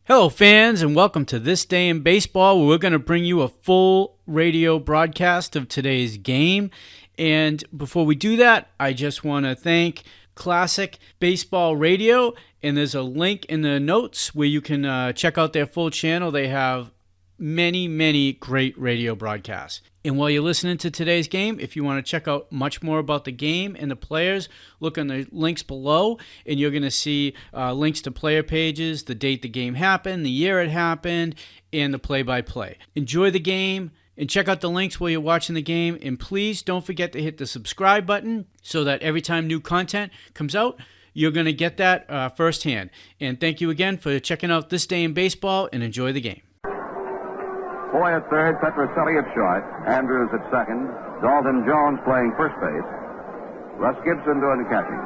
Hello, fans, and welcome to This Day in Baseball, where we're going to bring you a full radio broadcast of today's game. And before we do that, I just want to thank Classic Baseball Radio, and there's a link in the notes where you can check out their full channel. They have many great radio broadcasts. And while you're listening to today's game, if you want to check out much more about the game and the players, look on the links below, and you're going to see links to player pages, the date the game happened, the year it happened, and the play-by-play. Enjoy the game, and check out the links while you're watching the game, and please don't forget to hit the subscribe button so that every time new content comes out, you're going to get that firsthand. And thank you again for checking out This Day in Baseball, and enjoy the game. Boy at third, Petrocelli at short, Andrews at second, Dalton Jones playing first base, Russ Gibson doing the catching.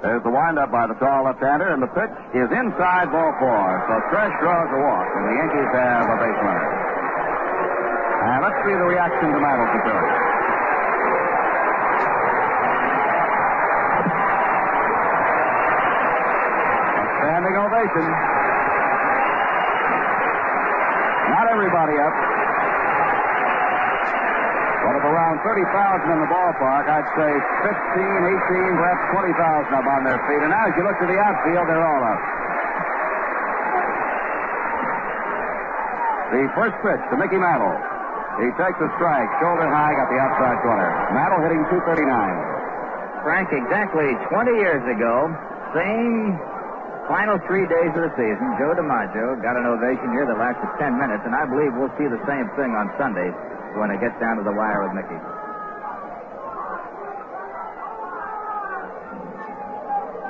There's the windup by the tall left-hander, and the pitch is inside, ball four. So Tresh draws a walk, and the Yankees have a base runner. And let's see the reaction to Mantles at third. Standing ovation. Not everybody up. But of around 30,000 in the ballpark, I'd say 15, 18, perhaps 20,000 up on their feet. And now as you look to the outfield, they're all up. The first pitch to Mickey Mantle. He takes a strike, shoulder high, got the outside corner. Mantle hitting .239. Frank, exactly 20 years ago, same final 3 days of the season, Joe DiMaggio got an ovation here that lasted 10 minutes, and I believe we'll see the same thing on Sunday when it gets down to the wire with Mickey.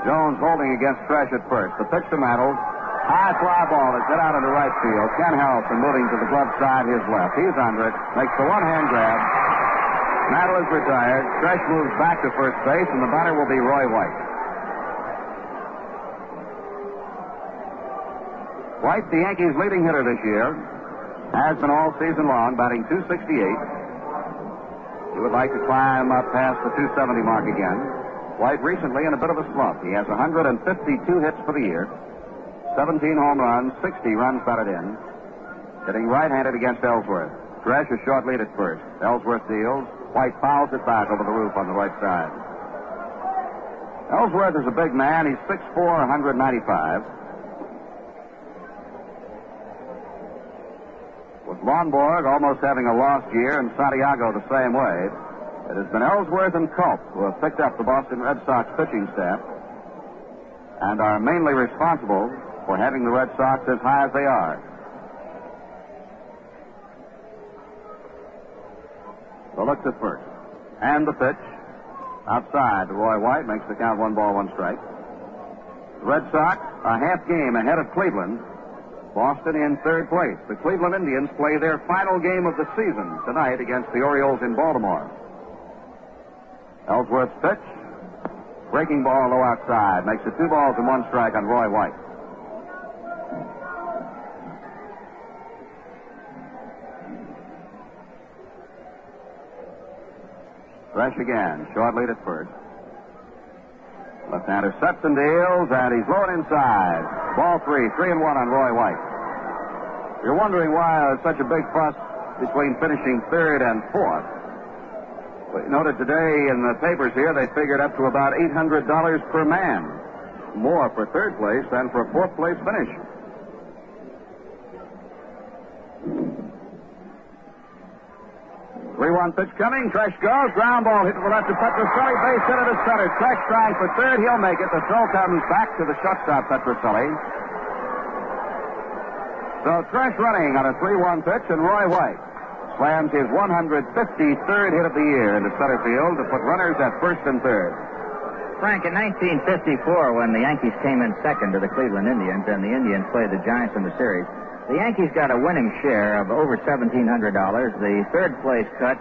Jones holding against Tresh at first. The pitch to Mantle. High fly ball is hit out into right field. Ken Harrelson moving to the glove side, his left. He's under it. Makes the one-hand grab. Mantle is retired. Tresh moves back to first base, and the batter will be Roy White. White, the Yankees' leading hitter this year, has been all season long, batting .268. He would like to climb up past the .270 mark again. White recently in a bit of a slump. He has 152 hits for the year, 17 home runs, 60 runs batted in, hitting right-handed against Ellsworth. Tresh a short lead at first. Ellsworth deals. White fouls it back over the roof on the right side. Ellsworth is a big man. He's 6'4", 195. With Lonborg almost having a lost year and Santiago the same way, it has been Ellsworth and Culp who have picked up the Boston Red Sox pitching staff and are mainly responsible for having the Red Sox as high as they are. The looks at first. And the pitch. Outside to Roy White, makes the count 1 ball, 1 strike. The Red Sox a half game ahead of Cleveland. Boston in third place. The Cleveland Indians play their final game of the season tonight against the Orioles in Baltimore. Ellsworth's pitch. Breaking ball low outside. Makes it 2 balls and 1 strike on Roy White. Fresh again. Short lead at first. Left-hander sets and deals, and he's low and inside. Ball 3, 3-1 on Roy White. You're wondering why there's such a big fuss between finishing third and fourth. We noted today in the papers here they figured up to about $800 per man. More for third place than for a fourth place finish. Three-one pitch coming. Tresh goes. Ground ball hit to the left of Petrocelli. Base hit to center. Tresh trying for third. He'll make it. The throw comes back to the shortstop, Petrocelli. So Tresh running on a 3-1 pitch, and Roy White slams his 153rd hit of the year into center field to put runners at first and third. Frank, in 1954, when the Yankees came in second to the Cleveland Indians and the Indians played the Giants in the series, the Yankees got a winning share of over $1,700. The third place cut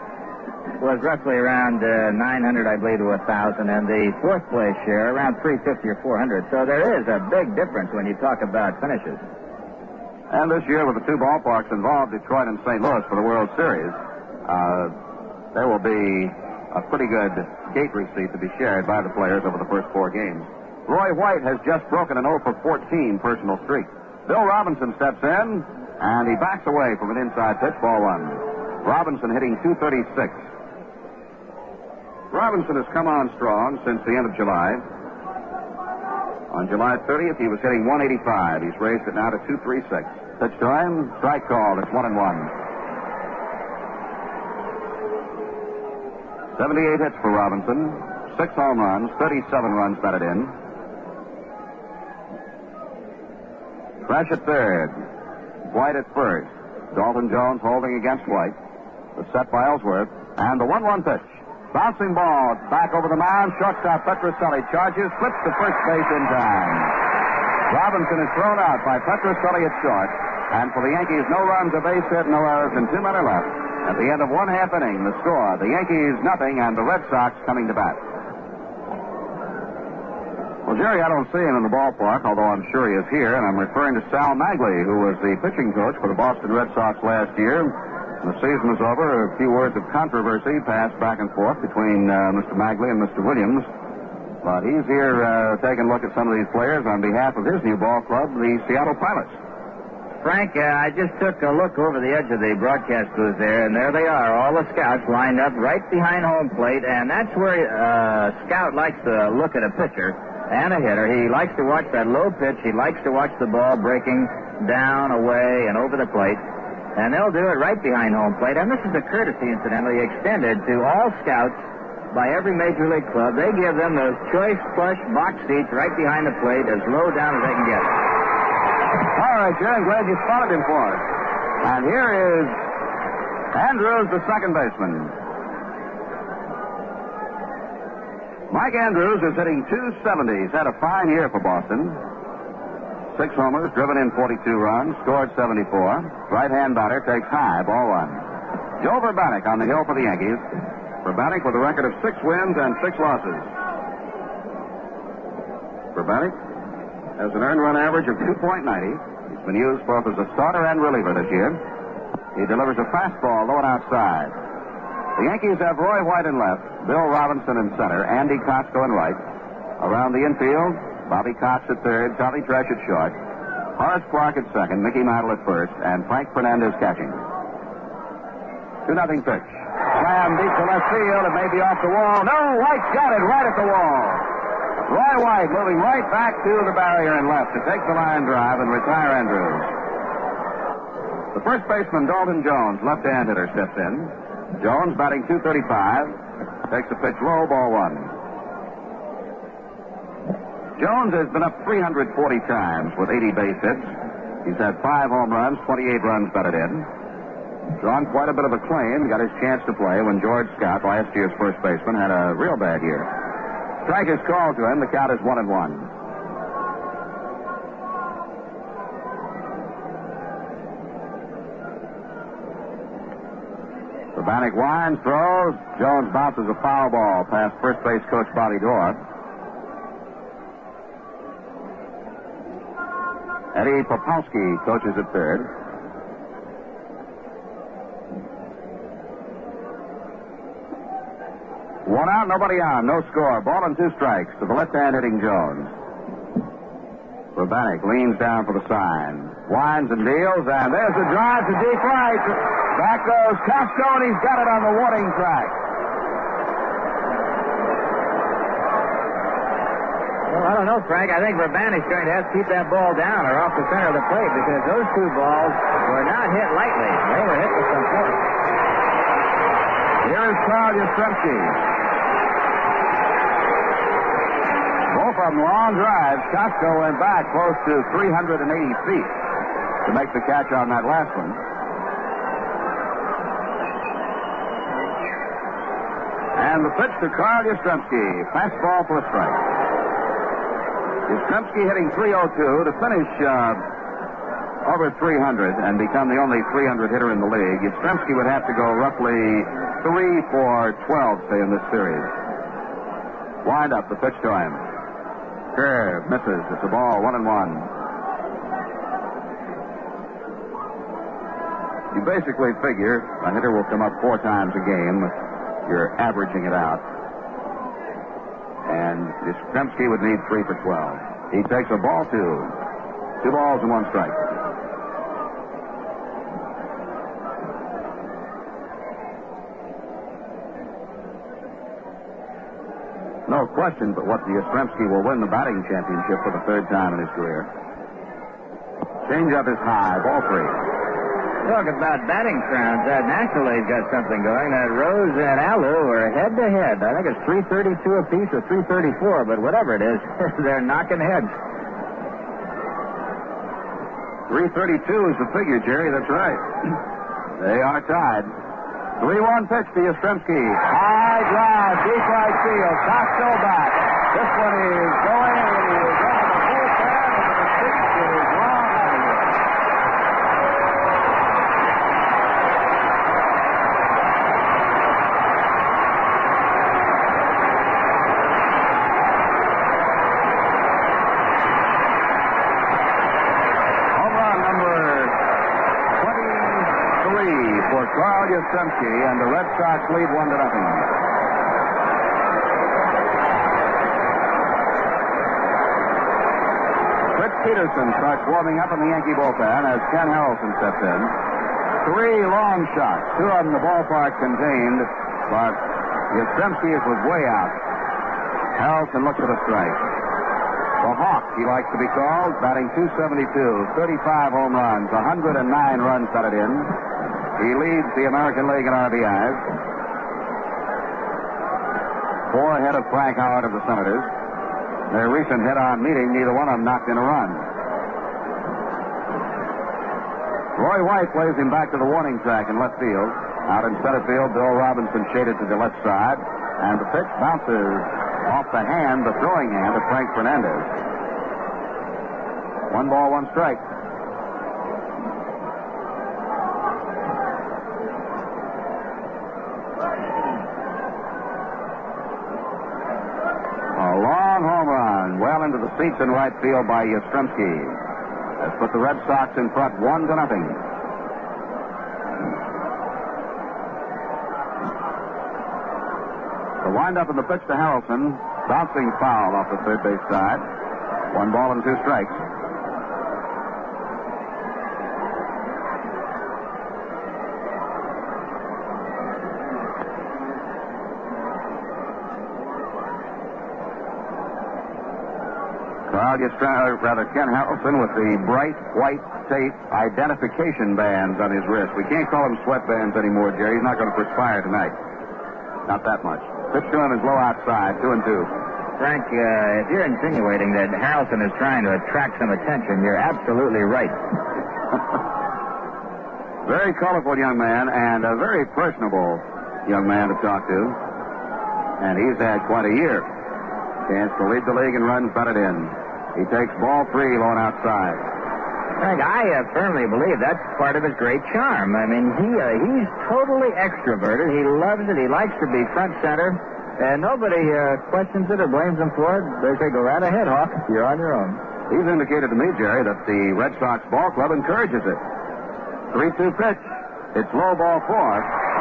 was roughly around 900, I believe, to 1,000, and the fourth place share around 350 or 400. So there is a big difference when you talk about finishes. And this year, with the 2 ballparks involved, Detroit and St. Louis, for the World Series, there will be a pretty good gate receipt to be shared by the players over the first 4 games. Roy White has just broken an 0 for 14 personal streak. Bill Robinson steps in, and he backs away from an inside pitch, ball 1. Robinson hitting .236. Robinson has come on strong since the end of July. On July 30th, he was hitting .185. He's raised it now to .236. Pitch to him, strike called. It's 1-1. 78 hits for Robinson, 6 home runs, 37 runs batted in. Fresh at third, White at first. Dalton Jones holding against White. The set by Ellsworth, and the 1-1 pitch. Bouncing ball back over the mound. Shortstop Petroselli charges, slips to first base in time. Robinson is thrown out by Petroselli at short, and for the Yankees, no runs, a base hit, no errors, and 2 men are left. At the end of 1 half inning, the score, the Yankees nothing, and the Red Sox coming to bat. Well, Jerry, I don't see him in the ballpark, although I'm sure he is here, and I'm referring to Sal Magley, who was the pitching coach for the Boston Red Sox last year. When the season was over, a few words of controversy passed back and forth between Mr. Magley and Mr. Williams. But he's here taking a look at some of these players on behalf of his new ball club, the Seattle Pilots. Frank, I just took a look over the edge of the broadcast booth there, and there they are, all the scouts lined up right behind home plate, and that's where a scout likes to look at a pitcher and a hitter. He likes to watch that low pitch. He likes to watch the ball breaking down, away, and over the plate, and they'll do it right behind home plate. And this is a courtesy, incidentally, extended to all scouts by every major league club. They give them those choice plush box seats right behind the plate as low down as they can get. All right, Jerry, I'm glad you spotted him for us. And here is Andrews, the second baseman. Mike Andrews is hitting .270. He's had a fine year for Boston. 6 homers, driven in 42 runs, scored 74. Right-hand batter takes high, ball 1. Joe Vrbanek on the hill for the Yankees. Vrbanek with a record of 6 wins and 6 losses. Vrbanek has an earned run average of 2.90. He's been used both as a starter and reliever this year. He delivers a fastball low and outside. The Yankees have Roy White in left, Bill Robinson in center, Andy Costco in right. Around the infield, Bobby Cox at third, Charlie Tresh at short, Horace Clark at second, Mickey Mantle at first, and Frank Fernandez catching. 2-0 pitch. Slam deep to left field. It may be off the wall. No, White's got it right at the wall. Roy White moving right back to the barrier and left to take the line drive and retire Andrews. The first baseman, Dalton Jones, left-hand hitter, steps in. Jones batting .235. Takes a pitch low, ball 1. Jones has been up 340 times with 80 base hits. He's had 5 home runs, 28 runs batted in. Drawn quite a bit of acclaim. Got his chance to play when George Scott, last year's first baseman, had a real bad year. Strike is called to him. The count is 1-1. Vrbanek winds, throws. Jones bounces a foul ball past first base coach Bobby Dorr. Eddie Popowski coaches at third. One out, nobody on, no score. Ball and 2 strikes to the left-hand hitting Jones. Vrbanek leans down for the sign. Winds and deals, and there's a drive to deep right. Back goes Costco, and he's got it on the warning track. Well, I don't know, Frank. I think Vrbanek's going to have to keep that ball down or off the center of the plate because those 2 balls were not hit lightly. They were hit with some force. Here is Carl Yastrzemski. Both of them long drives. Costco went back close to 380 feet to make the catch on that last one. And the pitch to Carl Yastrzemski. Fastball for a strike. Yastrzemski hitting .302 to finish over 300 and become the only 300 hitter in the league. Yastrzemski would have to go roughly 3 for 12, say, in this series. Wind up, the pitch to him. Curve, misses. It's a ball, 1-1. You basically figure a hitter will come up 4 times a game. you're averaging it out. And Yastrzemski would need 3 for 12. He takes a ball, 2. 2 balls and 1 strike. No question but what Yastrzemski will win the batting championship for the 3rd time in his career. Change-up is high. Ball 3. Talk about batting crowns. That National League got something going. That Rose and Alou are head-to-head. I think it's 332 apiece or 334, but whatever it is, they're knocking heads. 332 is the figure, Jerry. That's right. They are tied. 3-1 pitch to Yastrzemski. High drive, deep right field. Costco back. This one is going, and he is over the bullpen, and the seat is long out of here. Home run number 23 for Carl Yastrzemski, and the Red Sox lead 1-0. Peterson starts warming up in the Yankee bullpen as Ken Harrelson steps in. 3 long shots, 2 of them the ballpark contained, but Yastrzemski's was way out. Harrelson looks at a strike. The Hawk, he likes to be called, batting .272, 35 home runs, 109 runs batted in. He leads the American League in RBIs. 4 ahead of Frank Howard of the Senators. Their recent head-on meeting, neither one of them knocked in a run. Roy White plays him back to the warning track in left field. Out in center field, Bill Robinson shaded to the left side, and the pitch bounces off the hand, the throwing hand of Frank Fernandez. 1 ball, 1 strike. Well into the seats in right field by Yastrzemski. That's put the Red Sox in front 1-0. The windup of the pitch to Harrelson. Bouncing foul off the third base side. 1 ball and 2 strikes. Ken Harrelson with the bright white tape identification bands on his wrist. We can't call them sweatbands anymore, Jerry. He's not going to perspire tonight. Not that much. Pitch to him is low outside, 2-2. Frank, if you're insinuating that Harrelson is trying to attract some attention, you're absolutely right. Very colorful young man and a very personable young man to talk to. And he's had quite a year. Chance to lead the league in runs batted in. He takes ball 3, low and outside. Frank, I firmly believe that's part of his great charm. I mean, he's totally extroverted. He loves it. He likes to be front center. And nobody questions it or blames him for it. They say, go right ahead, Hawk. You're on your own. He's indicated to me, Jerry, that the Red Sox ball club encourages it. 3-2 pitch. It's low, ball 4.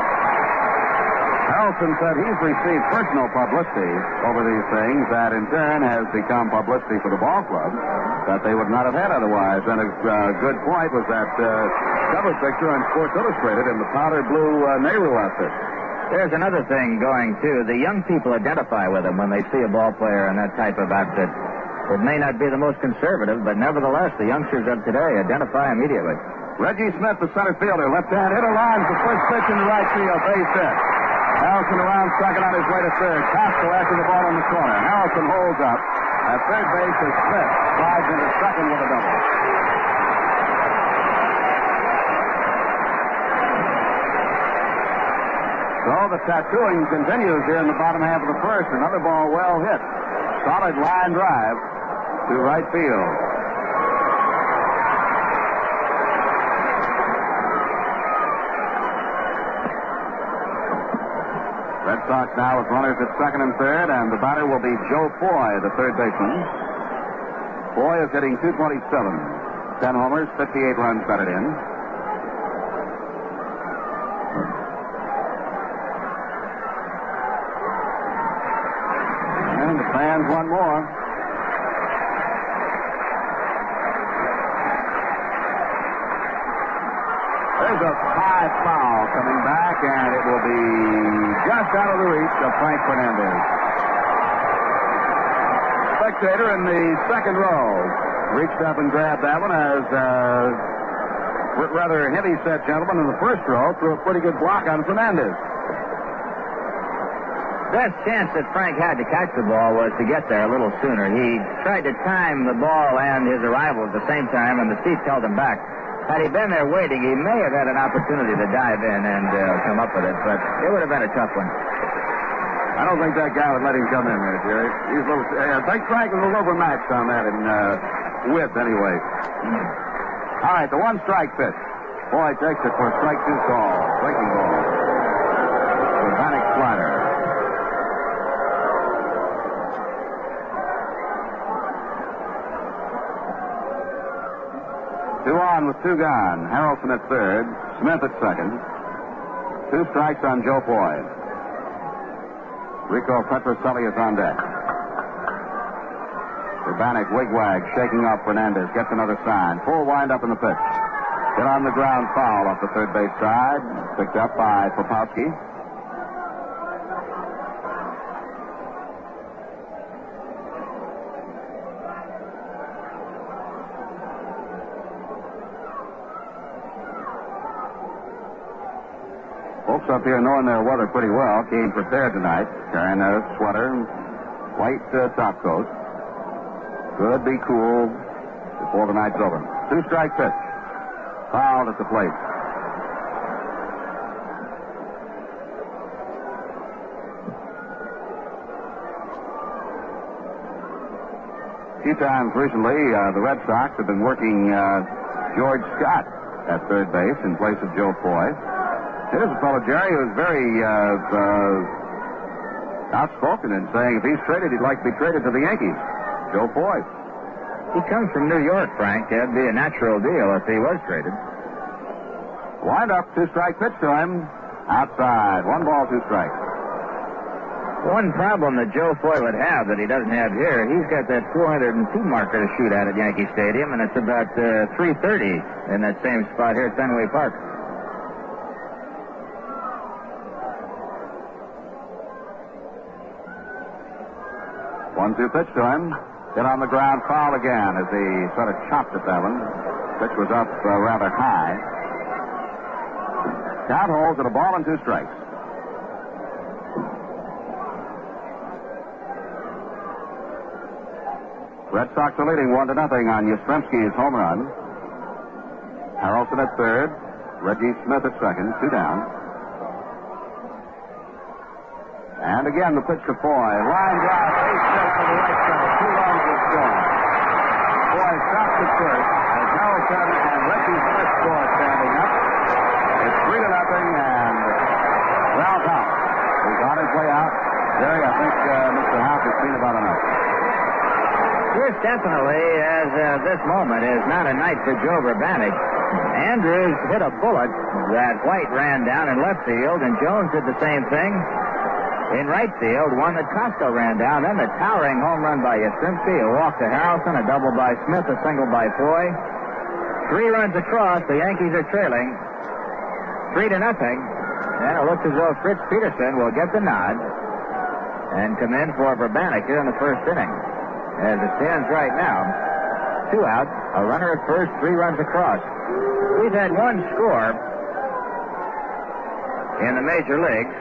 Harrelson said he's received personal publicity over these things that in turn has become publicity for the ball club that they would not have had otherwise. And a good point was that cover picture on Sports Illustrated in the powder blue Nehru outfit. There's another thing going, too. The young people identify with him when they see a ball player in that type of outfit. It may not be the most conservative, but nevertheless, the youngsters of today identify immediately. Reggie Smith, the center fielder, left hand hitter, lines the first pitch in the right field, base hit. Harrelson around second on his way to third. Costco after the ball in the corner. Harrelson holds up. At third base is Smith. Slides into second with a double. So the tattooing continues here in the bottom half of the first. Another ball well hit. Solid line drive to right field. Red Sox now with runners at second and third, and the batter will be Joe Foy, the third baseman. Foy is hitting .227. 10 homers, 58 runs batted in. Fans one more. There's a high foul coming back, and it will be just out of the reach of Frank Fernandez. Spectator in the second row reached up and grabbed that one as rather heavy-set gentleman in the first row threw a pretty good block on Fernandez. Best chance that Frank had to catch the ball was to get there a little sooner. He tried to time the ball and his arrival at the same time, and the seats held him back. Had he been there waiting, he may have had an opportunity to dive in and come up with it, but it would have been a tough one. I don't think that guy would let him come in there, Jerry. He's a little, I think Frank was a little overmatched on that in width, anyway. All right, the one-strike pitch. Boy takes it for a strike two call. Breaking ball. The Vanek slider. Two on with two gone. Harrelson at third. Smith at second. Two strikes on Joe Foy. Rico Petroselli is on deck. Urbanek wigwag, shaking off Fernandez. Gets another sign. Full wind-up in the pitch. Hit on the ground foul off the third base side. Picked up by Popowski. Folks up here knowing their weather pretty well came prepared tonight, carrying a sweater and white top coat. Could be cool before the night's over. Two-strike pitch. Fouled at the plate. A few times recently, the Red Sox have been working George Scott at third base in place of Joe Foy. Here's a fellow, Jerry, who's very outspoken in saying if he's traded, he'd like to be traded to the Yankees. Joe Foy. He comes from New York, Frank. That'd be a natural deal if he was traded. Wind up, two-strike pitch to him. Outside. 1 ball, 2 strikes. One problem that Joe Foy would have that he doesn't have here, he's got that 402 marker to shoot at Yankee Stadium, and it's about 330 in that same spot here at Fenway Park. 1-2 pitch to him. Hit on the ground, foul again as he sort of chopped at that one. Pitch was up rather high. Count holds at 1 ball and 2 strikes. Red Sox are leading 1-0 on Yastrzemski's home run. Harrelson at third. Reggie Smith at second. 2 down. And again the pitch to Foy. Line drive. Base hit to the right side. 2 runs are scored. Foy stops at first as Harrelson and Reggie Smith score standing up. It's 3-0 and Ralph House is on his way out. Jerry, I think Mr. House has seen about enough. This definitely, as this moment, is not a night for Joe Urbanek. Andrews hit a bullet that White ran down in left field, and Jones did the same thing in right field. One that Costco ran down, then the towering home run by Yastrzemski, a walk to Harrelson, a double by Smith, a single by Foy. 3 runs across. The Yankees are trailing 3-0, and it looks as though Fritz Peterson will get the nod and come in for Urbanek here in the first inning. As it stands right now, 2 out, a runner at first, 3 runs across. We've had 1 score in the major leagues,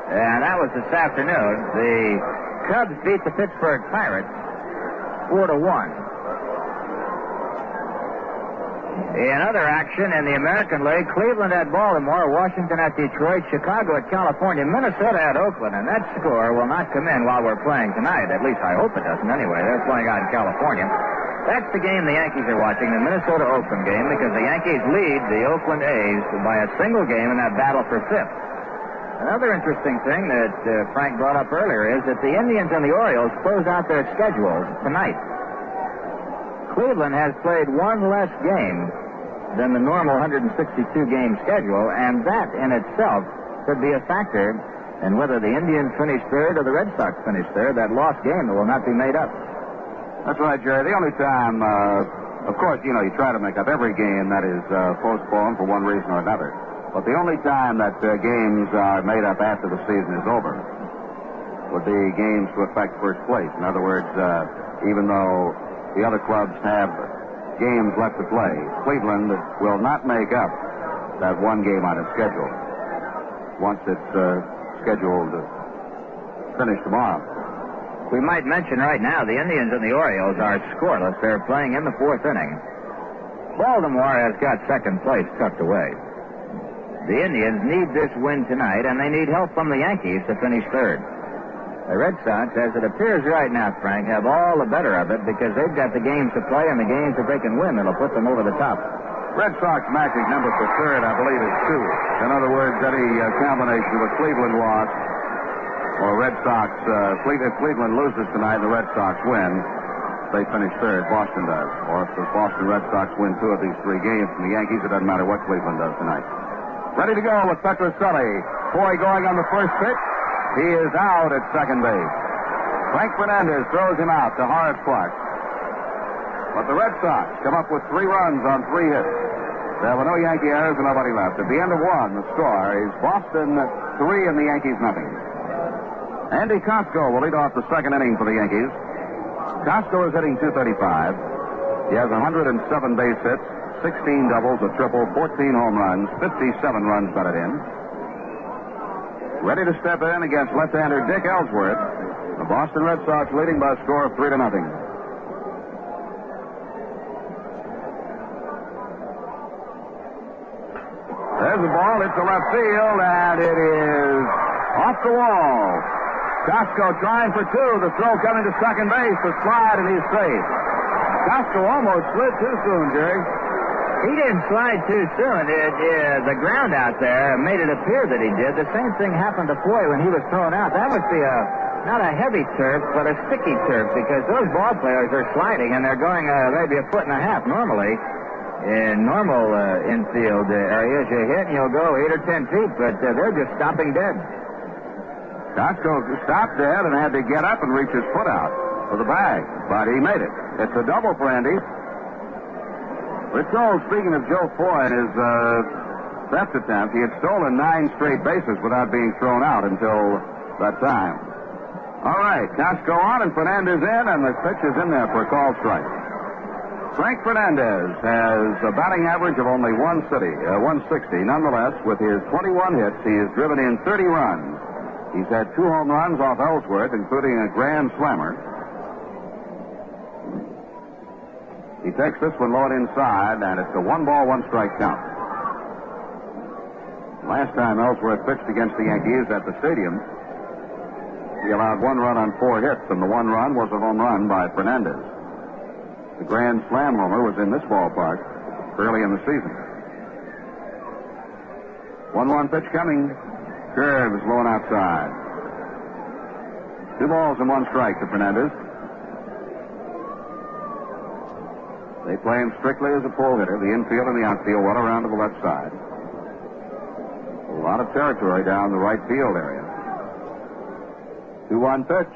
and that was this afternoon. The Cubs beat the Pittsburgh Pirates 4-1. In other action in the American League, Cleveland at Baltimore, Washington at Detroit, Chicago at California, Minnesota at Oakland, and that score will not come in while we're playing tonight. At least I hope it doesn't anyway. They're playing out in California. That's the game the Yankees are watching, the Minnesota-Oakland game, because the Yankees lead the Oakland A's by a single game in that battle for 5th. Another interesting thing that Frank brought up earlier is that the Indians and the Orioles close out their schedule tonight. Cleveland has played 1 less game than the normal 162-game schedule, and that in itself could be a factor And whether the Indians finish third or the Red Sox finish third, that lost game will not be made up. That's right, Jerry. The only time, of course, you try to make up every game that is postponed for one reason or another. But the only time that games are made up after the season is over would be games to affect first place. In other words, even though the other clubs have games left to play, Cleveland will not make up that one game on its schedule once it's scheduled to finish tomorrow. We might mention right now the Indians and the Orioles are scoreless. They're playing in the fourth inning. Baltimore has got second place tucked away. The Indians need this win tonight, and they need help from the Yankees to finish third. The Red Sox, as it appears right now, Frank, have all the better of it because they've got the games to play and the games that they can win that'll put them over the top. Red Sox magic number for third, I believe, is 2. In other words, any combination of a Cleveland loss or Red Sox, if Cleveland loses tonight and the Red Sox win, they finish third. Boston does. Or if the Boston Red Sox win 2 of these 3 games from the Yankees, it doesn't matter what Cleveland does tonight. Ready to go with Petrocelli. Foy going on the first pitch. He is out at second base. Frank Fernandez throws him out to Horace Clark. But the Red Sox come up with 3 runs on 3 hits. There were no Yankee errors and nobody left. At the end of 1, the score is Boston 3 and the Yankees nothing. Andy Costco will lead off the second inning for the Yankees. Costco is hitting .235. He has 107 base hits, 16 doubles, a triple, 14 home runs, 57 runs batted in. Ready to step in against left-hander Dick Ellsworth. The Boston Red Sox leading by a score of 3-0. There's the ball. It's to left field, and it is off the wall. Costco trying for 2. The throw coming to second base. The slide, and he's safe. Costco almost slid too soon, Jerry. He didn't slide too soon. The ground out there made it appear that he did. The same thing happened to Foy when he was thrown out. That must be not a heavy turf, but a sticky turf, because those ball players are sliding, and they're going maybe 1.5 feet normally. In normal infield areas, you hit and you'll go 8 or 10 feet, but they're just stopping dead. Costco stopped dead and had to get up and reach his foot out for the bag, but he made it. It's a double for Andy. We're told, speaking of Joe Foy and his theft attempt, he had stolen 9 straight bases without being thrown out until that time. All right, Costco on and Fernandez in, and the pitch is in there for a called strike. Frank Fernandez has a batting average of only 160. Nonetheless, with his 21 hits, he has driven in 30 runs. He's had 2 home runs off Ellsworth, including a grand slammer. He takes this one low and inside, and it's a 1-ball, 1-strike count. Last time Ellsworth pitched against the Yankees at the stadium, he allowed 1 run on 4 hits, and the 1 run was a home run by Fernandez. The grand slam homer was in this ballpark early in the season. 1-1 pitch coming. Curve is low and outside. 2 balls and 1 strike to Fernandez. They play him strictly as a pull hitter. The infield and the outfield well around to the left side. A lot of territory down the right field area. 2-1 pitch.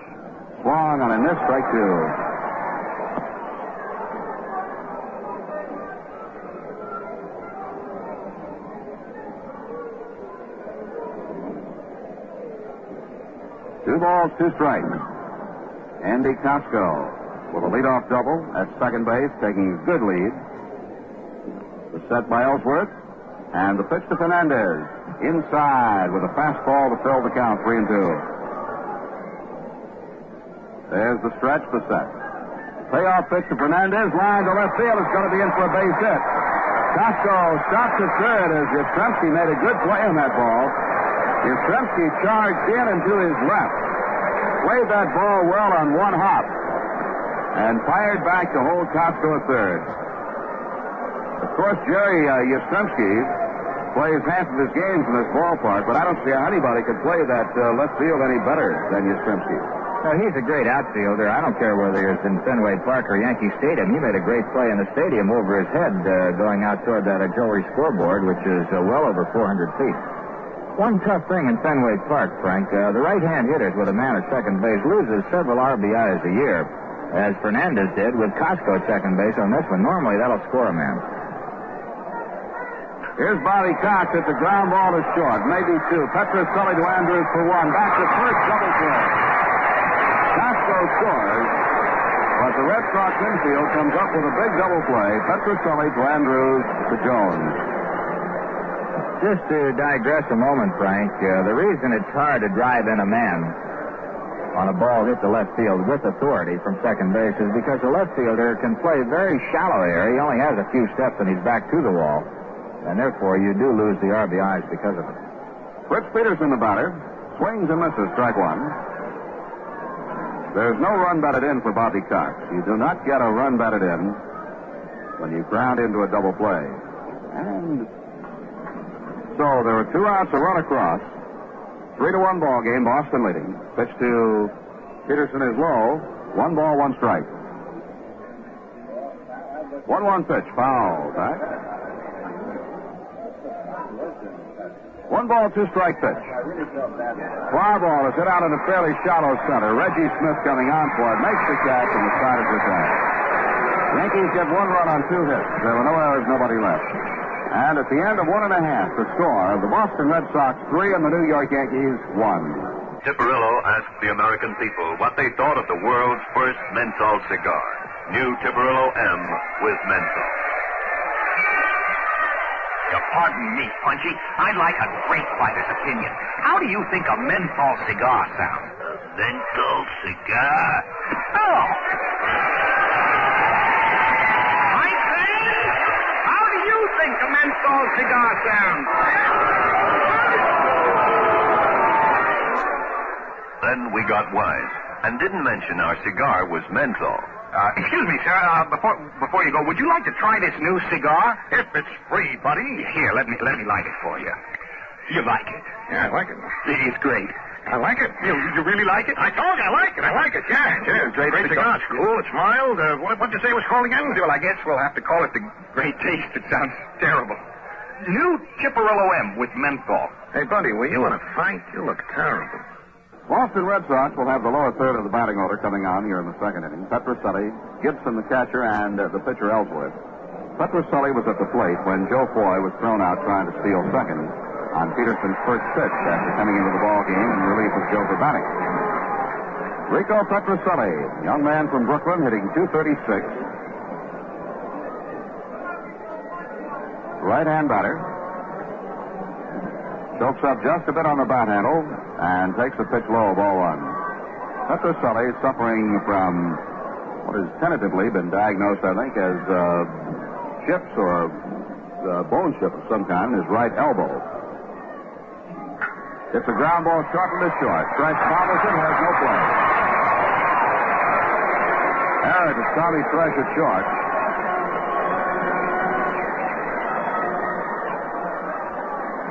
Swung on a miss, strike 2. Two balls, 2 strikes. Andy Costco with a leadoff double at second base, taking a good lead. The set by Ellsworth, and the pitch to Fernandez. Inside with a fastball to fill the count, 3-2. There's the stretch, the set. Payoff pitch to Fernandez, line to left field. It's going to be in for a base hit. Costco stops at third as Yastrzemski made a good play on that ball. Yastrzemski charged in and to his left. Played that ball well on 1 hop. And fired back to hold Costco at third. Of course, Jerry Yastrzemski plays half of his games in this ballpark, but I don't see how anybody could play that left field any better than Yastrzemski. No, he's a great outfielder. I don't care whether it's in Fenway Park or Yankee Stadium. He made a great play in the stadium over his head going out toward that auxiliary scoreboard, which is well over 400 feet. One tough thing in Fenway Park, Frank, the right-hand hitters with a man at second base loses several RBIs a year, as Fernandez did with Costco at second base on this one. Normally, that'll score a man. Here's Bobby Cox at the ground ball is short, maybe two. Petroselli to Andrews for one. Back to first, double play. Costco scores, but the Red Sox infield comes up with a big double play. Petroselli to Andrews to Jones. Just to digress a moment, Frank, the reason it's hard to drive in a man on a ball hit to left field with authority from second base is because the left fielder can play very shallow here. He only has a few steps and he's back to the wall. And therefore, you do lose the RBIs because of it. Fritz Peterson, the batter, swings and misses, strike one. There's no run batted in for Bobby Cox. You do not get a run batted in when you ground into a double play. And so there are 2 outs, a run across. 3-1 ball game, Boston leading. Pitch to Peterson is low. 1 ball, 1 strike. 1-1 pitch, foul back. 1 ball, 2 strike pitch. Fly ball is hit out in a fairly shallow center. Reggie Smith coming on for it, makes the catch, and the side is retired. Yankees get 1 run on 2 hits. There were no errors, nobody left. And at the end of 1 1/2, the score of the Boston Red Sox 3 and the New York Yankees 1. Tipperillo asked the American people what they thought of the world's first menthol cigar. New Tipperillo M with menthol. Pardon me, Punchy. I'd like a great fighter's opinion. How do you think a menthol cigar sounds? A menthol cigar? Oh! My friend, how do you think a menthol cigar sounds? Then we got wise and didn't mention our cigar was menthol. Excuse me, sir. Before you go, would you like to try this new cigar? If it's free, buddy. Here, let me light it for you. You like it? Yeah, I like it. It's great. I like it. You really like it? I told you I like it. I like it. Yeah, it's a great cigar. It's cool. It's mild. What'd you say it was called again? Well, I guess we'll have to call it the Great Taste. It sounds terrible. New Tipperillo M with menthol. Hey, buddy, were you in a fight? You look terrible. Boston Red Sox will have the lower third of the batting order coming on here in the second inning. Petroselli, Gibson the catcher, and the pitcher Ellsworth. Petroselli was at the plate when Joe Foy was thrown out trying to steal second on Peterson's first pitch after coming into the ball game in relief of Joe for batting. Rico Petroselli, young man from Brooklyn, hitting .236. Right-hand batter. Chokes up just a bit on the bat handle and takes the pitch low, ball 1. Petroselli suffering from what has tentatively been diagnosed, I think, as chips or bone chip of some kind in his right elbow. It's a ground ball short to short. Thresh bobbles it, has no play. Error to Tommy Thresh at short.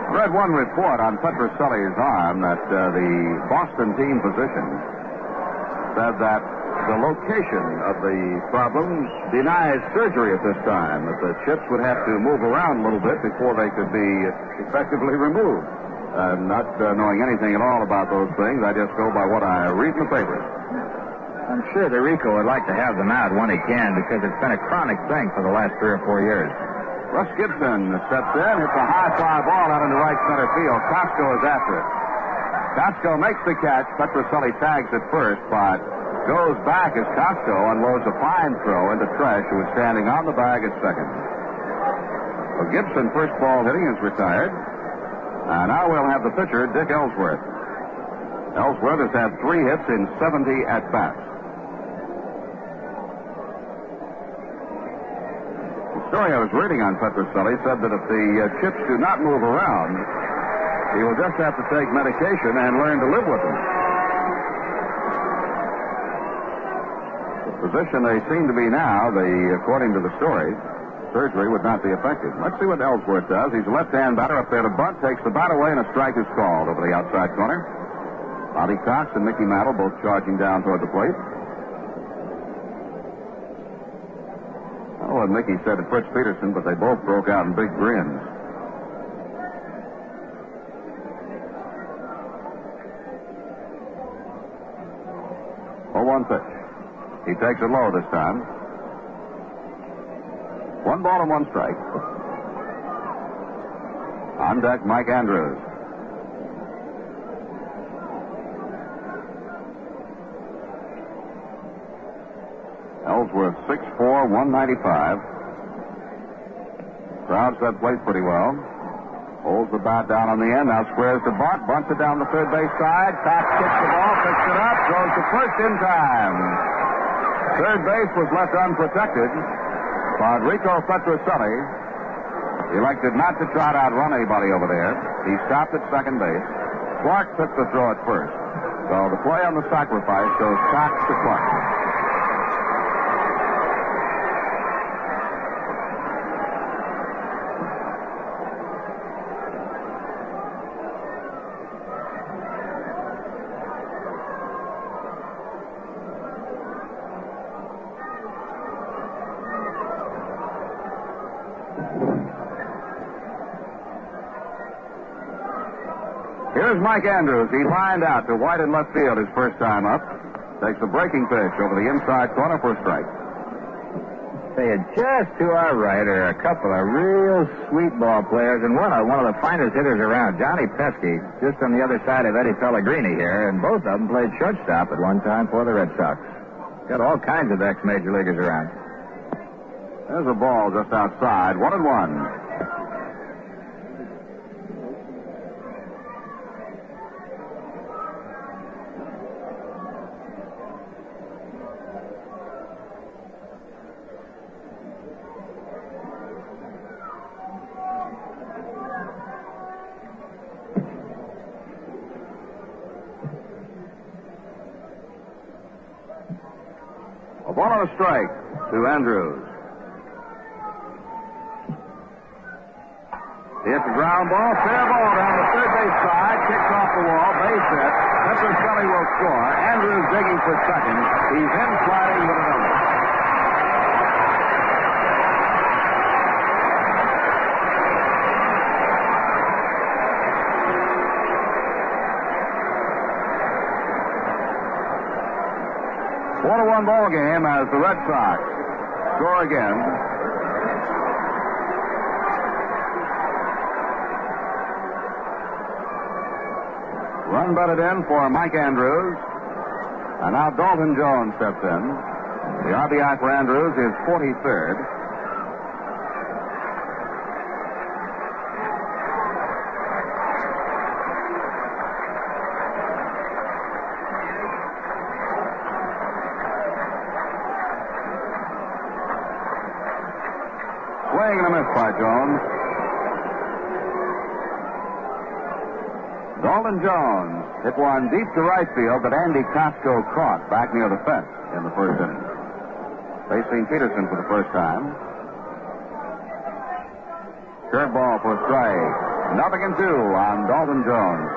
I read one report on Petroselli's arm that the Boston team physician said that the location of the problem denies surgery at this time, that the chips would have to move around a little bit before they could be effectively removed. Not knowing anything at all about those things, I just go by what I read in the papers. I'm sure that Rico would like to have them out when he can because it's been a chronic thing for the last 3 or 4 years. Russ Gibson steps in, hits a high fly ball out into right center field. Costco is after it. Costco makes the catch. Petroselli tags it first, but goes back as Costco unloads a fine throw into Thresh, who is standing on the bag at second. Well, Gibson, first ball hitting, is retired. And now we'll have the pitcher, Dick Ellsworth. Ellsworth has had 3 hits in 70 at-bats. The story I was reading on Petroselli said that if the chips do not move around, he will just have to take medication and learn to live with them. The position they seem to be now, according to the story, surgery would not be effective. Let's see what Ellsworth does. He's a left-hand batter up there to bunt, takes the bat away, and a strike is called over the outside corner. Bobby Cox and Mickey Mantle both charging down toward the plate. Oh, and Mickey said to Fritz Peterson, but they both broke out in big grins. He takes it low this time. 1 ball and 1 strike. On deck, Mike Andrews. Ellsworth, 6'4", 195. Crowds that plate pretty well. Holds the bat down on the end. Now squares to Butt. Bunts it down the third base side. Cox kicks the ball, picks it up, throws to first in time. Third base was left unprotected. Federico Petrocelli elected not to try to outrun anybody over there. He stopped at second base. Clark took the throw at first. So the play on the sacrifice goes Cox to Clark. Here's Mike Andrews. He lined out to White in left field his first time up. Takes a breaking pitch over the inside corner for a strike. Say, just to our right are a couple of real sweet ball players, and one of the finest hitters around, Johnny Pesky, just on the other side of Eddie Pellegrini here, and both of them played shortstop at one time for the Red Sox. Got all kinds of ex-major leaguers around. There's a ball just outside. 1-1. A ball and a strike to Andrews. He hits a ground ball, fair ball down the third base side, kicks off the wall, base hit. Petrocelli will score. Andrews digging for second. He's in sliding with a double. One ball game as the Red Sox score again. Run batted in for Mike Andrews. And now Dalton Jones steps in. The RBI for Andrews is 43rd. Swing and a miss by Jones. Dalton Jones hit one deep to right field that Andy Costco caught back near the fence in the first inning. Facing Peterson for the first time. Curveball for a strike. 0-2 on Dalton Jones.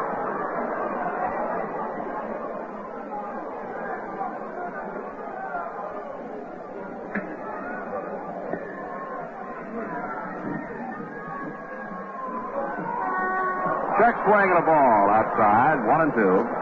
Check swing and a ball outside, 1-2.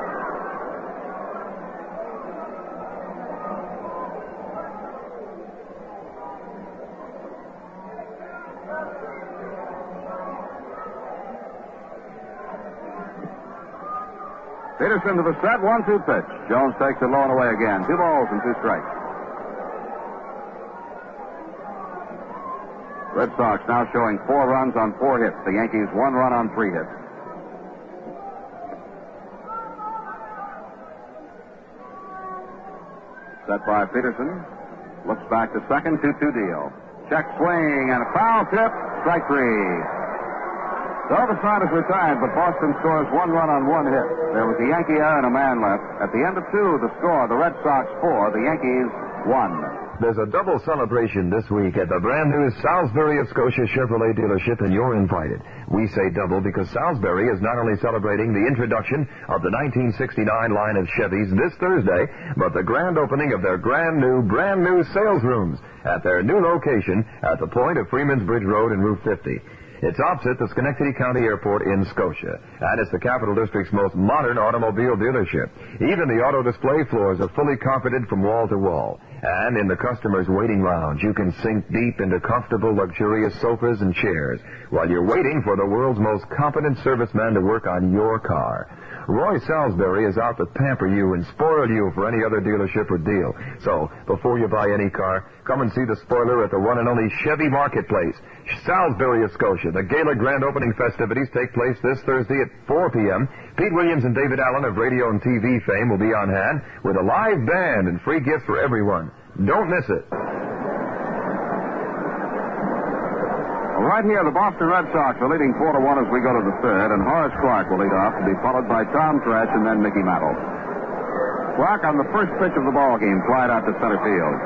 Peterson to the set, 1-2 pitch. Jones takes it low and away again. 2 balls and 2 strikes. Red Sox now showing 4 runs on 4 hits. The Yankees 1 run on 3 hits. Set by Peterson. Looks back to second, 2-2 deal. Check swing and a foul tip. Strike 3. So the side is retired, but Boston scores 1 run on 1 hit. There was a Yankee error and a man left. At the end of 2, the score, the Red Sox 4, the Yankees 1. There's a double celebration this week at the brand new Salisbury of Scotia Chevrolet dealership, and you're invited. We say double because Salisbury is not only celebrating the introduction of the 1969 line of Chevys this Thursday, but the grand opening of their brand new sales rooms at their new location at the point of Freeman's Bridge Road and Route 50. It's opposite the Schenectady County Airport in Scotia, and it's the Capital District's most modern automobile dealership. Even the auto display floors are fully carpeted from wall to wall. And in the customer's waiting lounge, you can sink deep into comfortable, luxurious sofas and chairs while you're waiting for the world's most competent serviceman to work on your car. Roy Salisbury is out to pamper you and spoil you for any other dealership or deal. So, before you buy any car, come and see the spoiler at the one and only Chevy Marketplace, Salisbury of Scotia. The gala grand opening festivities take place this Thursday at 4 p.m. Pete Williams and David Allen of radio and TV fame will be on hand with a live band and free gifts for everyone. Don't miss it. Right here, the Boston Red Sox are leading 4-1 as we go to the third, and Horace Clark will lead off, to be followed by Tom Tresh and then Mickey Mantle. Clark on the first pitch of the ball game, flied out to center field.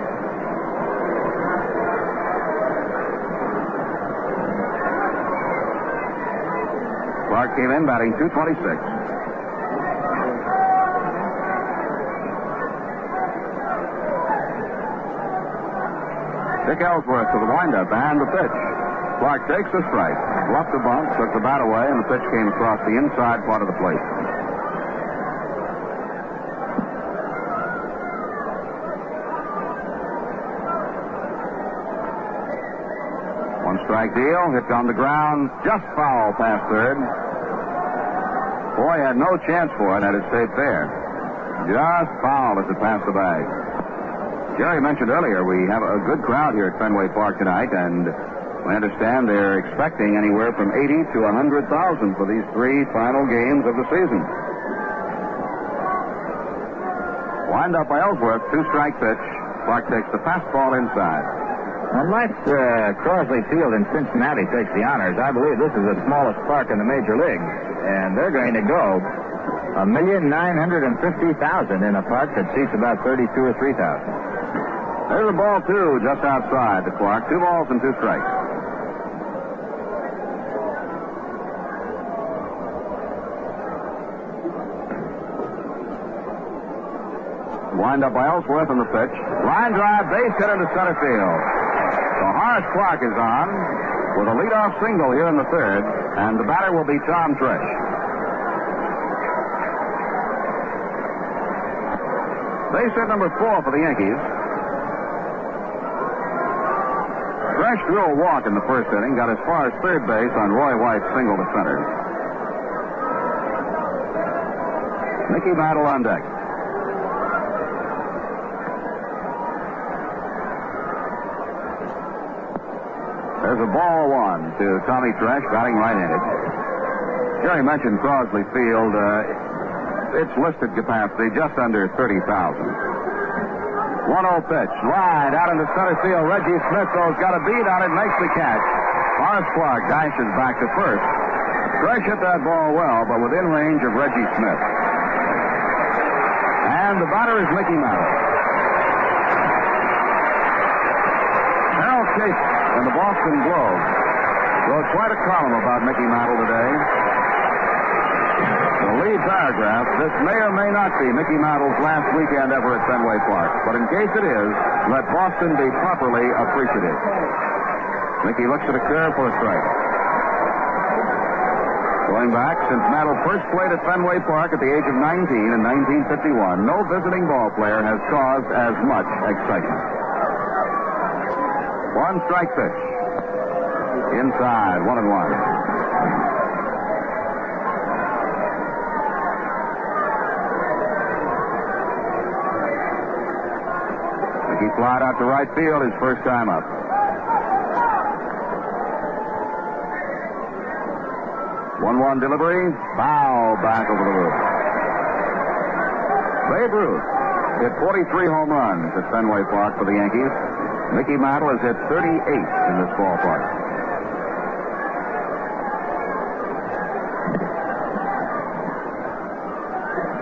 Clark came in batting .226. Dick Ellsworth to the windup and the pitch. Clark takes the strike, bluffed the bunt, took the bat away, and the pitch came across the inside part of the plate. One strike deal, hit on the ground, just foul past third. Boy had no chance for it had it stayed fair. Just foul as it passed the bag. Jerry mentioned earlier we have a good crowd here at Fenway Park tonight, and we understand they're expecting anywhere from 80 to 100,000 for these three final games of the season. Wind up by Ellsworth, two-strike pitch. Clark takes the fastball inside. Unless Crosley Field in Cincinnati takes the honors, I believe this is the smallest park in the major leagues, and they're going to go 1,950,000 in a park that seats about 32 or 3,000. There's a ball, two, just outside to Clark. 2 balls and 2 strikes. Wind up by Ellsworth on the pitch. Line drive, base hit into center field. So Horace Clark is on with a leadoff single here in the third, and the batter will be Tom Tresh. Base hit number 4 for the Yankees. Tresh drew a walk in the first inning, got as far as third base on Roy White's single to center. Mickey Mantle on deck. There's a ball 1 to Tommy Tresh, batting right-handed. Jerry mentioned Crosley Field. Its listed capacity just under 30,000. 1-0 pitch. Line out into center field. Reggie Smith, though, has got a beat on it, makes the catch. Horace Clark dashes back to first. Tresh hit that ball well, but within range of Reggie Smith. And the batter is Mickey Mantle. Harold Chase in the Boston Globe wrote quite a column about Mickey Mantle today. The lead paragraph, this may or may not be Mickey Mantle's last weekend ever at Fenway Park, but in case it is, let Boston be properly appreciative. Mickey looks at a curve for a strike. Going back, since Mantle first played at Fenway Park at the age of 19 in 1951, no visiting ball player has caused as much excitement. 1 strike pitch. Inside, 1-1. He flied out to right field his first time up. One delivery, foul back over the roof. Babe Ruth hit 43 home runs at Fenway Park for the Yankees. Mickey Mantle has hit 38 in this ballpark.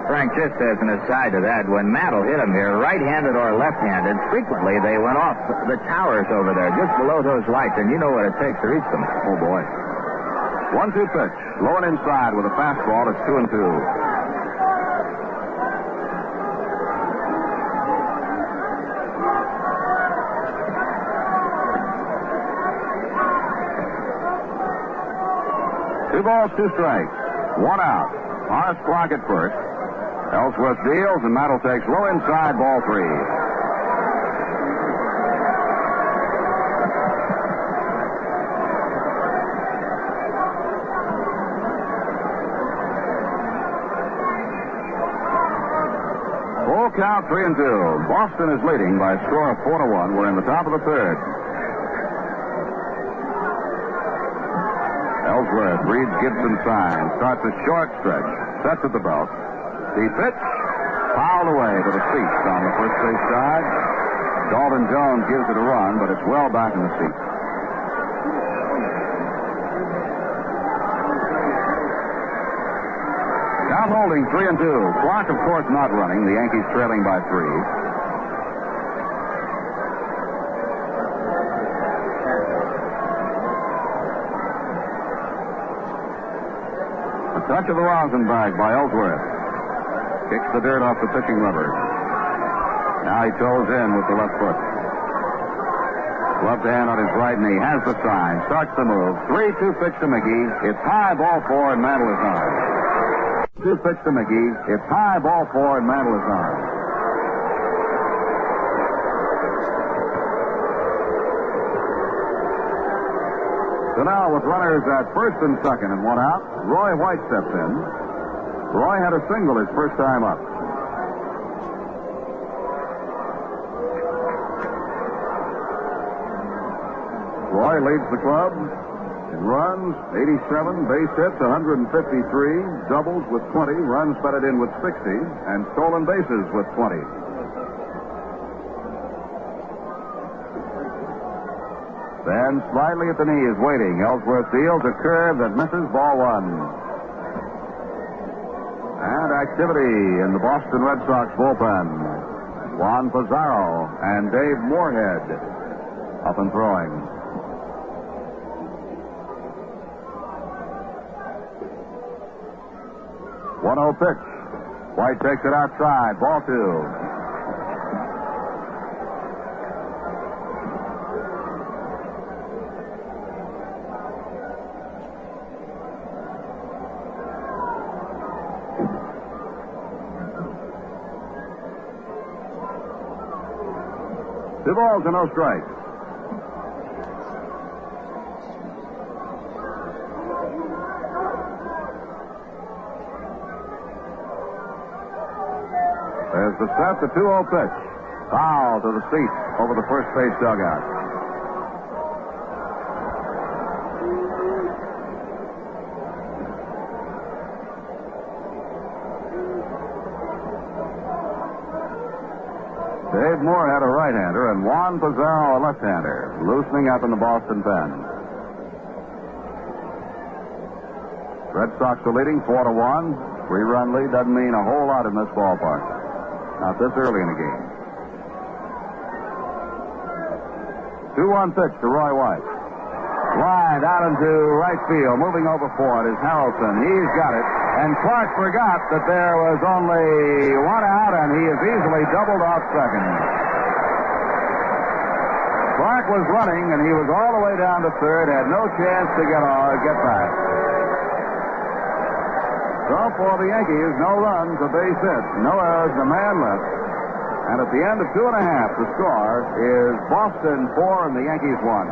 Frank, just as an aside to that, when Mantle hit him here, right-handed or left-handed, frequently they went off the towers over there, just below those lights, and you know what it takes to reach them. Oh, boy. 1-2 pitch. Low and inside with a fastball. It's 2-2. Two balls, 2 strikes. 1 out. Horace Clark at first. Ellsworth deals, and Mantle takes low inside, ball 3. count, 3-2. Boston is leading by a score of 4-1. We're in the top of the third. Ellsworth reads Gibson's sign, starts a short stretch, sets at the belt. The pitch, fouled away to the seats on the first base side. Dalton Jones gives it a run, but it's well back in the seats. Count holding 3-2. Clark, of course, not running. The Yankees trailing by 3. A touch of the rosin bag by Ellsworth. Kicks the dirt off the pitching rubber. Now he toes in with the left foot. Left hand on his right knee. Has the sign. Starts the move. 3-2 pitch to Mickey. It's high, ball 4, and Mantle is on. 2 pitch to Mickey. It's high, ball 4, and Mantle is on. So now, with runners at first and second and 1 out, Roy White steps in. Roy had a single his first time up. Roy leads the club in runs, 87, base hits, 153, doubles with 20, runs batted in with 60, and stolen bases with 20. Then, slightly at the knee, is waiting. Ellsworth deals a curve that misses, ball 1. And activity in the Boston Red Sox bullpen. Juan Pizarro and Dave Moorhead up and throwing. 1-0 pitch. White takes it outside. Ball 2. Two balls and no strikes. There's the set, the 2-0 pitch. Foul to the seat over the first base dugout. Dave Moore had a right-hander and Juan Pizarro a left-hander, loosening up in the Boston pen. Red Sox are leading 4-1. 3-run lead doesn't mean a whole lot in this ballpark. Not this early in the game. 2-1 pitch to Roy White. Line out into right field. Moving over for it is Harrelson. He's got it. And Clark forgot that there was only 1 out, and he is easily doubled off second. Clark was running, and he was all the way down to third. Had no chance to get back. So for the Yankees, no runs, a base hit, no errors, a man left. And at the end of 2.5, the score is Boston 4 and the Yankees 1.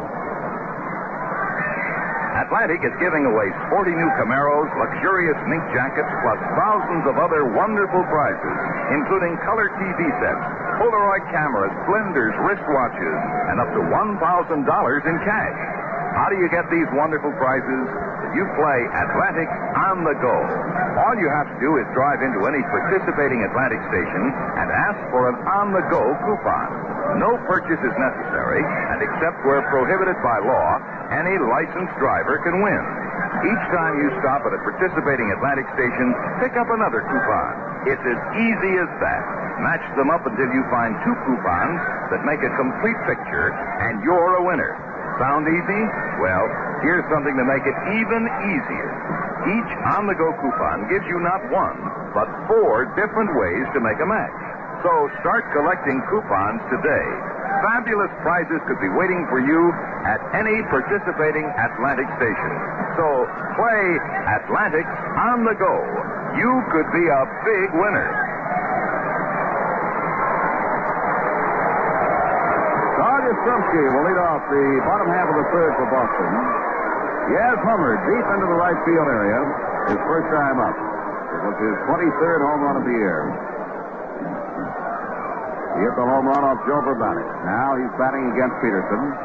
Atlantic is giving away sporty new Camaros, luxurious mink jackets, plus thousands of other wonderful prizes, including color TV sets, Polaroid cameras, blenders, wristwatches, and up to $1,000 in cash. How do you get these wonderful prizes? You play Atlantic on the go. All you have to do is drive into any participating Atlantic station and ask for an on-the-go coupon. No purchase is necessary, and except where prohibited by law, any licensed driver can win. Each time you stop at a participating Atlantic station, pick up another coupon. It's as easy as that. Match them up until you find 2 coupons that make a complete picture, and you're a winner. Sound easy? Well, here's something to make it even easier. Each on-the-go coupon gives you not 1, but 4 different ways to make a match. So start collecting coupons today. Fabulous prizes could be waiting for you at any participating Atlantic station. So play Atlantic on the go. You could be a big winner. Yastrzemski will lead off the bottom half of the third for Boston. He has homered deep into the right field area his first time up. It was his 23rd home run of the year. He hit the home run off Joe Verbani. Now he's batting against Peterson.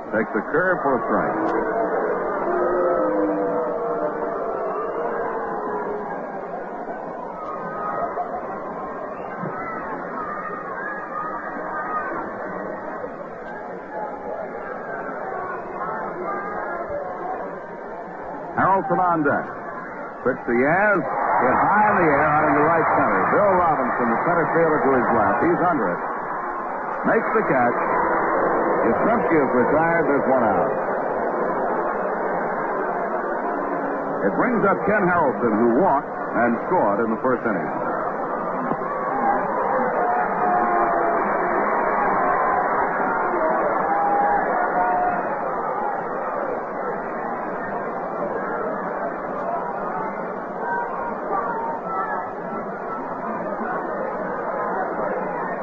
Takes a curve for a strike. Harrelson on deck. Pitch to Yaz. Hit high in the air out into right center. Bill Robinson, the center fielder, to his left. He's under it. Makes the catch. Yastrzemski is retired. There's one out. It brings up Ken Harrelson, who walked and scored in the first inning.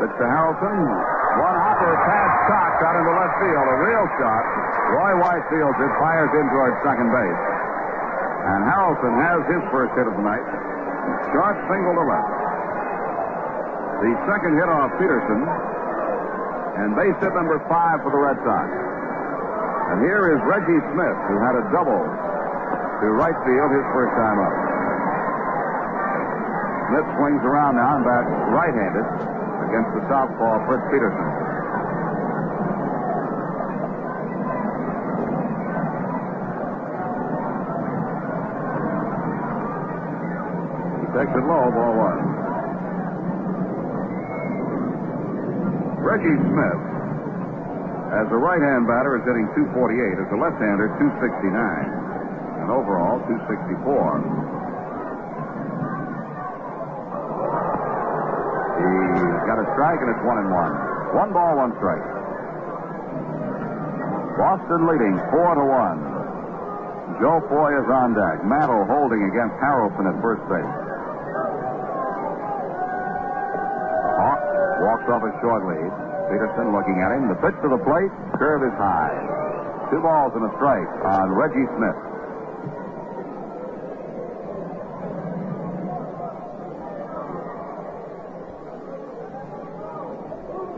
Pitch to Harrelson. One hopper past Cox out into left field. A real shot. Roy White fields it, fires in towards second base. And Harrelson has his first hit of the night. Short single to left. The second hit off Peterson. And base hit number 5 for the Red Sox. And here is Reggie Smith, who had a double to right field his first time up. Smith swings around now and bats right-handed against the southpaw Fritz Peterson. He takes it low, ball one. Reggie Smith, as a right-hand batter, is hitting .248. As a left-hander, .269. And overall, .264. He's got a strike, and it's 1-1. 1 ball, 1 strike. Boston leading 4-1. Joe Foy is on deck. Mantle holding against Harrelson at first base. Hawk walks off a short lead. Peterson looking at him. The pitch to the plate. Curve is high. 2 balls and a strike on Reggie Smith.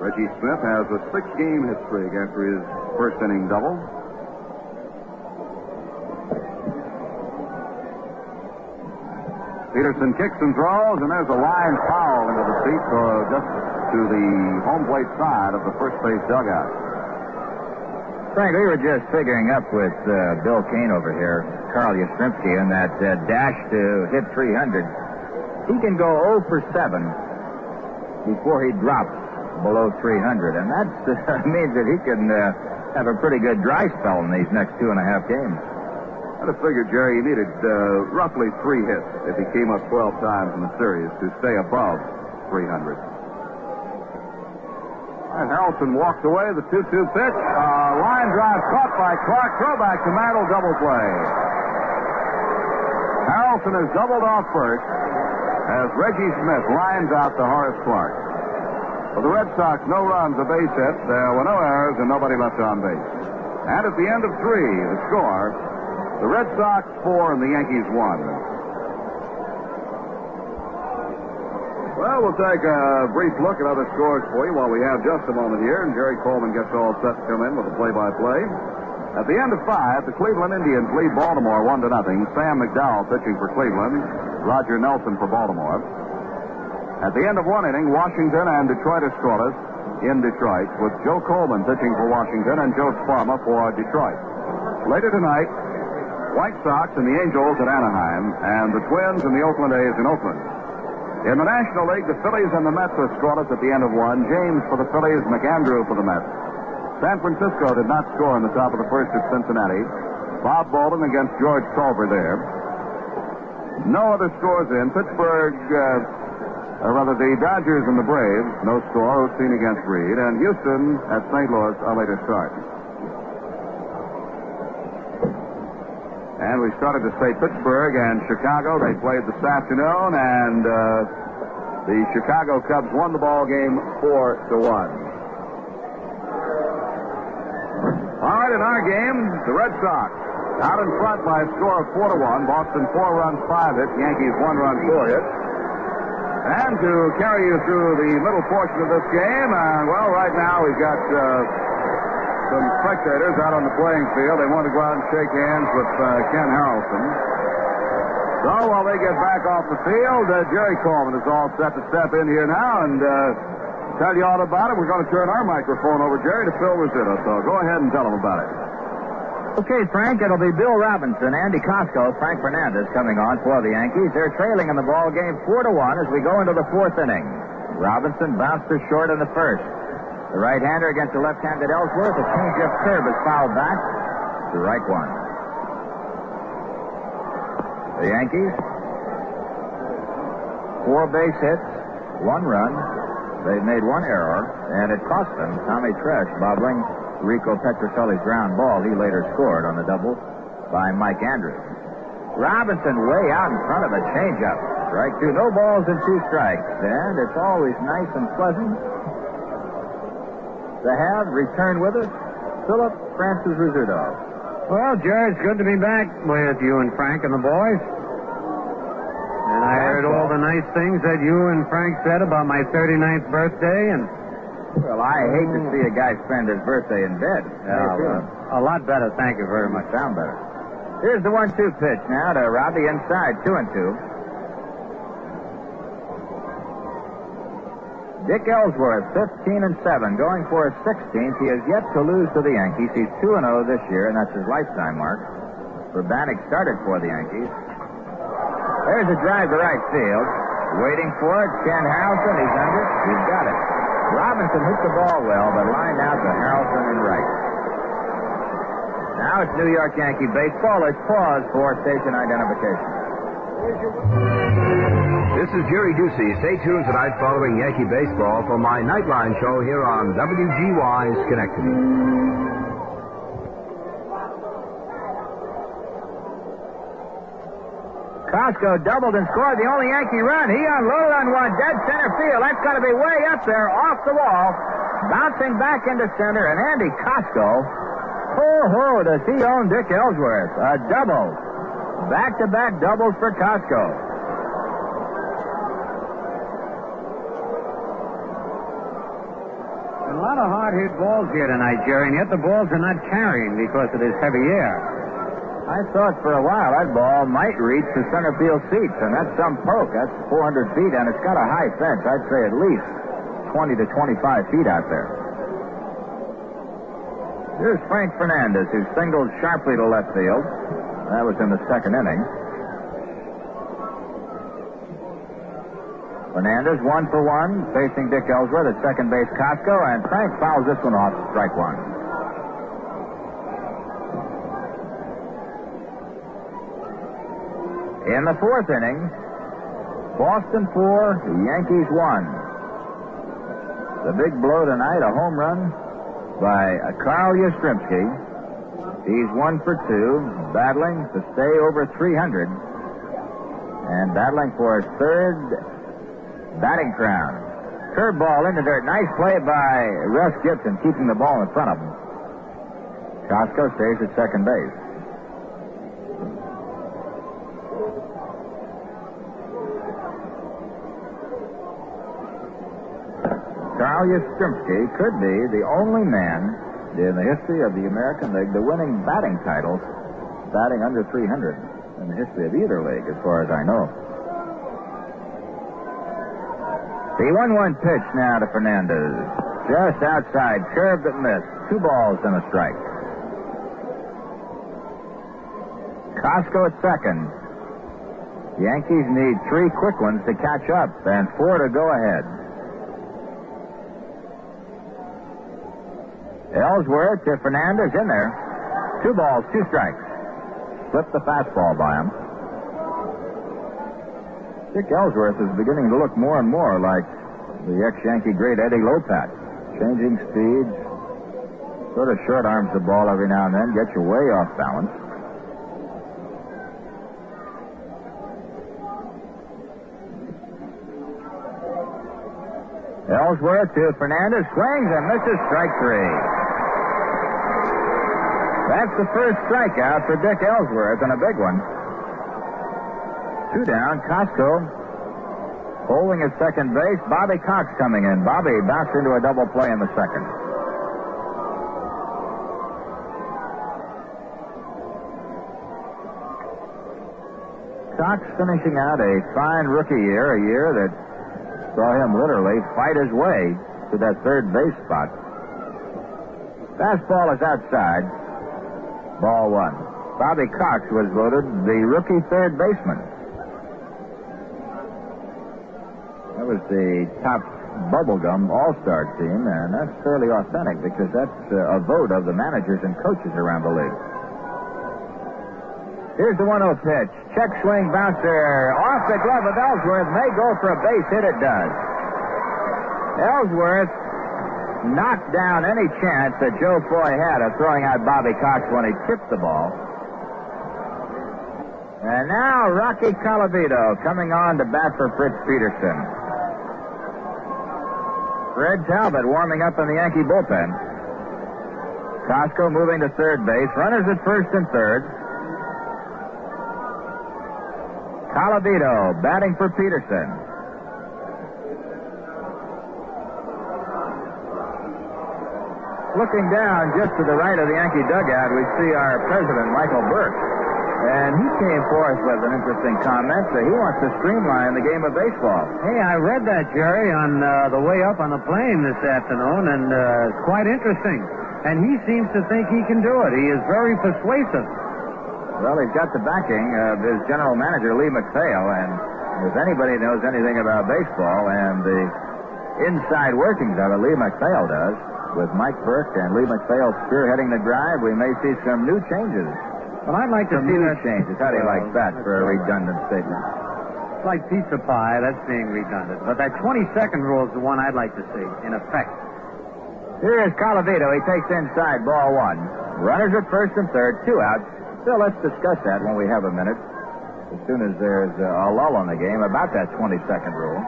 Reggie Smith has a 6-game hit streak after his first inning double. Peterson kicks and throws, and there's a line foul into the seats, just to the home plate side of the first base dugout. Frank, we were just figuring up with Bill Kane over here, Carl Yastrzemski, and that dash to hit 300. He can go 0 for 7 before he drops below 300, and that means that he can have a pretty good dry spell in these next 2.5 games. I'd have figured, Jerry, he needed roughly 3 hits if he came up 12 times in the series to stay above 300. And Harrelson walks away, the 2-2 pitch. Line drive caught by Clark. Throwback to Mantle, double play. Harrelson has doubled off first as Reggie Smith lines out to Horace Clark. For the Red Sox, no runs, a base hit. There were no errors and nobody left on base. And at the end of 3, the score, the Red Sox 4 and the Yankees 1. Well, we'll take a brief look at other scores for you while we have just a moment here, and Jerry Coleman gets all set to come in with a play-by-play. At the end of 5, the Cleveland Indians lead Baltimore 1-0. Sam McDowell pitching for Cleveland, Roger Nelson for Baltimore. At the end of 1 inning, Washington and Detroit are scoreless in Detroit, with Joe Coleman pitching for Washington and Joe Sparma for Detroit. Later tonight, White Sox and the Angels at Anaheim, and the Twins and the Oakland A's in Oakland. In the National League, the Phillies and the Mets are scoreless at the end of 1. James for the Phillies, McAndrew for the Mets. San Francisco did not score in the top of the first at Cincinnati. Bob Bolden against George Culver there. No other scores in. Pittsburgh, the Dodgers and the Braves, no score. Osteen against Reed. And Houston at St. Louis, a later start. And we started to say Pittsburgh and Chicago. They played this afternoon, and the Chicago Cubs won the ball game 4-1. All right, in our game, the Red Sox out in front by a score of 4-1. Boston 4 runs, 5 hits. Yankees 1 run, 4 hits. And to carry you through the middle portion of this game, well, right now we've got some spectators out on the playing field. They want to go out and shake hands with Ken Harrelson. So while they get back off the field, Jerry Coleman is all set to step in here now and tell you all about it. We're going to turn our microphone over, Jerry, to Phil Rizzuto. So go ahead and tell them about it. Okay, Frank, it'll be Bill Robinson, Andy Costco, Frank Fernandez coming on for the Yankees. They're trailing in the ball game 4-1 as we go into the fourth inning. Robinson bounced her short in the first. The right-hander against the left-handed Ellsworth. A changeup curve is fouled back to right one. The Yankees, 4 base hits, 1 run. They've made 1 error, and it cost them Tommy Tresh bobbling Rico Petrocelli's ground ball. He later scored on a double by Mike Andrews. Robinson way out in front of a changeup. Strike 2. No balls and 2 strikes. And it's always nice and pleasant to have return with us Philip Francis Rizzuto. Well, Jerry, it's good to be back with you and Frank and the boys. And I heard all the nice things that you and Frank said about my 39th birthday, and well, I hate to see a guy spend his birthday in bed. a lot better. Thank you very much. Sound better. Here's the 1-2 pitch now to Robbie inside, 2-2. Dick Ellsworth, 15-7, going for his 16th. He has yet to lose to the Yankees. He's 2-0 this year, and that's his lifetime mark. Urbanek started for the Yankees. There's a drive to right field. Waiting for it, Ken Harrelson. He's under. He's got it. Robinson hit the ball well, but lined out to Harrelson and right. Now it's New York Yankee baseball. Let's pause for station identification. This is Jerry Ducey. Stay tuned tonight following Yankee baseball for my Nightline show here on WGY Schenectady. Costco doubled and scored the only Yankee run. He unloaded on one, dead center field. That's got to be way up there, off the wall. Bouncing back into center, and Andy Costco, ho-ho, does he own Dick Ellsworth. A double. Back-to-back doubles for Costco. a lot of hard-hit balls here tonight, Jerry, and yet the balls are not carrying because of this heavy air. I thought for a while that ball might reach the center field seats, and that's some poke. That's 400 feet, and it's got a high fence. I'd say at least 20 to 25 feet out there. Here's Frank Fernandez, who singled sharply to left field. That was in the second inning. Fernandez 1 for 1, facing Dick Ellsworth at second base, Costco, and Frank fouls this one off, strike 1. In the fourth inning, Boston 4, the Yankees 1. The big blow tonight, a home run by Carl Yastrzemski. He's 1 for 2, battling to stay over 300 and battling for his third batting crown. Curveball in the dirt. Nice play by Russ Gibson, keeping the ball in front of him. Costco stays at second base. Carl Yastrzemski could be the only man in the history of the American League to winning batting titles, batting under 300 in the history of either league, as far as I know. The 1-1 pitch now to Fernandez. Just outside, curved but missed. 2 balls and a strike. Costco at second. Yankees need 3 quick ones to catch up and 4 to go ahead. Ellsworth to Fernandez in there. 2 balls, 2 strikes. Flipped the fastball by him. Dick Ellsworth is beginning to look more and more like the ex-Yankee great Eddie Lopat. Changing speeds, sort of short arms the ball every now and then, gets you way off balance. Ellsworth to Fernandez, swings and misses, strike 3. That's the first strikeout for Dick Ellsworth, and a big one. 2 down. Costco Holding at second base, Bobby Cox coming in. Bobby bounced into a double play in the second. Cox finishing out a fine rookie year, a year that saw him literally fight his way to that third base spot. Fastball is outside. Ball one. Bobby Cox was voted the rookie third baseman. That was the top bubblegum all-star team, and that's fairly authentic because that's a vote of the managers and coaches around the league. Here's the 1-0 pitch. Check swing bouncer off the glove of Ellsworth. May go for a base hit. It does. Ellsworth knocked down any chance that Joe Foy had of throwing out Bobby Cox when he tipped the ball. And now Rocky Colavito coming on to bat for Fritz Peterson. Fred Talbot warming up in the Yankee bullpen. Costco moving to third base. Runners at first and third. Colavito batting for Peterson. Looking down just to the right of the Yankee dugout, we see our president, Michael Burke. And he came forth with an interesting comment that he wants to streamline the game of baseball. Hey, I read that, Jerry, on the way up on the plane this afternoon, and it's quite interesting. And he seems to think he can do it. He is very persuasive. Well, he's got the backing of his general manager, Lee McPhail, and if anybody knows anything about baseball and the inside workings of it, Lee McPhail does. With Mike Burke and Lee McPhail spearheading the drive, we may see some new changes. Well, I'd like to see that changes. How do you like that for a redundant statement? It's like pizza pie. That's being redundant. But that 20-second rule is the one I'd like to see, in effect. Here is Colavito. He takes inside, ball one. Runners at first and third, 2 outs. Still, let's discuss that when we have a minute, as soon as there's a lull in the game, about that 20-second rule.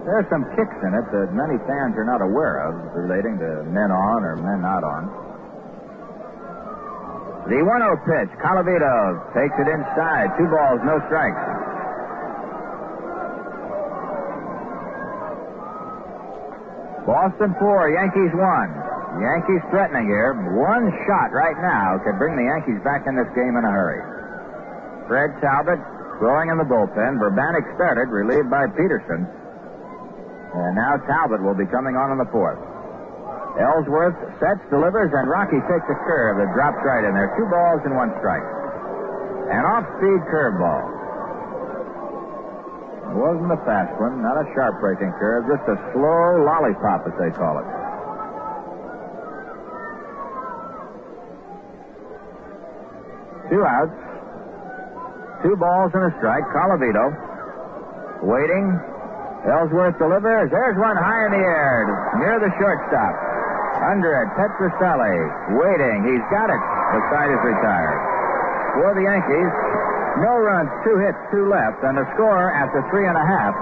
There are some kicks in it that many fans are not aware of relating to men on or men not on. The 1-0 pitch. Colavito takes it inside. 2 balls, no strikes. Boston 4, Yankees 1. Yankees threatening here. One shot right now could bring the Yankees back in this game in a hurry. Fred Talbot throwing in the bullpen. Verbanek started, relieved by Peterson. And now Talbot will be coming on in the fourth. Ellsworth sets, delivers, and Rocky takes a curve that drops right in there. 2 balls and 1 strike. An off-speed curveball. It wasn't a fast one, not a sharp-breaking curve, just a slow lollipop, as they call it. Two outs. 2 balls and a strike. Colavito waiting. Ellsworth delivers. There's one high in the air near the shortstop. Under it, Petroselli waiting. He's got it. The side is retired. For the Yankees, no runs, 2 hits, 2 left, and the score after 3.5.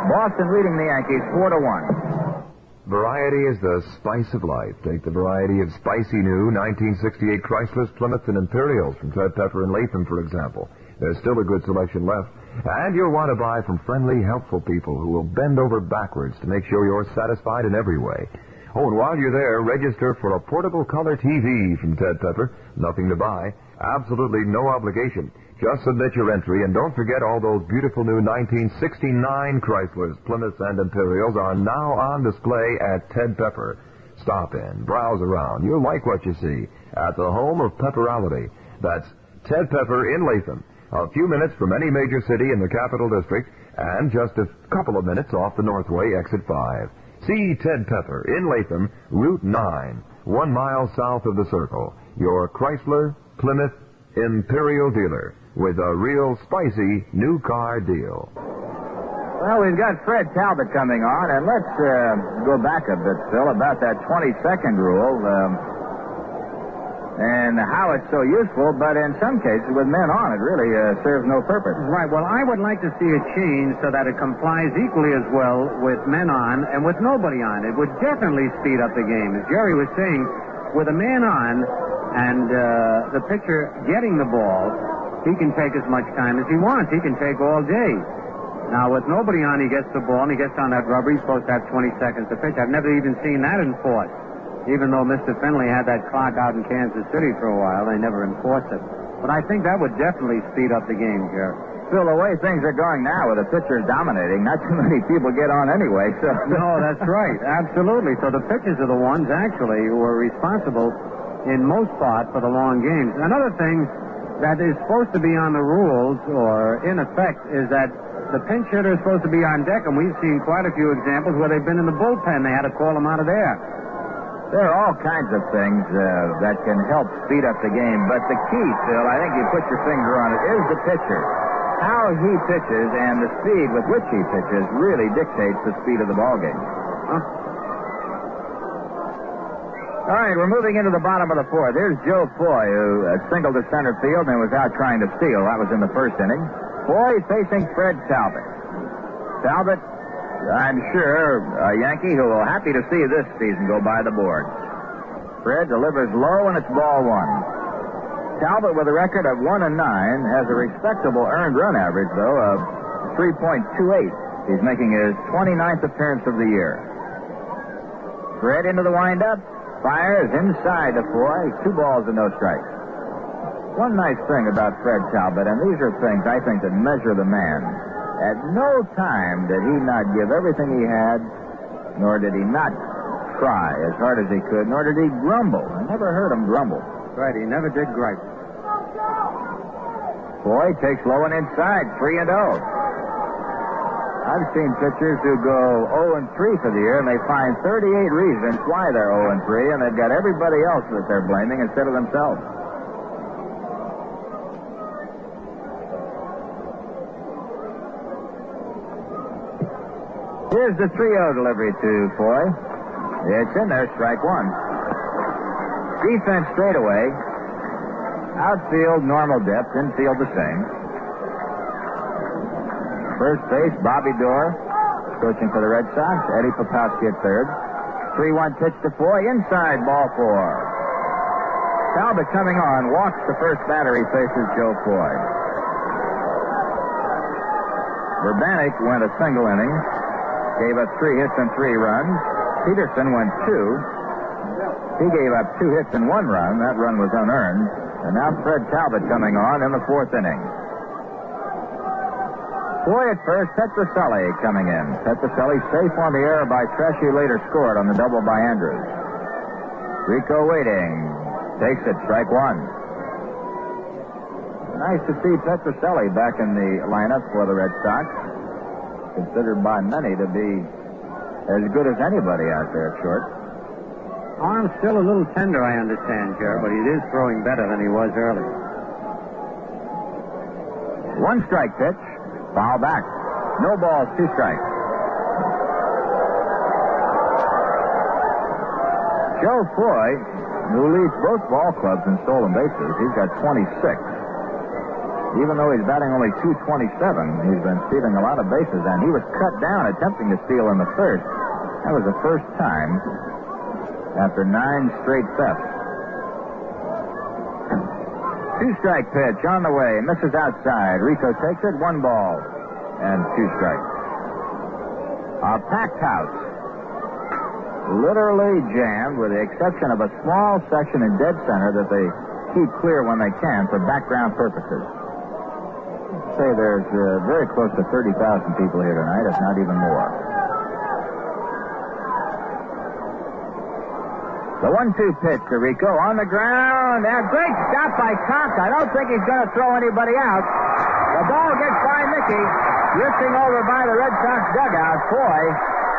Boston leading the Yankees 4-1. Variety is the spice of life. Take the variety of spicy new 1968 Chryslers, Plymouth, and Imperials from Ted Pepper and Latham, for example. There's still a good selection left. And you'll want to buy from friendly, helpful people who will bend over backwards to make sure you're satisfied in every way. Oh, and while you're there, register for a portable color TV from Ted Pepper. Nothing to buy. Absolutely no obligation. Just submit your entry, and don't forget all those beautiful new 1969 Chryslers, Plymouths, and Imperials are now on display at Ted Pepper. Stop in, browse around. You'll like what you see at the home of pepperality. That's Ted Pepper in Latham. A few minutes from any major city in the Capital District, and just a couple of minutes off the Northway Exit 5. See Ted Pepper in Latham, Route 9, 1 mile south of the Circle. Your Chrysler, Plymouth, Imperial dealer with a real spicy new car deal. Well, we've got Fred Talbot coming on, and let's go back a bit, Phil, about that 20-second rule and how it's so useful, but in some cases with men on, it really serves no purpose. Right. Well, I would like to see it changed so that it complies equally as well with men on and with nobody on. It would definitely speed up the game. As Jerry was saying, with a man on and the pitcher getting the ball, he can take as much time as he wants. He can take all day. Now, with nobody on, he gets the ball, and he gets on that rubber. He's supposed to have 20 seconds to pitch. I've never even seen that enforced. Even though Mr. Finley had that clock out in Kansas City for a while, they never enforced it. But I think that would definitely speed up the game, Jerry. Phil, the way things are going now with the pitchers dominating, not too many people get on anyway, so... No, that's right. Absolutely. So the pitchers are the ones, actually, who are responsible in most part for the long games. Another thing that is supposed to be on the rules, or in effect, is that the pinch hitter is supposed to be on deck, and we've seen quite a few examples where they've been in the bullpen. They had to call them out of there. There are all kinds of things that can help speed up the game, but the key, Phil, I think you put your finger on it, is the pitcher. How he pitches and the speed with which he pitches really dictates the speed of the ballgame. All right, we're moving into the bottom of the fourth. Here's Joe Foy, who singled to center field and was out trying to steal. That was in the first inning. Foy facing Fred Talbot. Talbot, I'm sure, a Yankee who will happy to see this season go by the board. Fred delivers low, and it's ball one. Talbot, with a record of 1-9, has a respectable earned run average, though, of 3.28. He's making his 29th appearance of the year. Fred into the windup, fires inside the Foy, 2 balls and no strikes. One nice thing about Fred Talbot, and these are things I think that measure the man. At no time did he not give everything he had, nor did he not try as hard as he could, nor did he grumble. I never heard him grumble. Right, he never did gripe. Foy takes low and inside, 3-0. I've seen pitchers who go 0-3 for the year, and they find 38 reasons why they're 0-3, and they've got everybody else that they're blaming instead of themselves. Here's the 3-0 delivery to Foy. It's in there, strike one. Defense straightaway. Outfield, normal depth. Infield, the same. First base, Bobby Dorr, coaching for the Red Sox. Eddie Popowski at third. 3-1 pitch to Foy. Inside, ball 4. Talbot coming on. Walks the first batter. He faces Joe Foy. Urbanek went a single inning. Gave up 3 hits and 3 runs. Peterson went 2. He gave up 2 hits and 1 run. That run was unearned. And now Fred Talbot coming on in the 4th inning. Foy at first, Petrocelli coming in. Petrocelli safe on the air by Tresh, who later scored on the double by Andrews. Rico waiting. Takes it, strike one. Nice to see Petrocelli back in the lineup for the Red Sox. Considered by many to be as good as anybody out there at short. Arm's still a little tender, I understand, Jerry, but he is throwing better than he was early. 1 strike pitch. Foul back. No balls, 2 strikes. Joe Foy, who leads both ball clubs in stolen bases, he's got 26. Even though he's batting only .227, he's been stealing a lot of bases, and he was cut down attempting to steal in the first. That was the first time after 9 straight thefts. 2-strike pitch on the way. Misses outside. Rico takes it. 1 ball and 2 strikes. A packed house. Literally jammed, with the exception of a small section in dead center that they keep clear when they can for background purposes. Say there's very close to 30,000 people here tonight, if not even more. The 1-2 pitch to Rico on the ground. A great stop by Cox. I don't think he's going to throw anybody out. The ball gets by Mickey. Drifting over by the Red Sox dugout. Foy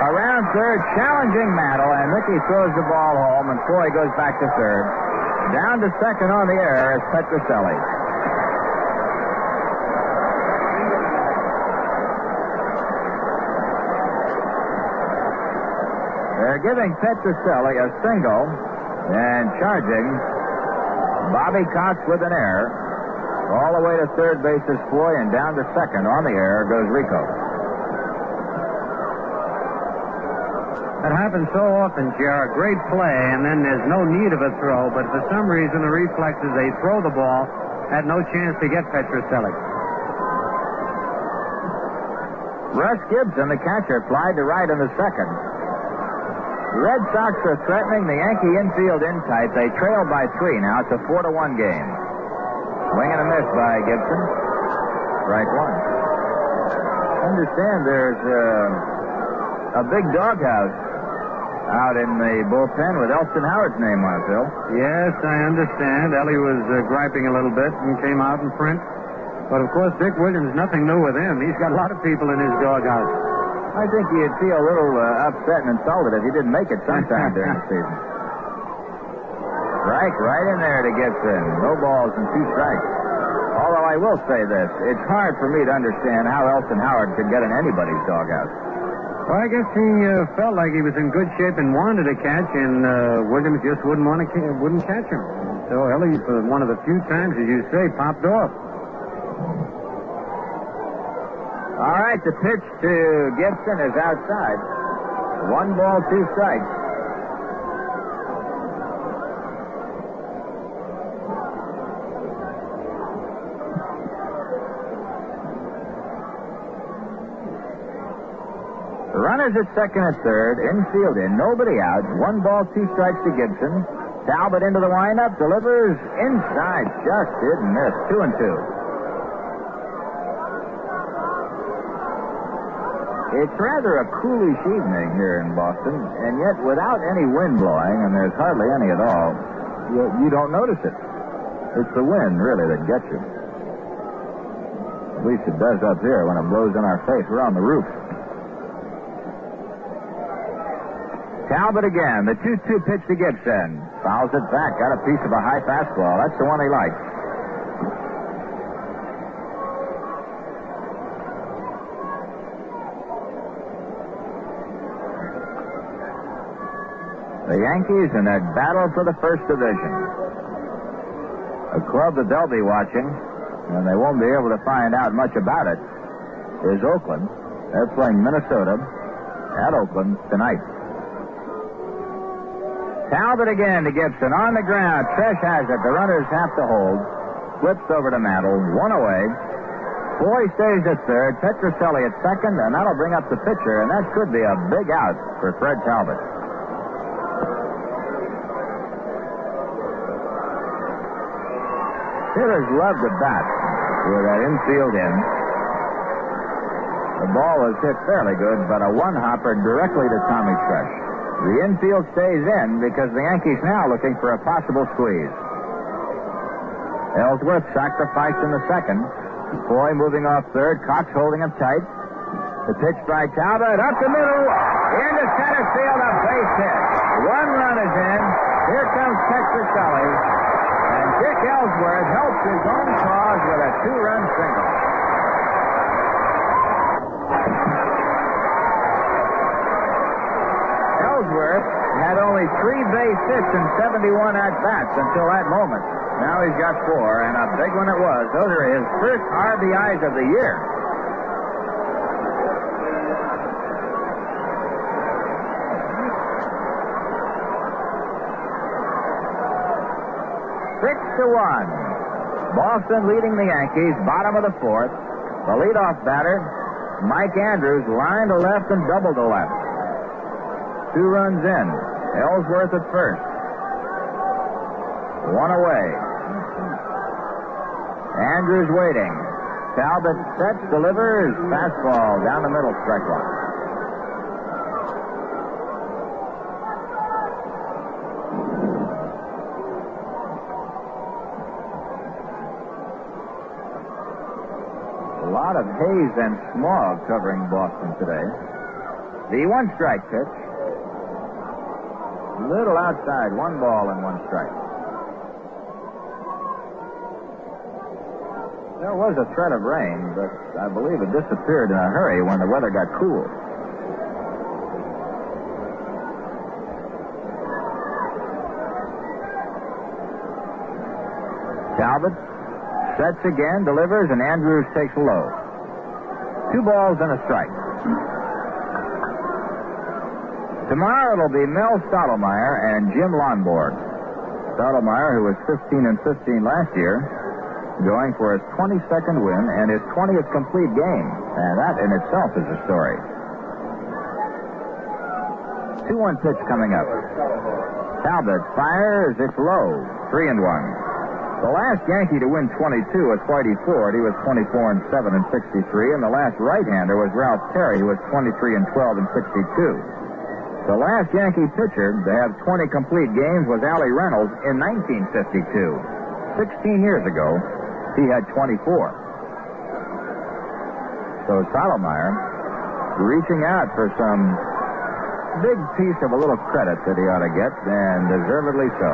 around third, challenging Mantle, and Mickey throws the ball home, and Foy goes back to third. Down to second on the air is Petrocelli. They're giving Petrocelli a single and charging Bobby Cox with an error. All the way to third base is Foy, and down to second on the air goes Rico. That happens so often, Jer. A great play, and then there's no need of a throw, but for some reason the reflexes, they throw the ball, had no chance to get Petrocelli. Russ Gibson, the catcher, flied to right in the second. The Red Sox are threatening the Yankee infield in tight. They trail by 3 now. It's a 4-1 game. Swing and a miss by Gibson. Strike one. I understand there's a big doghouse out in the bullpen with Elston Howard's name on it, Phil. Yes, I understand. Ellie was griping a little bit and came out in print. But, of course, Dick Williams, nothing new with him. He's got a lot of people in his doghouse. I think you'd feel a little upset and insulted if he didn't make it sometime during the season. Strike right in there to Gibson. No balls and 2 strikes. Although I will say this, it's hard for me to understand how Elston Howard could get in anybody's doghouse. Well, I guess he felt like he was in good shape and wanted to catch, and Williams just wouldn't catch him. So Ellie, for one of the few times, as you say, popped off. All right, the pitch to Gibson is outside. 1 ball, 2 strikes. The runners at second and third, infield in, nobody out. 1 ball, 2 strikes to Gibson. Talbot into the windup, delivers inside, just didn't miss. 2-2. It's rather a coolish evening here in Boston, and yet without any wind blowing, and there's hardly any at all, you don't notice it. It's the wind, really, that gets you. At least it does up here when it blows in our face. We're on the roof. Talbot again, the 2-2 pitch to Gibson. Fouls it back, got a piece of a high fastball. That's the one he likes. The Yankees in that battle for the first division. A club that they'll be watching, and they won't be able to find out much about it, is Oakland. They're playing Minnesota at Oakland tonight. Talbot again to Gibson. On the ground. Tresh has it. The runners have to hold. Flips over to Mantle. 1 away. Boy stays at third. Petrocelli at second, and that'll bring up the pitcher, and that could be a big out for Fred Talbot. Hitters love to bat with that infield in. The ball was hit fairly good, but a one-hopper directly to Tommy Tresh. The infield stays in because the Yankees now looking for a possible squeeze. Ellsworth sacrificed in the second. Foy moving off third. Cox holding him tight. The pitch by Talbot up the middle. Into center field, a base hit. 1 run is in. Here comes Petrocelli. And Dick Ellsworth helps his own cause with a 2-run single. Ellsworth had only 3 base hits and 71 at-bats until that moment. Now he's got 4, and a big one it was. Those are his first RBIs of the year. Six to 1. Boston leading the Yankees, bottom of the 4th. The leadoff batter, Mike Andrews, line to left and double to left. 2 runs in. Ellsworth at first. 1 away. Andrews waiting. Talbot sets, delivers. Fastball down the middle, strike one. A lot of haze and smog covering Boston today. The 1-strike pitch. Little outside, 1 ball and 1 strike. There was a threat of rain, but I believe it disappeared in a hurry when the weather got cool. Talbot sets again, delivers, and Andrews takes low. 2 balls and a strike. Tomorrow it'll be Mel Stottlemyre and Jim Lonborg. Stottlemyre, who was 15-15 last year, going for his 22nd win and his 20th complete game. And that in itself is a story. 2-1 pitch coming up. Talbot fires. It's low. 3-1. The last Yankee to win 22 was Whitey Ford. He was 24-7 in 63. And the last right-hander was Ralph Terry, who was 23-12 in 62. The last Yankee pitcher to have 20 complete games was Allie Reynolds in 1952. 16 years ago, he had 24. So Stottlemyre reaching out for some big piece of a little credit that he ought to get, and deservedly so.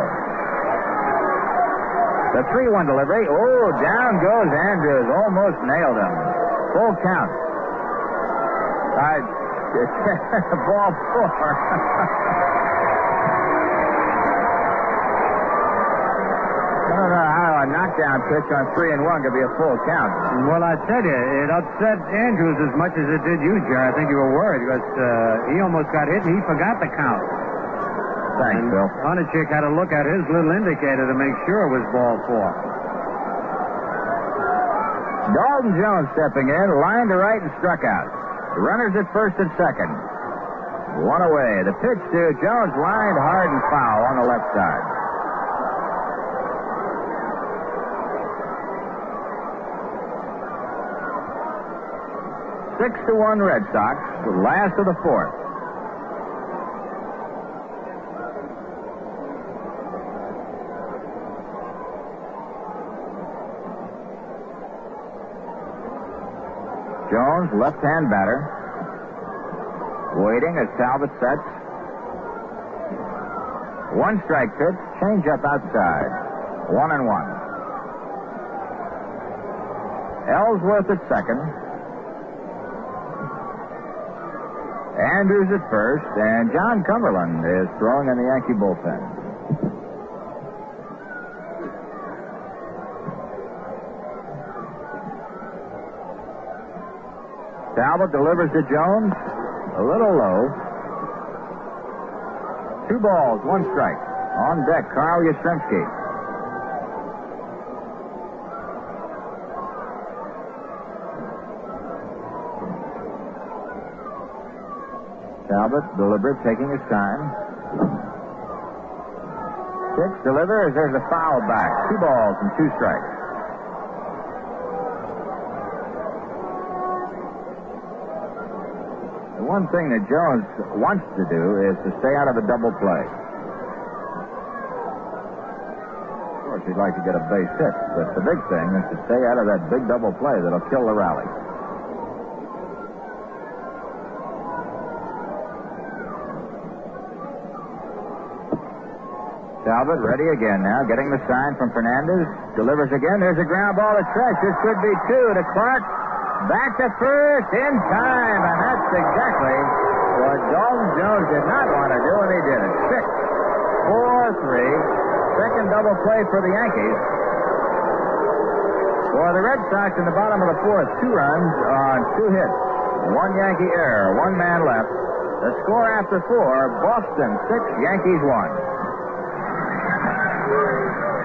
The 3-1 delivery. Oh, down goes Andrews. Almost nailed him. Full count. Ball 4. I don't know how a knockdown pitch on 3-1 could be a full count. Well, I tell you, it upset Andrews as much as it did you, Jerry. I think you were worried because he almost got hit and he forgot the count. Thanks, Bill. Honachik had to look at his little indicator to make sure it was ball 4. Dalton Jones stepping in, line to right and struck out. The runners at first and second. One away. The pitch to Jones, lined hard and foul on the left side. Six to 1 Red Sox, the last of the fourth. Jones, left-hand batter. Waiting as Talbot sets. 1 strike pitch, change up outside. 1-1. Ellsworth at second. Andrews at first, and John Cumberland is throwing in the Yankee bullpen. Talbot delivers to Jones. A little low. 2 balls, 1 strike. On deck, Carl Yastrzemski. Talbot deliberate, taking his time. 6 delivers. There's a foul back. 2 balls and 2 strikes. The one thing that Jones wants to do is to stay out of the double play. Of course, he'd like to get a base hit, but the big thing is to stay out of that big double play that'll kill the rally. Talbot ready again now, getting the sign from Fernandez. Delivers again. There's a ground ball to Tresh. This could be 2 to Clark. Back to first in time, and that's exactly what Dalton Jones did not want to do, and he did it. 6-4-3. Second double play for the Yankees. For the Red Sox in the bottom of the fourth, 2 runs on 2 hits. 1 Yankee error, 1 man left. The score after 4, Boston 6, Yankees 1.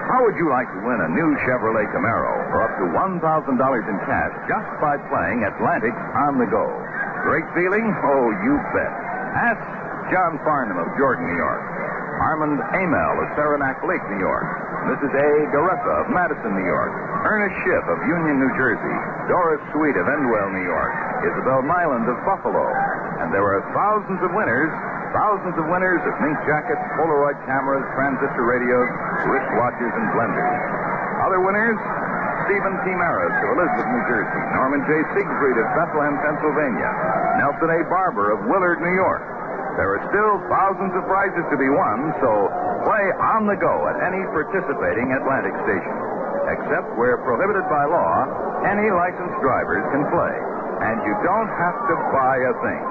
How would you like to win a new Chevrolet Camaro for up to $1,000 in cash just by playing Atlantic's On the Go? Great feeling? Oh, you bet. Ask John Farnham of Jordan, New York. Armand Amel of Saranac Lake, New York. Mrs. A. Garessa of Madison, New York. Ernest Schiff of Union, New Jersey. Doris Sweet of Endwell, New York. Isabel Nyland of Buffalo. And there are thousands of winners of mink jackets, Polaroid cameras, transistor radios, wristwatches, and blenders. Other winners, Stephen T. Maris of Elizabeth, New Jersey. Norman J. Siegfried of Bethlehem, Pennsylvania. Nelson A. Barber of Willard, New York. There are still thousands of prizes to be won, so play on the go at any participating Atlantic station. Except where prohibited by law, any licensed drivers can play. And you don't have to buy a thing.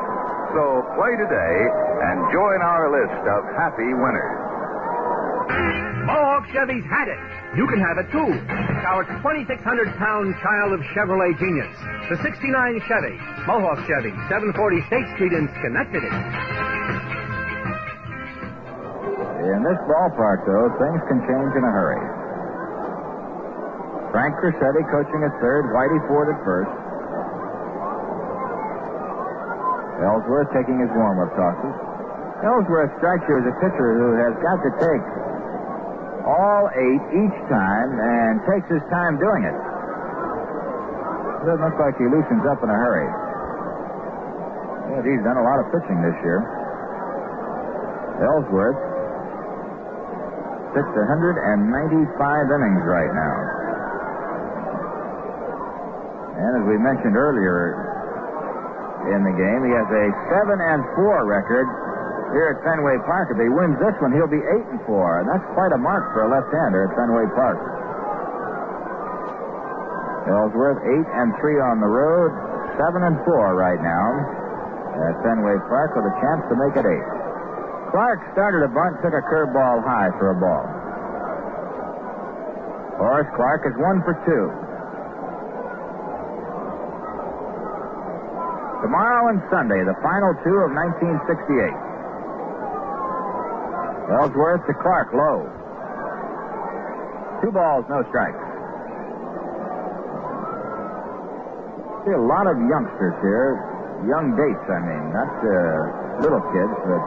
So play today and join our list of happy winners. Mohawk Chevy's had it. You can have it too. It's our 2,600-pound child of Chevrolet genius. The 69 Chevy. Mohawk Chevy, 740 State Street in Schenectady. In this ballpark, though, things can change in a hurry. Frank Cressetti coaching at third, Whitey Ford at first. Ellsworth taking his warm-up tosses. Ellsworth strikes you as a pitcher who has got to take all 8 each time and takes his time doing it. Doesn't look like he loosens up in a hurry. Yeah, he's done a lot of pitching this year. Ellsworth pitched 195 innings right now. And as we mentioned earlier in the game, he has a 7-4 record here at Fenway Park. If he wins this one, he'll be 8-4, and that's quite a mark for a left-hander at Fenway Park. Ellsworth 8-3 on the road, 7-4 right now at Fenway Park with a chance to make it 8. Clark started a bunt, took a curveball high for a ball. Horace Clark is 1 for 2. Tomorrow and Sunday, the final 2 of 1968. Ellsworth to Clark, low. 2 balls, no strikes. See a lot of youngsters here. Young dates, I mean. Not little kids, but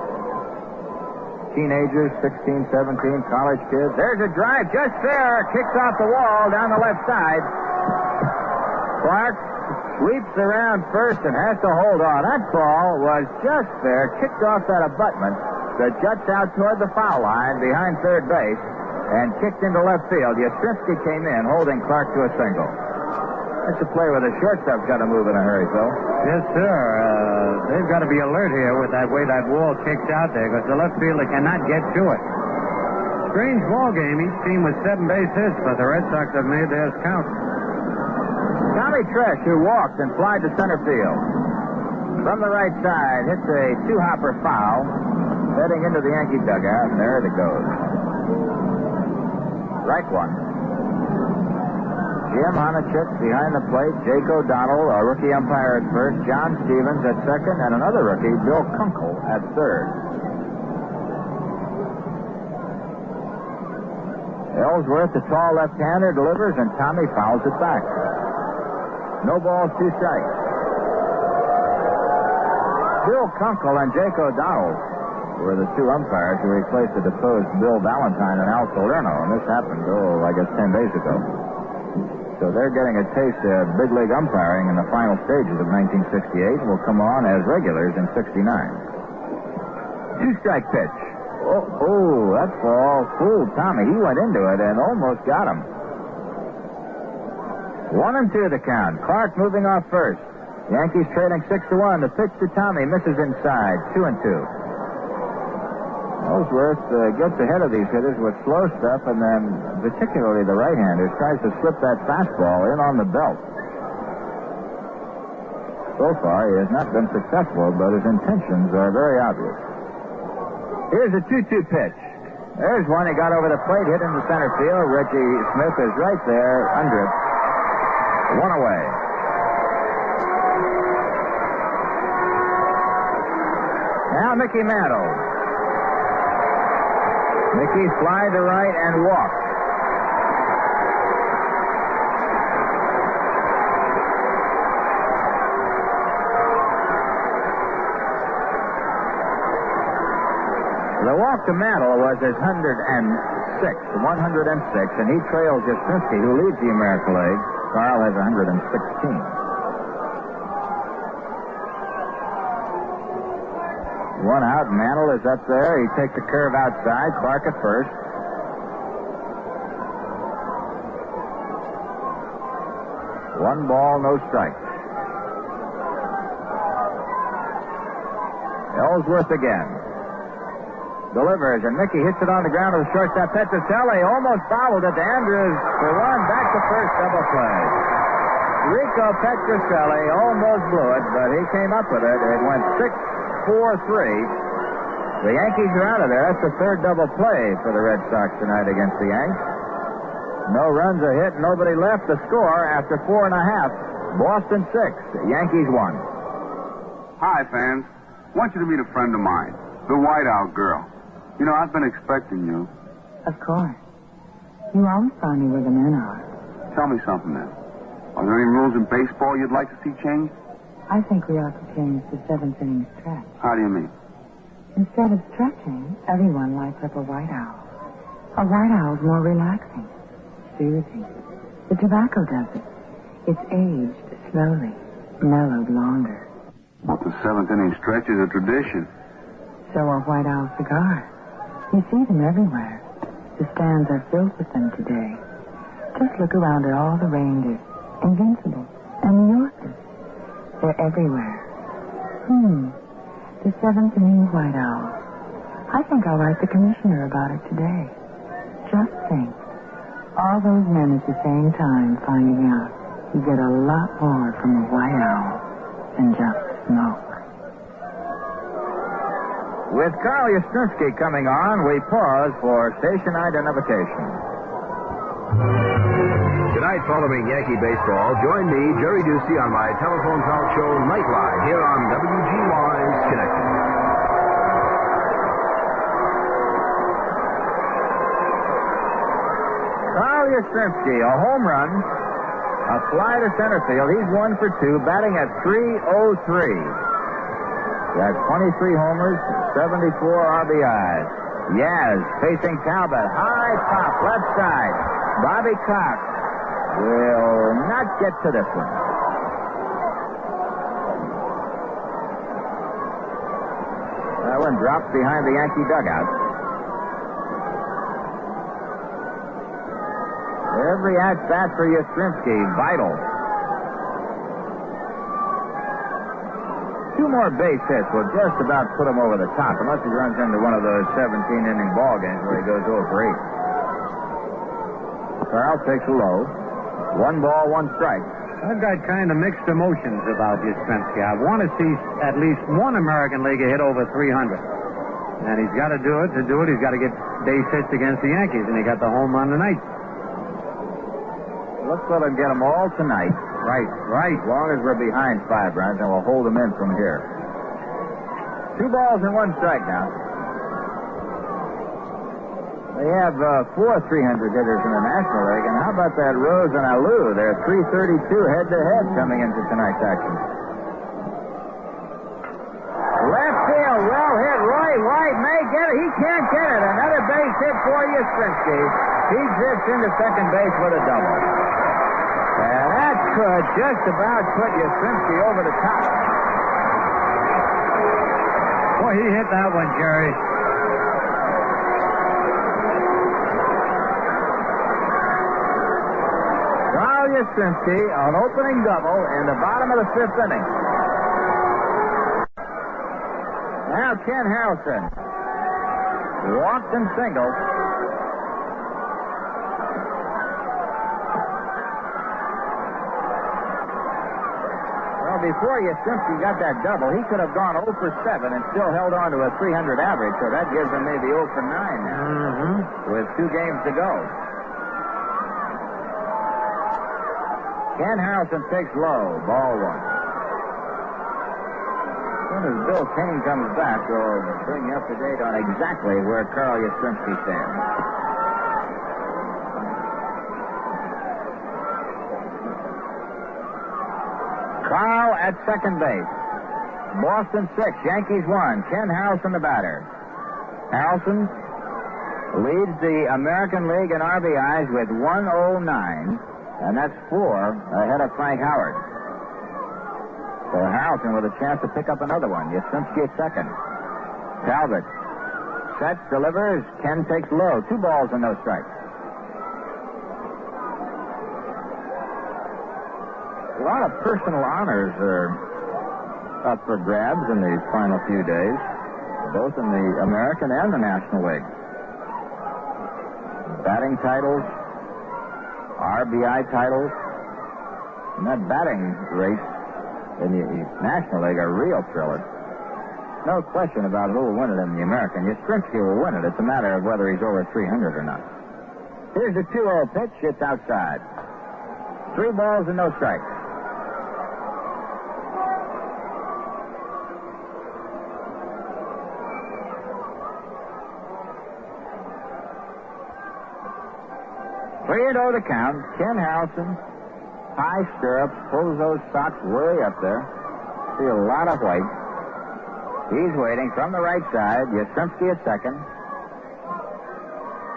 teenagers, 16, 17, college kids. There's a drive just there. Kicks off the wall down the left side. Clark sweeps around first and has to hold on. That ball was just there, kicked off that abutment that juts out toward the foul line behind third base and kicked into left field. Yastrzemski came in, holding Clark to a single. That's a play where the shortstop's got to move in a hurry, Phil. Yes, sir. They've got to be alert here with that way that wall kicks out there because the left fielder cannot get to it. Strange ball game. Each team with 7 base hits, but the Red Sox have made theirs count. Tommy Tresh, who walked and flied to center field. From the right side, hits a 2-hopper foul, heading into the Yankee dugout, and there it goes. Strike 1. Jim Honachuk behind the plate, Jake O'Donnell, a rookie umpire at first, John Stevens at second, and another rookie, Bill Kunkel, at third. Ellsworth, the tall left-hander, delivers, and Tommy fouls it back. No balls, 2 strikes. Bill Kunkel and Jake O'Donnell were the 2 umpires who replaced the deposed Bill Valentine and Al Salerno, and this happened, I guess 10 days ago. So they're getting a taste of big league umpiring in the final stages of 1968 and will come on as regulars in 69. 2-strike pitch. Oh, that ball fooled Tommy. He went into it and almost got him. 1-2 the count. Clark moving off first. Yankees trailing 6-1. The pitch to Tommy misses inside. 2-2. Ellsworth gets ahead of these hitters with slow stuff, and then particularly the right-hander tries to slip that fastball in on the belt. So far, he has not been successful, but his intentions are very obvious. Here's a 2-2 pitch. There's one. He got over the plate, hit into center field. Reggie Smith is right there under it. 1 away. Now Mickey Mantle. Mickey fly to right and walk. The walk to Mantle was his 106, and he trails Yastrzemski, who leads the American League. Carl has 116. One out. Mantle is up there. He takes a curve outside. Clark at first. One ball, no strikes. Ellsworth again. Delivers, and Mickey hits it on the ground to the shortstop. Petrocelli almost fouled it to Andrews for 1. Back to first, double play. Rico Petrocelli almost blew it, but he came up with it. It went 6-4-3. The Yankees are out of there. That's the 3rd double play for the Red Sox tonight against the Yanks. No runs are hit, nobody left. The score after 4.5. Boston 6, Yankees 1. Hi, fans. I want you to meet a friend of mine, the Whiteout Girl. You know, I've been expecting you. Of course. You always find me where the men are. tell me something then. Are there any rules in baseball you'd like to see changed? I think we ought to change the seventh inning stretch. How do you mean? Instead of stretching, everyone lights up a white owl. A white owl's more relaxing, soothing. The tobacco does it. It's aged slowly, mellowed longer. But the seventh inning stretch is a tradition. So are white owl cigars. You see them everywhere. The stands are filled with them today. Just look around at all the reindeer, Invincible, and New Yorkers. They're everywhere. The seventh inning white owl. I think I'll write the commissioner about it today. Just think. All those men at the same time finding out you get a lot more from a white owl than just smoke. With Carl Yastrzemski coming on, we pause for station identification. Tonight, following Yankee baseball, join me, Jerry Ducey, on my telephone talk show Nightline here on WGY's Connecticut. Carl Yastrzemski, a home run, a fly to center field. He's 1 for 2, batting at .303. Got 23 homers, 74 RBIs. Yaz facing Talbot. High pop, left side. Bobby Cox will not get to this one. That one drops behind the Yankee dugout. Every at-bat for Yastrzemski, vital. 2 more base hits will just about put him over the top, unless he runs into one of those 17-inning ball games where he goes 0 for 8. Carl takes a low. 1 ball, 1 strike. I've got kind of mixed emotions about Yastrzemski. I want to see at least one American Leaguer hit over 300. And he's got to do it. To do it, he's got to get base hits against the Yankees, and he got the home run tonight. Let's let him get them all tonight. Right. As long as we're behind 5 runs, and we'll hold them in from here. 2 balls and 1 strike now. They have 4 300 hitters in the National League, and how about that Rose and Alou? They're 332 head-to-head coming into tonight's action. Left field, well hit. Roy White may get it. He can't get it. Another base hit for Yastrzemski. He drifts into second base with a double. And that could just about put Yastrzemski over the top. Boy, he hit that one, Jerry. Carl Yastrzemski, an opening double in the bottom of the 5th inning. Now Ken Harrelson walked and singled. Before Yastrzemski got that double, he could have gone 0 for 7 and still held on to a 300 average, so that gives him maybe 0 for 9 now, with 2 games to go. Ken Harrelson takes low, ball 1. As soon as Bill Kane comes back, we'll bring you up to date on exactly where Carl Yastrzemski stands. Carl at second base. Boston 6, Yankees 1. Ken Harrelson the batter. Harrelson leads the American League in RBIs with 109, and that's 4 ahead of Frank Howard. So Harrelson with a chance to pick up another one. Yastrzemski at second. Talbot sets, delivers. Ken takes low. 2 balls and no strikes. A lot of personal honors are up for grabs in these final few days, both in the American and the National League. Batting titles, RBI titles, and that batting race in the National League are real thrillers. No question about who will win it in the American. Yastrzemski will win it. It's a matter of whether he's over 300 or not. Here's the 2-0 pitch. It's outside. 3 balls and no strikes. 3-0 the count. Ken Harrelson, high stirrups, pulls those socks way up there. See a lot of white. He's waiting from the right side. Yastrzemski at second.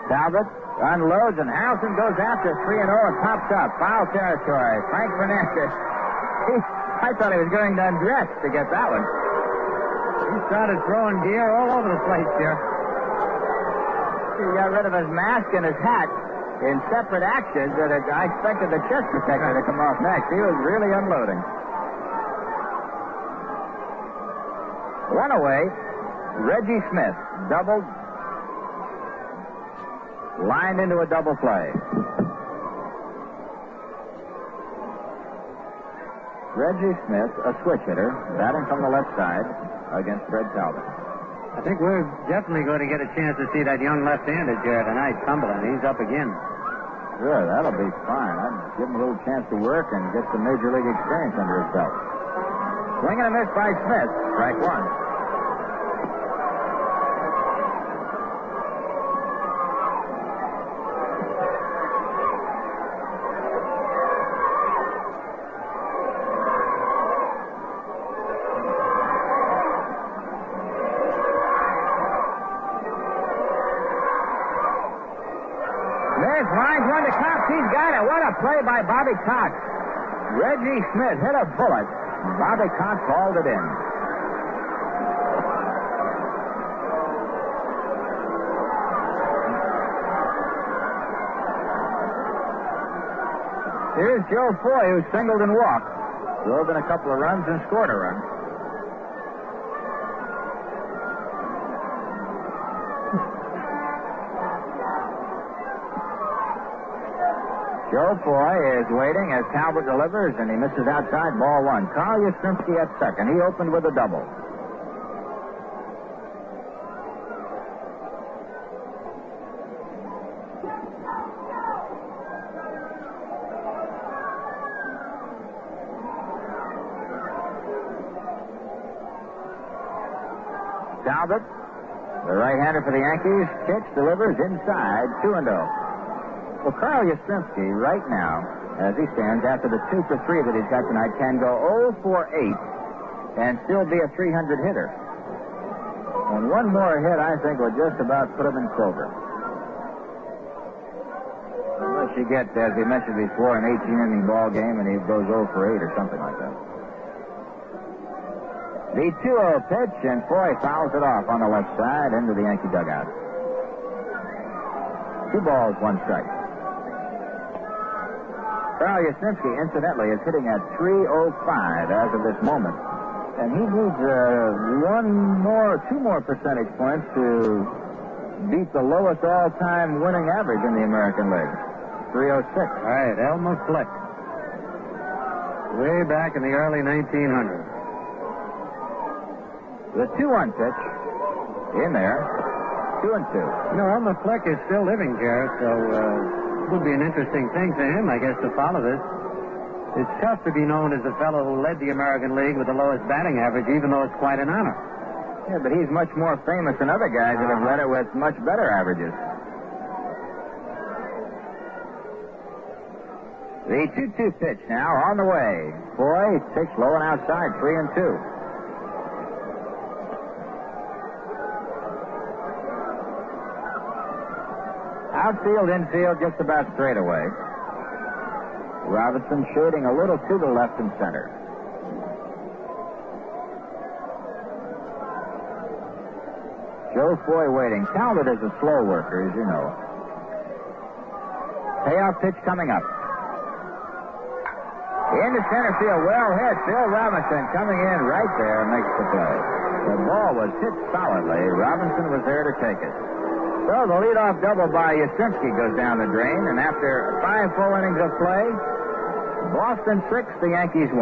Talbot unloads, and Harrelson goes after 3-0 and pops up. Foul territory. Frank Fernandez. I thought he was going to undress to get that one. He started throwing gear all over the place here. He got rid of his mask and his hat in separate actions, and I expected the chest protector to come off next. He was really unloading. One away. Reggie Smith doubled. Lined into a double play. Reggie Smith, a switch hitter, batting from the left side against Fred Talbot. I think we're definitely going to get a chance to see that young left-hander here tonight, Cumberland. He's up again. Sure, that'll be fine. I'd give him a little chance to work and get some major league experience under his belt. Swing and a miss by Smith. Strike one. Lines one to Cox. He's got it. What a play by Bobby Cox. Reggie Smith hit a bullet. Bobby Cox hauled it in. Here's Joe Foy, who singled and walked. Drove in a couple of runs and scored a run. Joe Foy is waiting as Talbot delivers, and he misses outside, ball one. Carl Yastrzemski at second. He opened with a double. Talbot, the right-hander for the Yankees, kicks, delivers inside, 2-0. Well, Carl Yastrzemski, right now, as he stands after the 2 for 3 that he's got tonight, can go 0 for 8 and still be a 300 hitter. And one more hit, I think, will just about put him in clover. Unless you get, as we mentioned before, an 18-inning ball game and he goes 0 for 8 or something like that. The 2-0 pitch, and Foy fouls it off on the left side into the Yankee dugout. 2 balls, 1 strike. Carl Yastrzemski, incidentally, is hitting at 305 as of this moment. And he needs 2 more percentage points to beat the lowest all-time winning average in the American League. 306. All right, Elmer Flick. Way back in the early 1900s. The 2-1 pitch in there. 2-2. You know, Elmer Flick is still living here, so it would be an interesting thing for him, I guess, to follow this. It's tough to be known as the fellow who led the American League with the lowest batting average, even though it's quite an honor. Yeah, but he's much more famous than other guys that have led it with much better averages. The 2-2 pitch now on the way. Foy takes low and outside, 3-2. Outfield, infield, just about straight away. Robinson shading a little to the left and center. Joe Foy waiting. Talbot is a slow worker, as you know. Payoff pitch coming up. Into center field, well hit. Bill Robinson coming in right there makes the play. The ball was hit solidly. Robinson was there to take it. So the leadoff double by Yastrzemski goes down the drain, and after 5 full innings of play, Boston 6, the Yankees 1.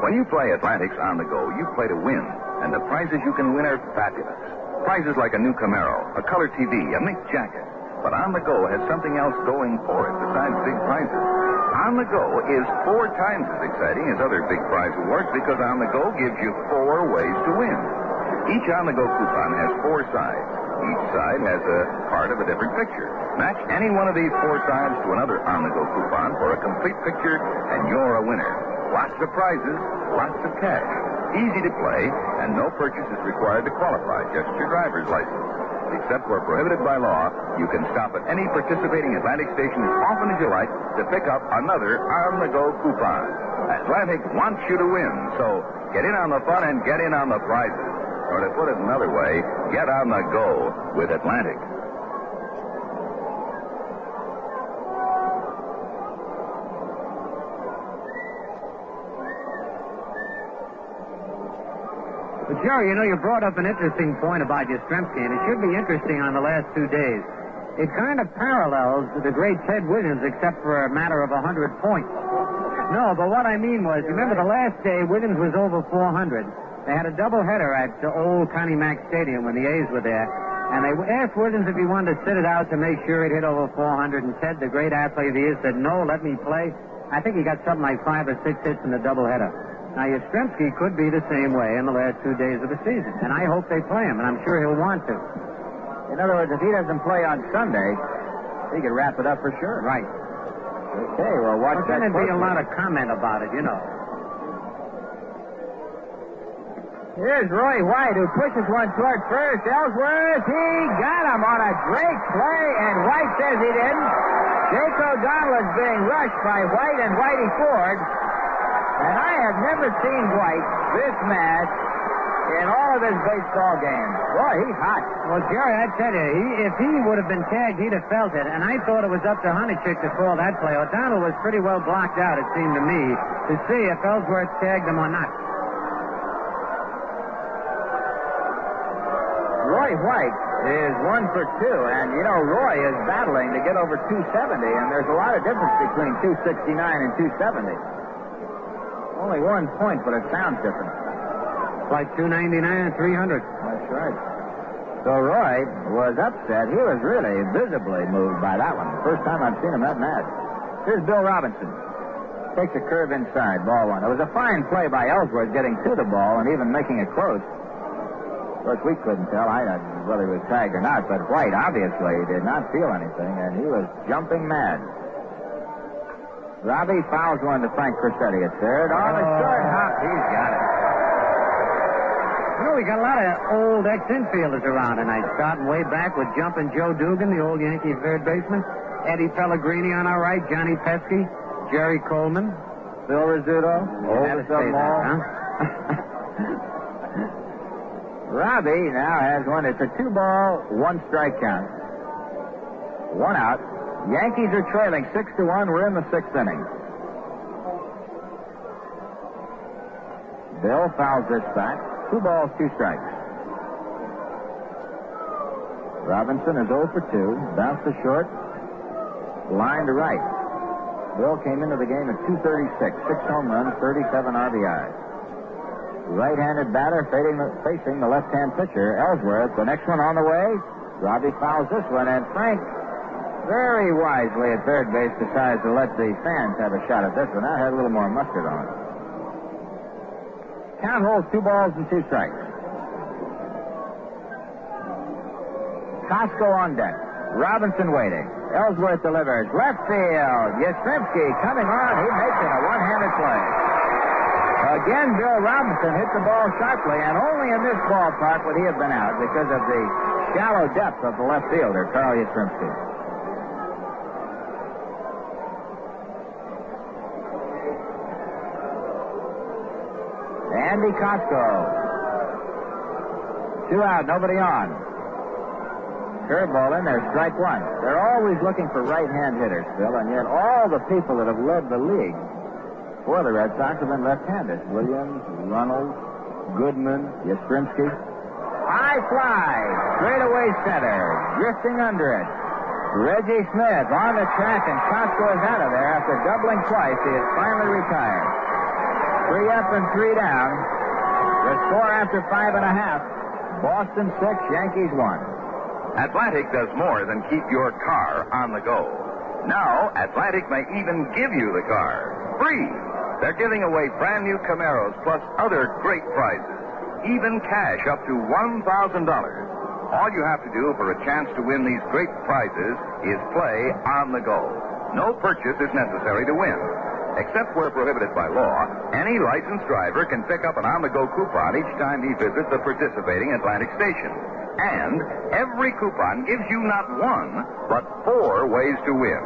When you play Atlantics on the go, you play to win, and the prizes you can win are fabulous. Prizes like a new Camaro, a color TV, a mink jacket. But On the Go has something else going for it besides big prizes. On the Go is 4 times as exciting as other big prize awards because On the Go gives you 4 ways to win. Each On the Go coupon has 4 sides. Each side has a part of a different picture. Match any one of these 4 sides to another on-the-go coupon for a complete picture, and you're a winner. Lots of prizes, lots of cash. Easy to play, and no purchase is required to qualify, just your driver's license. Except where prohibited by law, you can stop at any participating Atlantic station as often as you like to pick up another on-the-go coupon. Atlantic wants you to win, so get in on the fun and get in on the prizes. Or to put it another way, get on the go with Atlantic. But, Jerry, you know, you brought up an interesting point about Yastrzemski, and it should be interesting on the last 2 days. It kind of parallels the great Ted Williams, except for a matter of 100 points. No, but what I mean was, remember the last day, Williams was over 400. They had a doubleheader at old Connie Mack Stadium when the A's were there, and they asked Williams if he wanted to sit it out to make sure he'd hit over 400, and Ted, the great athlete he is, said, no, let me play. I think he got something like 5 or 6 hits in the doubleheader. Now, Yastrzemski could be the same way in the last 2 days of the season, and I hope they play him, and I'm sure he'll want to. In other words, if he doesn't play on Sunday, he could wrap it up for sure. Right. Okay, well, watch but then that. There'd be a lot of comment about it, you know. Here's Roy White, who pushes one toward first. Ellsworth, he got him on a great play, and White says he didn't. Jake O'Donnell is being rushed by White and Whitey Ford. And I have never seen White this mad in all of his baseball games. Boy, he's hot. Well, Jerry, I tell you, if he would have been tagged, he'd have felt it. And I thought it was up to Honeychick to call that play. O'Donnell was pretty well blocked out, it seemed to me, to see if Ellsworth tagged him or not. Roy White is 1 for 2, and, you know, Roy is battling to get over 270, and there's a lot of difference between 269 and 270. Only 1 point, but it sounds different. It's like 299 and 300. That's right. So Roy was upset. He was really visibly moved by that one. First time I've seen him that mad. Here's Bill Robinson. Takes a curve inside, ball 1. It was a fine play by Ellsworth getting to the ball and even making it close. Of course, we couldn't tell whether he was tagged or not, but White obviously did not feel anything, and he was jumping mad. Robbie fouls one to Frank Crissetti at third. On the short hop, he's got it. You know, we got a lot of old ex-infielders around tonight, starting way back with Jumpin' Joe Dugan, the old Yankee third baseman, Eddie Pellegrini on our right, Johnny Pesky, Jerry Coleman, Phil Rizzuto. Over some more. Huh? Robbie now has one. It's a 2-ball, 1-strike count. 1 out. Yankees are trailing 6-1. We're in the 6th inning. Bill fouls this back. 2 balls, 2 strikes. Robinson is 0 for 2. Bounce to short. Line to right. Bill came into the game at 236. 6 home runs, 37 RBIs. Right-handed batter facing the left-hand pitcher, Ellsworth. The next one on the way. Robbie fouls this one, and Frank very wisely at third base decides to let the fans have a shot at this one. That had a little more mustard on it. Count holds 2 balls and 2 strikes. Costco on deck. Robinson waiting. Ellsworth delivers. Left field. Yastrzemski coming on. He makes it a one-handed play. Again, Bill Robinson hit the ball sharply, and only in this ballpark would he have been out because of the shallow depth of the left fielder, Carl Yastrzemski. Andy Costco. 2 out, nobody on. Curveball in there, strike 1. They're always looking for right-hand hitters, Bill, and yet all the people that have led the league for the Red Sox have been left-handed. Williams, Runnels, Goodman, Yastrzemski. High fly, straight away center, drifting under it. Reggie Smith on the track, and Costco is out of there after doubling twice. He is finally retired. 3 up and 3 down. The score after 5.5. Boston 6, Yankees 1. Atlantic does more than keep your car on the go. Now, Atlantic may even give you the car free. They're giving away brand new Camaros plus other great prizes, even cash up to $1,000. All you have to do for a chance to win these great prizes is play on the go. No purchase is necessary to win. Except where prohibited by law, any licensed driver can pick up an on-the-go coupon each time he visits a participating Atlantic station. And every coupon gives you not one, but 4 ways to win.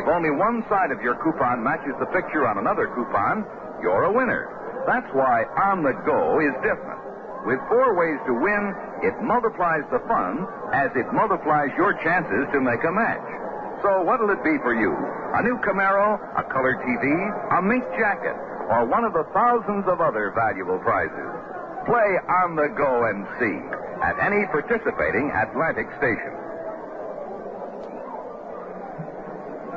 If only one side of your coupon matches the picture on another coupon, you're a winner. That's why On the Go is different. With 4 ways to win, it multiplies the fun as it multiplies your chances to make a match. So what'll it be for you? A new Camaro, a colored TV, a mink jacket, or one of the thousands of other valuable prizes? Play On the Go and see at any participating Atlantic station.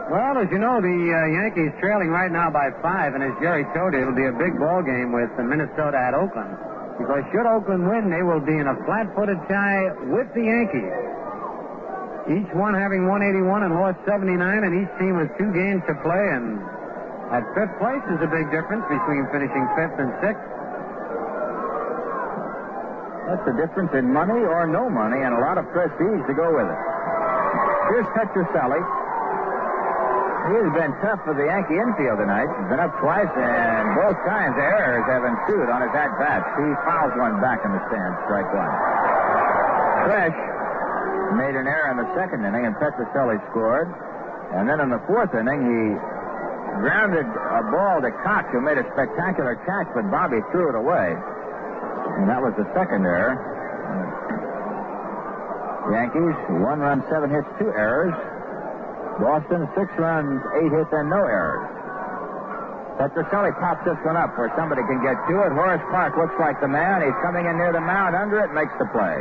Well, as you know, the Yankees trailing right now by 5, and as Jerry told you, it'll be a big ball game with Minnesota at Oakland. Because should Oakland win, they will be in a flat-footed tie with the Yankees. Each one having 181 and lost 79, and each team with 2 games to play. And at 5th place is a big difference between finishing 5th and 6th. That's the difference in money or no money, and a lot of prestige to go with it. Here's Petroselli. He has been tough for the Yankee infield tonight. He's been up twice, and both times errors have ensued on his at-bats. He fouls one back in the stands, strike 1. Fresh made an error in the 2nd inning, and Petroselli scored. And then in the 4th inning, he grounded a ball to Cox, who made a spectacular catch, but Bobby threw it away. And that was the 2nd error. Yankees, 1 run, 7 hits, 2 errors. Boston, 6 runs, 8 hits, and no errors. Petroselli pops this one up where somebody can get to it. Horace Park looks like the man. He's coming in near the mound, under it, makes the play.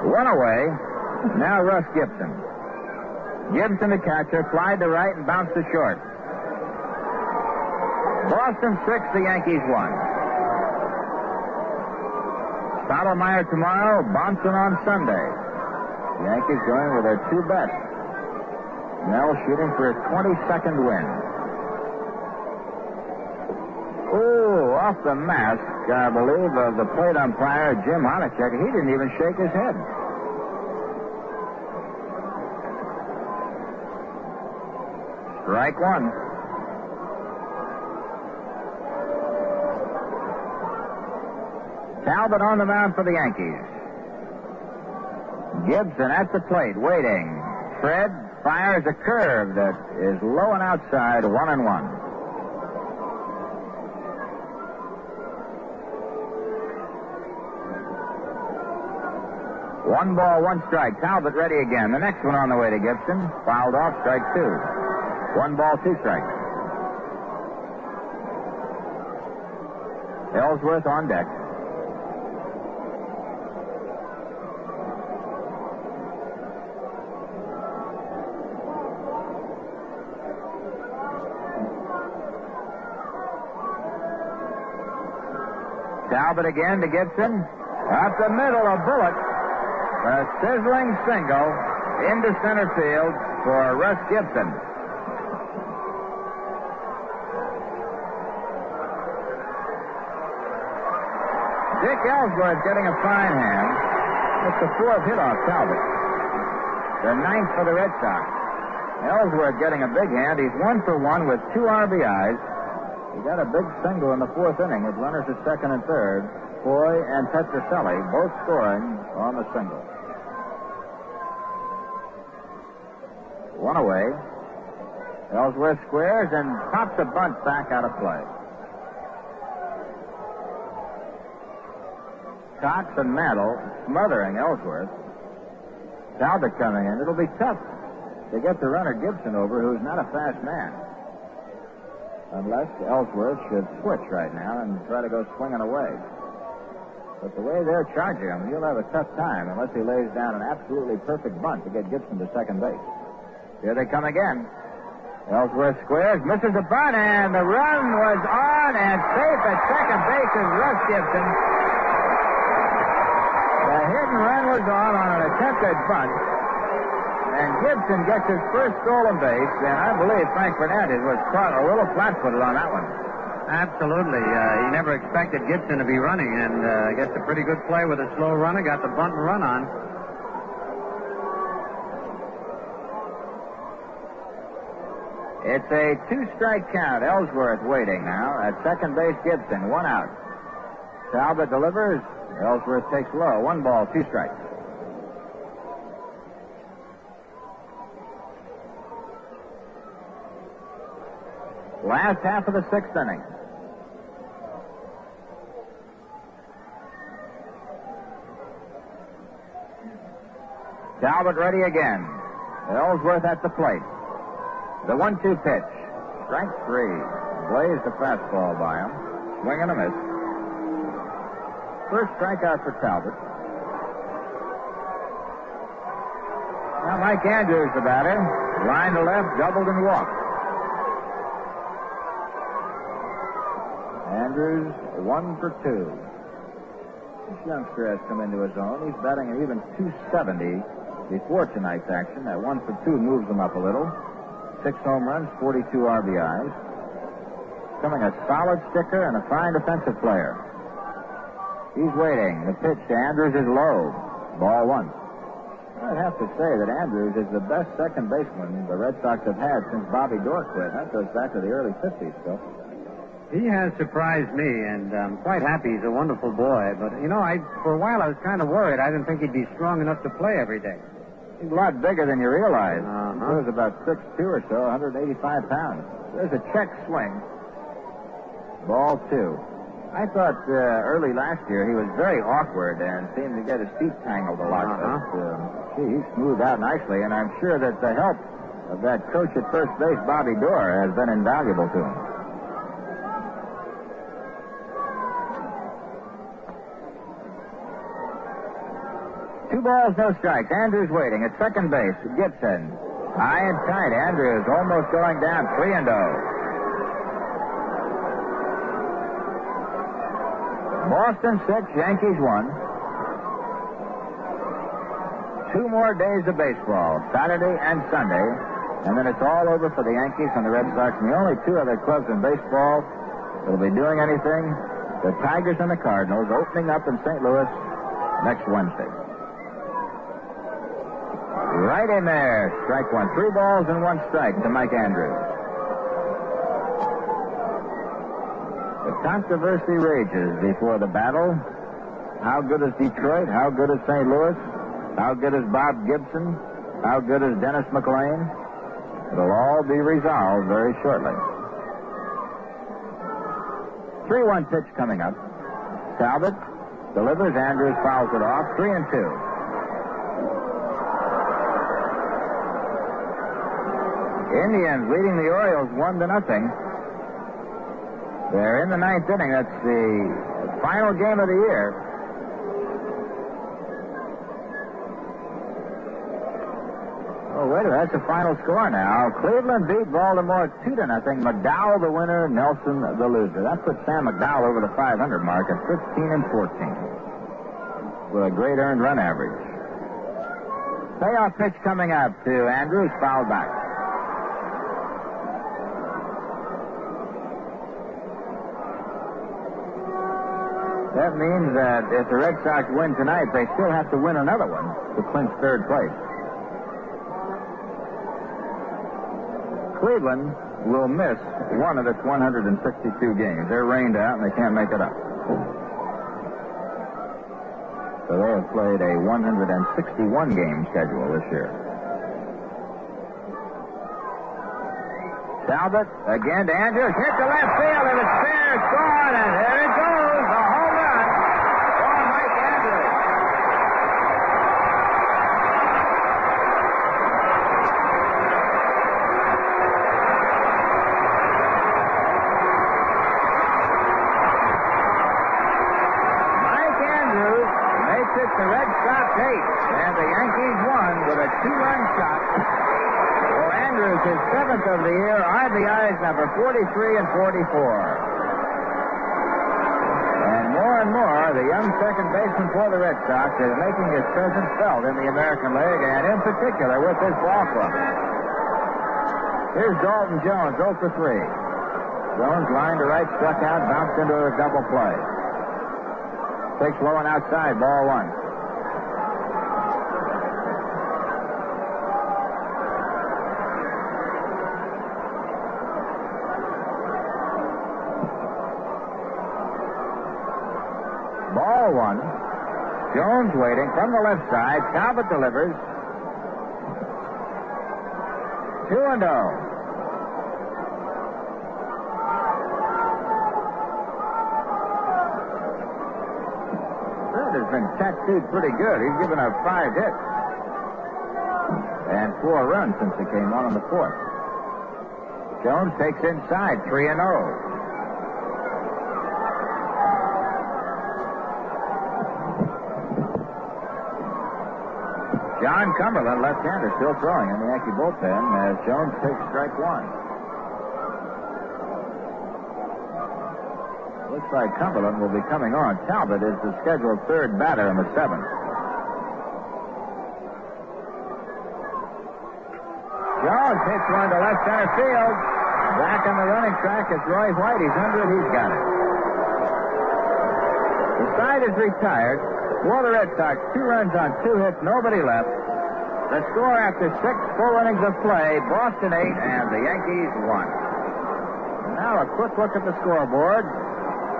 1 away. Now Russ Gibson. Gibson, the catcher, flied to right and bounced to short. Boston 6, the Yankees 1. Stottlemyre tomorrow, Bonson on Sunday. The Yankees going with their 2 best. Mel shooting for his 22nd win. Oh, off the mask, I believe, of the plate umpire, Jim Honachek. He didn't even shake his head. Strike 1. Talbot on the mound for the Yankees. Gibson at the plate, waiting. Fred fires a curve that is low and outside, 1-1. One ball, 1 strike. Talbot ready again. The next one on the way to Gibson. Fouled off, strike 2. 1 ball, 2 strikes. Ellsworth on deck. Talbot again to Gibson. Up the middle, a bullet. A sizzling single into center field for Russ Gibson. Dick Ellsworth getting a fine hand. It's the 4th hit off Talbot. The 9th for the Red Sox. Ellsworth getting a big hand. He's 1 for 1 with 2 RBIs. He got a big single in the 4th inning with runners at 2nd and 3rd. Foy and Petroselli both scoring on the single. 1 away. Ellsworth squares and pops a bunt back out of play. Cox and Mantle smothering Ellsworth. Talbot coming in. It'll be tough to get the runner Gibson over, who's not a fast man. Unless Ellsworth should switch right now and try to go swinging away. But the way they're charging him, he'll have a tough time unless he lays down an absolutely perfect bunt to get Gibson to second base. Here they come again. Ellsworth squares, misses a bunt, and the run was on and safe at second base is Russ Gibson. The hit and run was on an attempted bunt. And Gibson gets his first stolen base, and I believe Frank Fernandez was caught a little flat-footed on that one. Absolutely. He never expected Gibson to be running, and gets a pretty good play with a slow runner. Got the bunt and run on. It's a 2-strike count. Ellsworth waiting now. At second base, Gibson. 1 out. Talbot delivers. Ellsworth takes low. 1 ball, 2 strikes. Last half of the 6th inning. Talbot ready again. Ellsworth at the plate. The 1-2 pitch. Strike 3. Blazed the fastball by him. Swing and a miss. First strikeout for Talbot. Now Mike Andrews, the batter. Line to left, doubled and walked. Andrews, 1 for 2. This youngster has come into his own. He's batting an even .270 before tonight's action. That 1 for 2 moves him up a little. 6 home runs, 42 RBIs. Becoming a solid sticker and a fine defensive player. He's waiting. The pitch to Andrews is low. Ball 1. I'd have to say that Andrews is the best second baseman the Red Sox have had since Bobby Doerr quit. That goes back to the early 50s, Phil. He has surprised me, and I'm quite happy. He's a wonderful boy. But, for a while I was kind of worried. I didn't think he'd be strong enough to play every day. He's a lot bigger than you realize. He was about 6'2" or so, 185 pounds. There's a check swing. Ball 2. I thought early last year he was very awkward and seemed to get his feet tangled a lot. But, he smoothed out nicely, and I'm sure that the help of that coach at first base, Bobby Doerr, has been invaluable to him. Two balls, no strikes. Andrews waiting at second base. Gibson. High and tight. Andrews almost going down. 3-0. Boston 6, Yankees 1. 2 more days of baseball, Saturday and Sunday, and then it's all over for the Yankees and the Red Sox. And the only 2 other clubs in baseball that will be doing anything, the Tigers and the Cardinals, opening up in St. Louis next Wednesday. Right in there. Strike 1. 3 balls and 1 strike to Mike Andrews. The controversy rages before the battle. How good is Detroit? How good is St. Louis? How good is Bob Gibson? How good is Dennis McLain? It'll all be resolved very shortly. 3-1 pitch coming up. Talbot delivers. Andrews fouls it off. 3-2. Indians leading the Orioles 1-0. They're in the 9th inning. That's the final game of the year. Oh, wait a minute. That's the final score now. Cleveland beat Baltimore 2-0. McDowell the winner, Nelson the loser. That puts Sam McDowell over the 500 mark at 15-14 with a great earned run average. Payoff pitch coming up to Andrews, fouled back. That means that if the Red Sox win tonight, they still have to win another one to clinch 3rd place. Cleveland will miss one of its 162 games. They're rained out and they can't make it up. So they have played a 161 game schedule this year. Talbot again to Andrews. Hit to left field. If it's fair, it's gone. And there it goes. A home run for Mike Andrews. Mike Andrews makes it the Red Sox 8. And the Yankees won with a 2-run shot. Andrews, his 7th of the year, RBIs number 43 and 44. And more, the young second baseman for the Red Sox is making his presence felt in the American League, and in particular with this ball club. Here's Dalton Jones, 0 for 3. Jones line to right, struck out, bounced into a double play. Takes low and outside, ball one. Ball one. Jones waiting from the left side. Talbot delivers. 2-0. Fred has been tattooed pretty good. He's given up 5 hits and 4 runs since he came on in the 4th. Jones takes inside, 3-0. John Cumberland, left-hander, still throwing in the Yankee bullpen as Jones takes strike one. Looks like Cumberland will be coming on. Talbot is the scheduled third batter in the 7th. Jones hits one to left center field. Back on the running track is Roy White. He's under it. He's got it. The side is retired. For the Red Sox, 2 runs on 2 hits, nobody left. The score after 6 full innings of play, Boston 8 and the Yankees 1. Now a quick look at the scoreboard.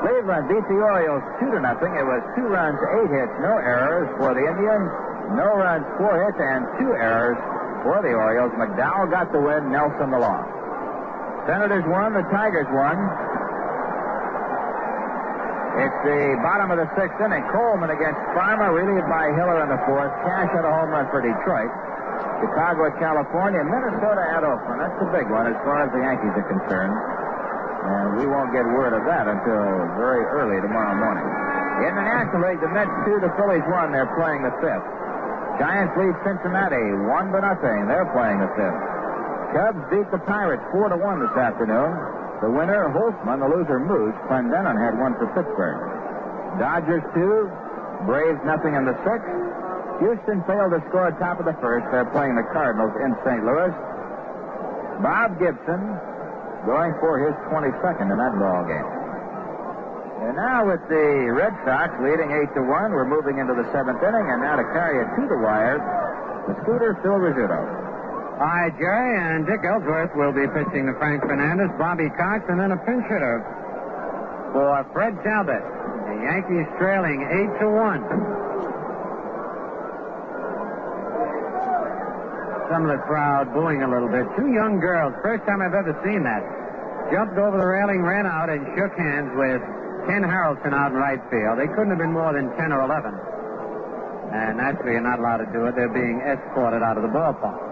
Cleveland beat the Orioles 2-0. It was 2 runs, 8 hits, no errors for the Indians. No runs, 4 hits, and 2 errors for the Orioles. McDowell got the win, Nelson the loss. Senators won, the Tigers won. It's the bottom of the 6th inning. Coleman against Farmer, relieved by Hiller in the 4th. Cash had a home run for Detroit. Chicago at California. Minnesota at Oakland. That's the big one as far as the Yankees are concerned. And we won't get word of that until very early tomorrow morning. In the National League, the Mets 2, the Phillies 1. They're playing the 5th. Giants lead Cincinnati 1-0. They're playing the 5th. Cubs beat the Pirates 4-1 this afternoon. The winner, Holtzman. The loser, Moose. Clendenon had one for Pittsburgh. Dodgers 2, Braves nothing in the 6th. Houston failed to score top of the 1st. They're playing the Cardinals in St. Louis. Bob Gibson going for his 22nd in that ball game. And now with the Red Sox leading 8-1, we're moving into the 7th inning, and now to carry it to the wire, the Scooter, Phil Rizzuto. All right, Jerry, and Dick Ellsworth will be pitching to Frank Fernandez, Bobby Cox, and then a pinch hitter for Fred Talbot. The Yankees trailing 8-1. Some of the crowd booing a little bit. 2 young girls, first time I've ever seen that, jumped over the railing, ran out, and shook hands with Ken Harrelson out in right field. They couldn't have been more than 10 or 11. And naturally, you're not allowed to do it. They're being escorted out of the ballpark.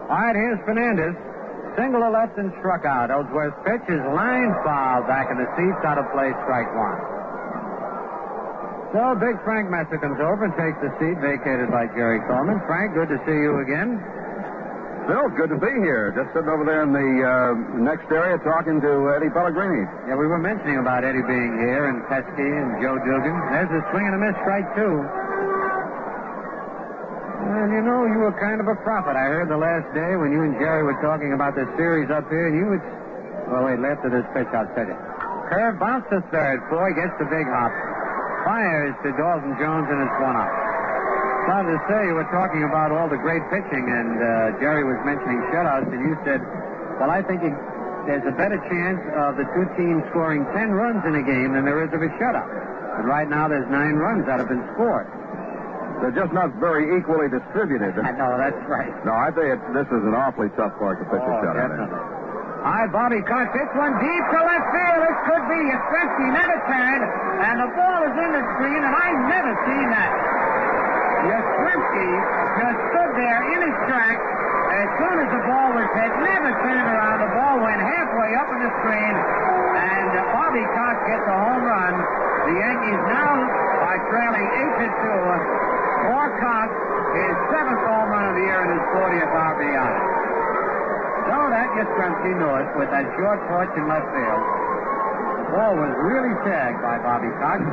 All right, here's Fernandez. Single to left and struck out. Ellsworth's pitch is line foul back in the seats, out of play, strike one. So Big Frank Messer comes over and takes the seat vacated by Jerry Coleman. Frank, good to see you again. Phil, good to be here. Just sitting over there in the next area talking to Eddie Pellegrini. Yeah, we were mentioning about Eddie being here and Pesky and Joe Dugan. There's a swing and a miss, strike 2. Well, you know, you were kind of a prophet. I heard the last day when you and Jerry were talking about this series up here, and you would... Well, wait, after this pitch, I'll tell you. Curve, bounce to third. Foy gets the big hop. Fires to Dalton Jones, and it's 1 out. Glad to say you were talking about all the great pitching, and Jerry was mentioning shutouts, and you said, well, I think there's a better chance of the 2 teams scoring 10 runs in a game than there is of a shutout. And right now, there's 9 runs that have been scored. They're just not very equally distributed. I know, that's right. No, I think this is an awfully tough part to pitch a shutout in. All right, Bobby Cox hits one deep to left field. It could be. Yastrzemski never turned, and the ball is in the screen, and I've never seen that. Yastrzemski just stood there in his tracks as soon as the ball was hit, never turned around. The ball went halfway up in the screen, and Bobby Cox gets a home run. The Yankees now are trailing 8-2. For Cox, his 7th home run of the year and his 40th RBI. So that Yastrzemski knew it with that short porch in left field. The ball was really tagged by Bobby Cox.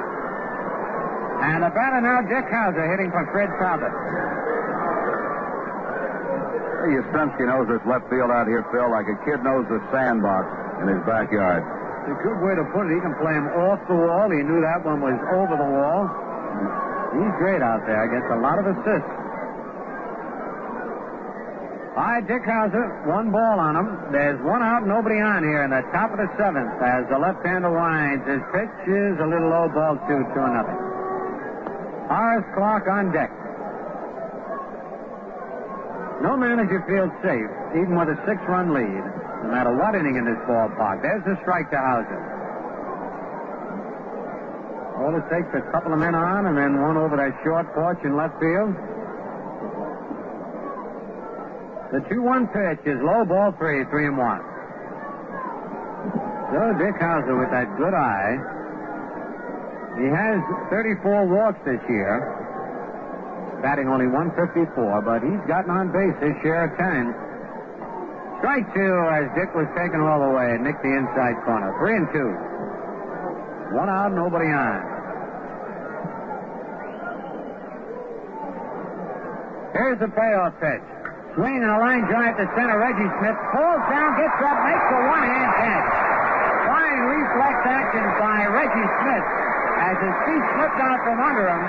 And the batter now, Dick Hauser, hitting for Fred Talbot. Yastrzemski knows this left field out here, Phil, like a kid knows the sandbox. in his backyard. It's a good way to put it. He can play him off the wall. He knew that one was over the wall. He's great out there. Gets a lot of assists. All right, Dick Hauser, 1 ball on him. There's 1 out, nobody on here in the top of the 7th as the left-hander winds. His pitch is a little low, ball 2-0. Horace Clarke on deck. No manager feels safe, even with a 6-run lead, no matter what inning in this ballpark. There's the strike to Hauser. All it takes is a couple of men on and then one over that short porch in left field. The 2-1 pitch is low, ball 3, 3-1. So Dick Hauser with that good eye. He has 34 walks this year. Batting only 154, but he's gotten on base his share of times. Strike 2 as Dick was taken all the way and nicked the inside corner. 3-2. 1 out, nobody on. Here's the payoff pitch. Swing and a line drive to center. Reggie Smith pulls down, gets up, makes a one-hand catch. Fine reflex action by Reggie Smith as his feet slipped out from under him,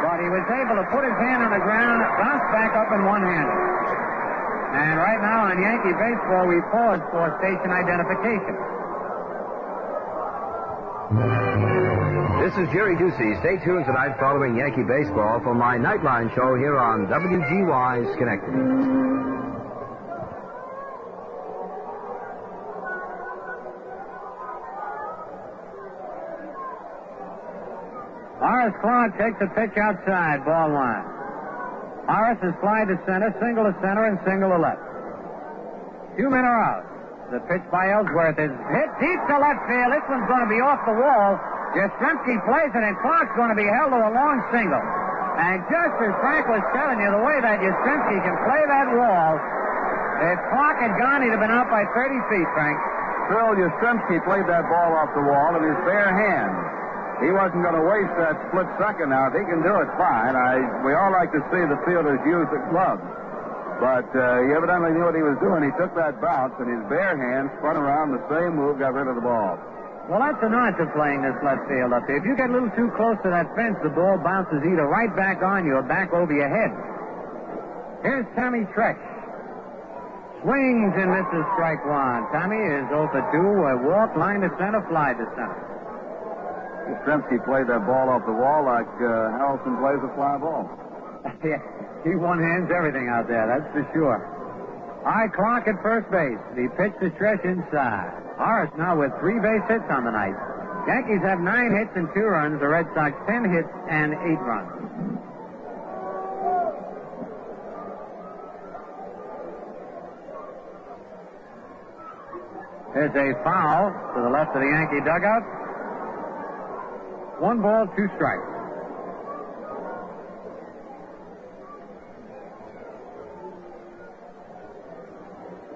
but he was able to put his hand on the ground, bounce back up in one-handed. And right now on Yankee Baseball, we pause for station identification. This is Jerry Ducey. Stay tuned tonight following Yankee Baseball for my Nightline show here on WGY Schenectady. Horace Clarke takes a pitch outside, ball 1. Horace is fly to center, single to center, and single to left. 2 men are out. The pitch by Ellsworth is hit deep to left field. This one's going to be off the wall. Yastrzemski plays it, and Clark's going to be held to a long single. And just as Frank was telling you, the way that Yastrzemski can play that wall, if Clark had gone, he'd have been out by 30 feet, Frank. Phil, Yastrzemski played that ball off the wall in his bare hand. He wasn't going to waste that split second. Now, if he can do it, fine. We all like to see the fielders use the clubs. But he evidently knew what he was doing. He took that bounce, and his bare hand spun around the same move, got rid of the ball. Well, that's the nod to playing this left field up there. If you get a little too close to that fence, the ball bounces either right back on you or back over your head. Here's Tommy Tresh. Swings and misses, strike 1. Tommy is 0 for 2. A walk, line to center, fly to center. Yastrzemski played that ball off the wall like Harrelson plays a fly ball. Yeah, he one-hands everything out there, that's for sure. All right, Clarke at first base. The pitch to Tresh inside. Horace now with 3 base hits on the night. Yankees have 9 hits and 2 runs. The Red Sox 10 hits and 8 runs. There's a foul to the left of the Yankee dugout. 1 ball, 2 strikes.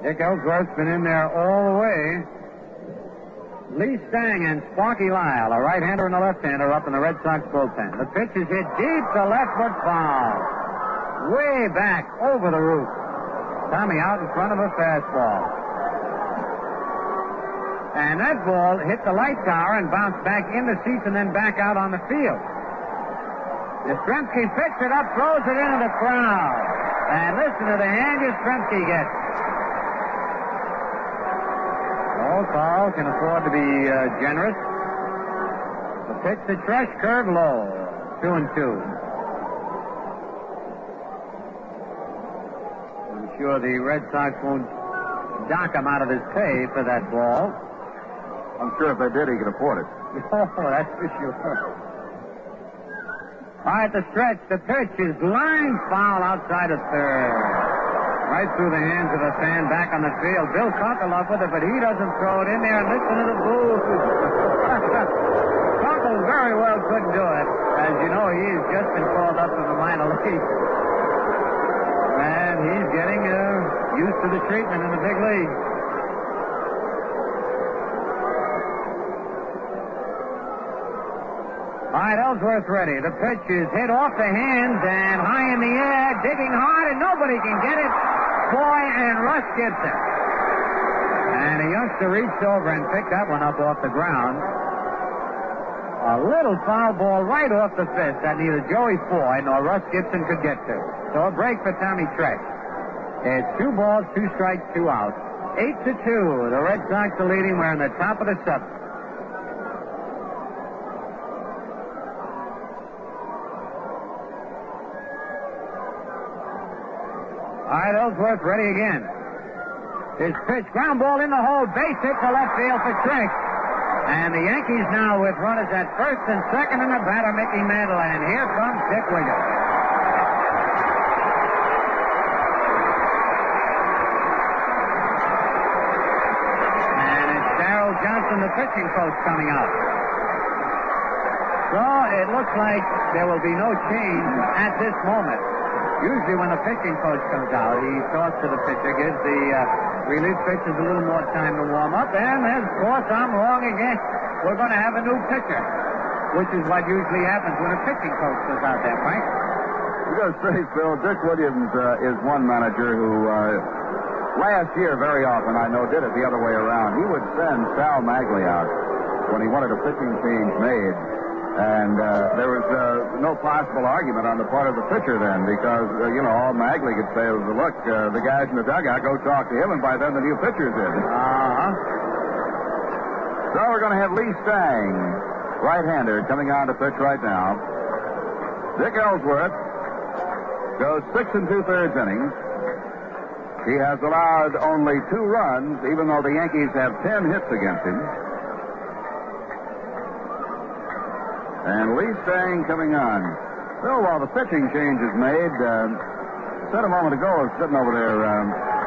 Dick Ellsworth's been in there all the way. Lee Stang and Sparky Lyle, a right-hander and a left-hander, up in the Red Sox bullpen. The pitch is hit deep to left, but foul. Way back over the roof. Tommy out in front of a fastball. And that ball hit the light tower and bounced back in the seats and then back out on the field. Yastrzemski picks it up, throws it into the crowd. And listen to the hand Yastrzemski gets. Oh, Carl can afford to be generous. The pitch to Tresh, curve low. 2-2. I'm sure the Red Sox won't dock him out of his pay for that ball. I'm sure if they did, he could afford it. Oh, that's for sure. All right, the stretch. The pitch is line foul outside of third. Right through the hands of a fan back on the field. Bill Conkle with it, but he doesn't throw it in there and listen to the booze. Conkle very well couldn't do it. As you know, he's just been called up to the minor leagues. And he's getting used to the treatment in the big league. All right, Ellsworth ready. The pitch is hit off the hands and high in the air, digging hard, and nobody can get it. Boy and Russ gets it. And a youngster reached over and picked that one up off the ground. A little foul ball right off the fist that neither Joey Foy nor Russ Gibson could get to. So a break for Tommy Trex. It's 2 balls, 2 strikes, 2 outs. 8-2. The Red Sox are leading. We're in the top of the 7th. All right, Ellsworth ready again. His pitch, ground ball in the hole, base hit to left field for Trex. And the Yankees now with runners at first and second and the batter, Mickey Mantle. And here comes Dick Wiggins. And it's Darrell Johnson, the pitching coach, coming out. So it looks like there will be no change at this moment. Usually when the pitching coach comes out, he talks to the pitcher, gives the relief pitchers a little more time to warm up, and then, of course, I'm wrong again. We're going to have a new pitcher, which is what usually happens when a pitching coach goes out there, Frank. You got to say, Phil, Dick Williams is one manager who last year very often, I know, did it the other way around. He would send Sal Magley out when he wanted a pitching change made. And there was no possible argument on the part of the pitcher then because, all Magley could say was, look, the guys in the dugout, go talk to him, and by then the new pitcher's in. Uh-huh. So we're going to have Lee Stang, right-hander, coming on to pitch right now. Dick Ellsworth goes 6 2/3 innings. He has allowed only 2 runs, even though the Yankees have 10 hits against him. And Lee Stang coming on. Well, while the pitching change is made, said a moment ago, I was sitting over there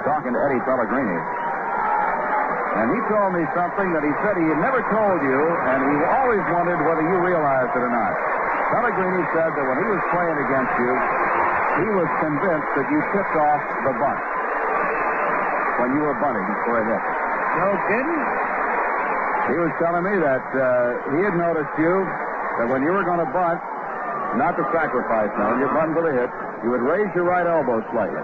talking to Eddie Pellegrini. And he told me something that he said he had never told you, and he always wondered whether you realized it or not. Pellegrini said that when he was playing against you, he was convinced that you tipped off the bunt when you were bunting for a hit. No kidding? He was telling me that he had noticed you, that when you were going to bunt, not to sacrifice now, when you're bunting for the hit, you would raise your right elbow slightly.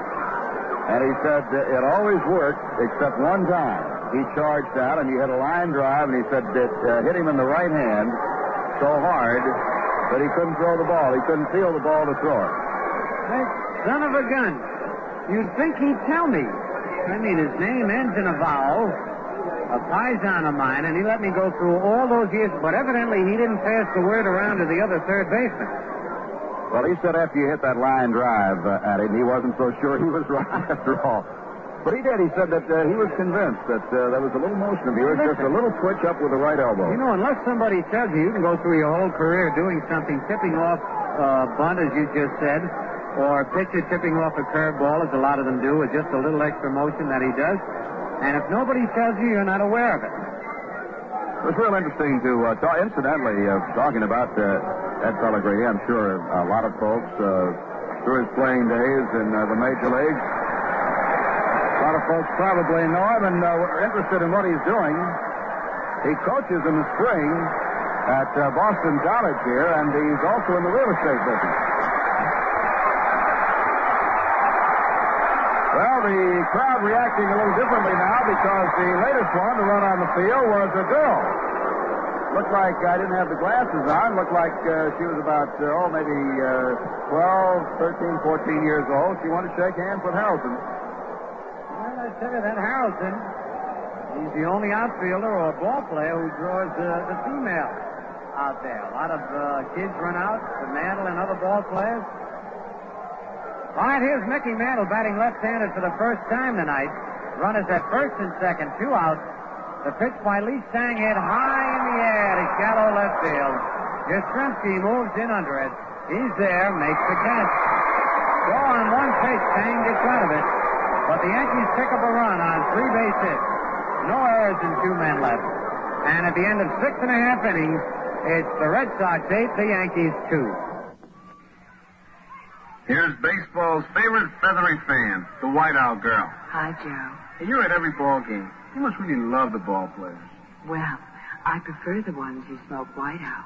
And he said it always worked except one time. He charged out and you hit a line drive, and he said it hit him in the right hand so hard that he couldn't throw the ball. He couldn't feel the ball to throw it. That son of a gun. You'd think he'd tell me. I mean, his name ends in a vowel, a paisan of mine, and he let me go through all those years, but evidently he didn't pass the word around to the other third baseman. Well, he said after you hit that line drive at him, he wasn't so sure he was right after all. But he did. He said that he was convinced that there was a little motion of yours, just a little twitch up with the right elbow. You know, unless somebody tells you, you can go through your whole career doing something, tipping off bunt, as you just said, or pitcher tipping off a curveball, as a lot of them do, with just a little extra motion that he does. And if nobody tells you, you're not aware of it. It was real interesting to talk. Incidentally, talking about Ed Pellegrini, I'm sure a lot of folks through his playing days in the major leagues, a lot of folks probably know him and are interested in what he's doing. He coaches in the spring at Boston College here, and he's also in the real estate business. Well, the crowd reacting a little differently now because the latest one to run on the field was a girl. Looked like, I didn't have the glasses on, looked like she was about, maybe 12, 13, 14 years old. She wanted to shake hands with Harrelson. Well, I tell you, that Harrelson, he's the only outfielder or ball player who draws the female out there. A lot of kids run out, the Mantle and other ball players. All right, here's Mickey Mantle batting left-handed for the first time tonight. Runners at first and second, 2 outs. The pitch by Lee Stang hit high in the air to shallow left field. Yastrzemski moves in under it. He's there, makes the catch. So on one pitch, Stang gets out of it. But the Yankees pick up a run on 3 base hits. No errors and 2 men left. And at the end of 6 1/2 innings, it's the Red Sox 8, the Yankees 2. Here's baseball's favorite feathery fan, the White Owl girl. Hi, Joe. And you're at every ball game. You must really love the ball players. Well, I prefer the ones who smoke White Owl.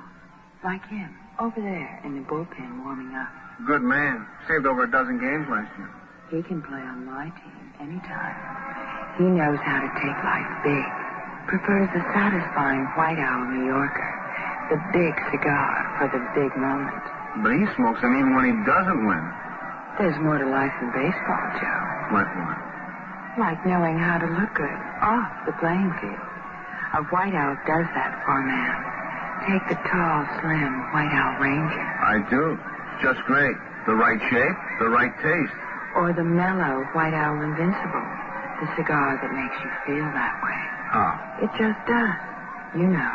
Like him, over there in the bullpen warming up. Good man. Saved over a dozen games last year. He can play on my team anytime. He knows how to take life big. Prefers the satisfying White Owl New Yorker. The big cigar for the big moment. But he smokes them even when he doesn't win. There's more to life than baseball, Joe. Like what? Like knowing how to look good off the playing field. A White Owl does that for a man. Take the tall, slim White Owl Ranger. I do. Just great. The right shape, the right taste. Or the mellow White Owl Invincible. The cigar that makes you feel that way. How? It just does. You know,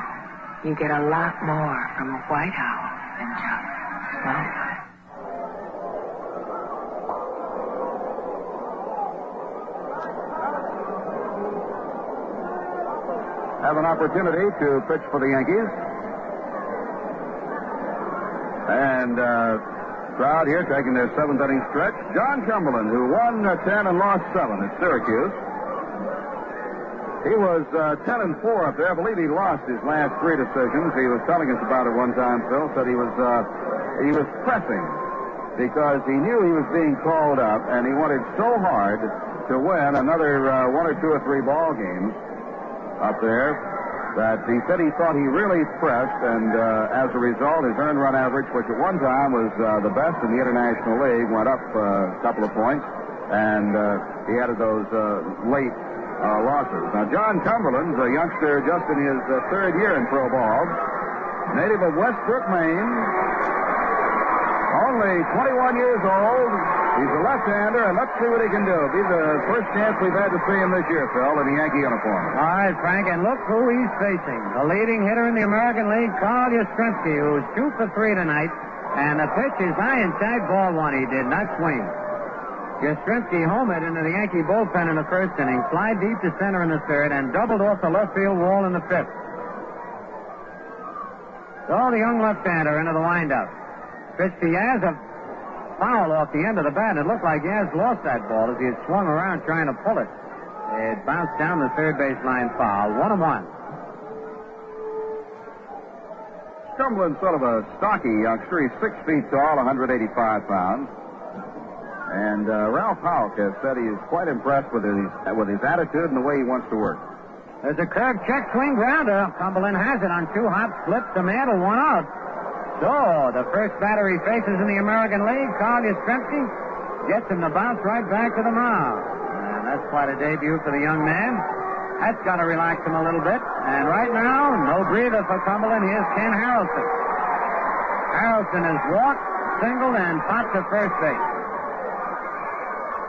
you get a lot more from a White Owl than just smoke. Have an opportunity to pitch for the Yankees. And crowd here taking their seventh inning stretch. John Cumberland, who won 10 and lost 7 at Syracuse. He was 10 and 4 up there. I believe he lost his last 3 decisions. He was telling us about it one time, Phil. Said he was pressing because he knew he was being called up, and he wanted so hard to win another 1 or 2 or 3 ball games up there that he said he thought he really pressed, and as a result, his earned run average, which at one time was the best in the International League, went up a couple of points, and he added those late losses. Now, John Cumberland's a youngster just in his 3rd year in pro ball, native of Westbrook, Maine, only 21 years old. He's a left-hander, and let's see what he can do. Be the first chance we've had to see him this year, Phil, in the Yankee uniform. All right, Frank, and look who he's facing. The leading hitter in the American League, Carl Yastrzemski, who's 2 for 3 tonight, and the pitch is high inside ball 1. He did not swing. Yastrzemski homered into the Yankee bullpen in the 1st inning, fly deep to center in the 3rd, and doubled off the left field wall in the 5th. So the young left-hander into the windup. Pitch to Yaz, a foul off the end of the bat. It looked like Yaz lost that ball as he had swung around trying to pull it. It bounced down the third baseline foul. 1-1. Cumberland's sort of a stocky youngster. He's 6 feet tall, 185 pounds. And Ralph Houck has said he is quite impressed with his attitude and the way he wants to work. There's a curve check swing grounder. Cumberland has it on 2 hops, flips the mantle, 1 out. So, the first batter he faces in the American League, Carl Yastrzemski, gets him to bounce right back to the mound. And that's quite a debut for the young man. That's got to relax him a little bit. And right now, no breather for Cumberland. Here's Ken Harrelson. Harrelson has walked, singled, and popped to first base.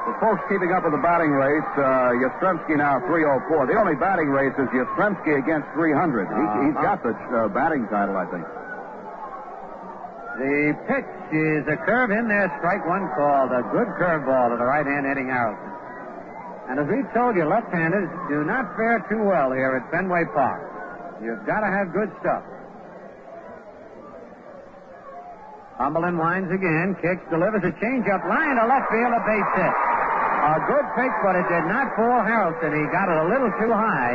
The folks keeping up with the batting race, Yastrzemski now 304. The only batting race is Yastrzemski against 300. He's got the batting title, I think. The pitch is a curve in there, strike 1 called. A good curveball to the right-hand hitting Harrelson. And as we told you, left-handers do not fare too well here at Fenway Park. You've got to have good stuff. Cumberland winds again, kicks, delivers a changeup, line to left field, a base hit. A good pitch, but it did not fool Harrelson. He got it a little too high,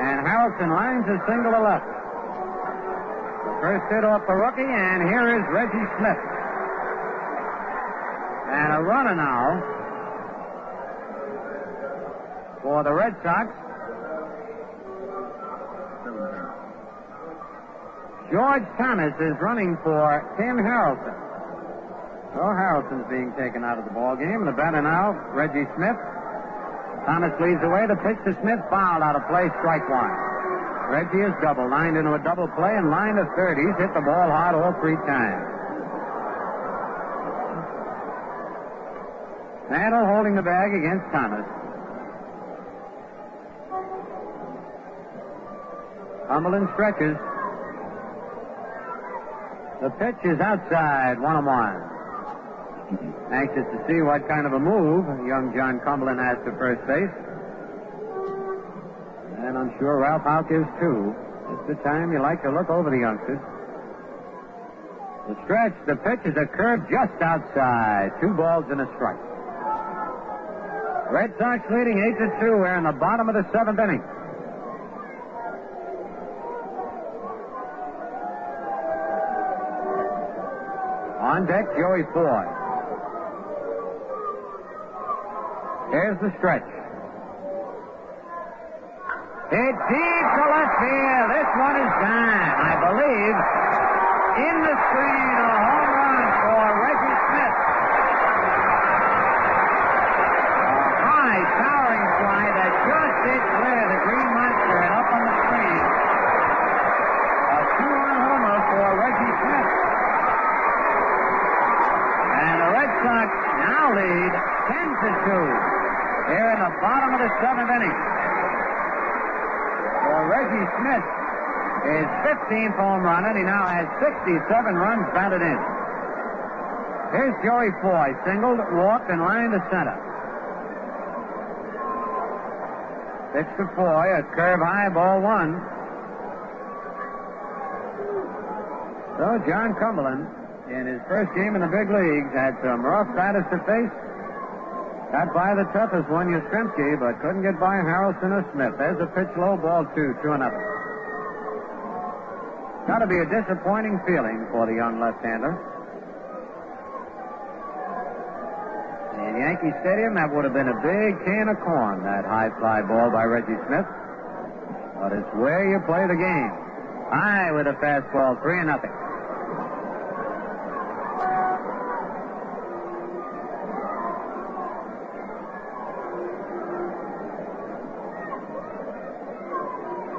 and Harrelson lines a single to left. First hit off the rookie, and here is Reggie Smith. And a runner now for the Red Sox. George Thomas is running for Tim Harrelson. So Harrelson's being taken out of the ball game. The batter now, Reggie Smith. Thomas leads away. The pitch to Smith, fouled out of play, strike 1. Reggie is double, lined into a double play, and line to third. He's hit the ball hard all 3 times. Mantle holding the bag against Thomas. Cumberland stretches. The pitch is outside, 1-1. Anxious to see what kind of a move young John Cumberland has to first base. And I'm sure Ralph Houck is too. It's the time you like to look over the youngsters. The stretch, the pitch is a curve just outside. 2 balls and a strike. Red Sox leading 8-2. We're in the bottom of the 7th inning. On deck, Joey Ford. Here's the stretch. It's deep to left field. This one is gone. I believe in the screen, a home run for Reggie Smith. A high, towering fly that just did clear the Green Monster and up on the screen. A two-run homer for Reggie Smith. And the Red Sox now lead 10-2 here in the bottom of the seventh inning. For Reggie Smith, his 15th home run, and he now has 67 runs batted in. Here's Joey Foy, singled, walked, and lined to center. Pitch to Foy, a curve high, ball one. So John Cumberland, in his first game in the big leagues, had some rough batters to face. Got by the toughest one, Yastrzemski, but couldn't get by Harrelson or Smith. There's a pitch low, ball 2-0. Got to be a disappointing feeling for the young left-hander. In Yankee Stadium, that would have been a big can of corn, that high fly ball by Reggie Smith. But it's where you play the game. High with a fastball, 3-0.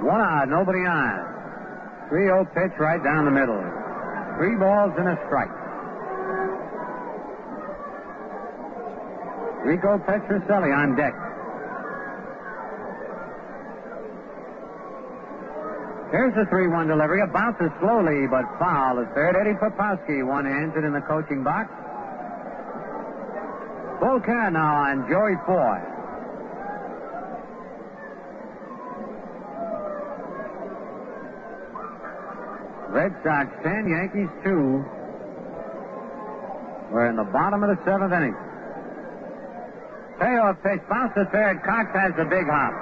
One out, nobody on. 3-0 pitch right down the middle. 3 balls and a strike. Rico Petrocelli on deck. Here's the 3-1 delivery. It bounces slowly but foul. The third, Eddie Popowski, one-handed in the coaching box. Full count now on Joey Foy. Red Sox 10, Yankees 2. We're in the bottom of the seventh inning. Payoff pitch, bounce to third. Cox has the big hop.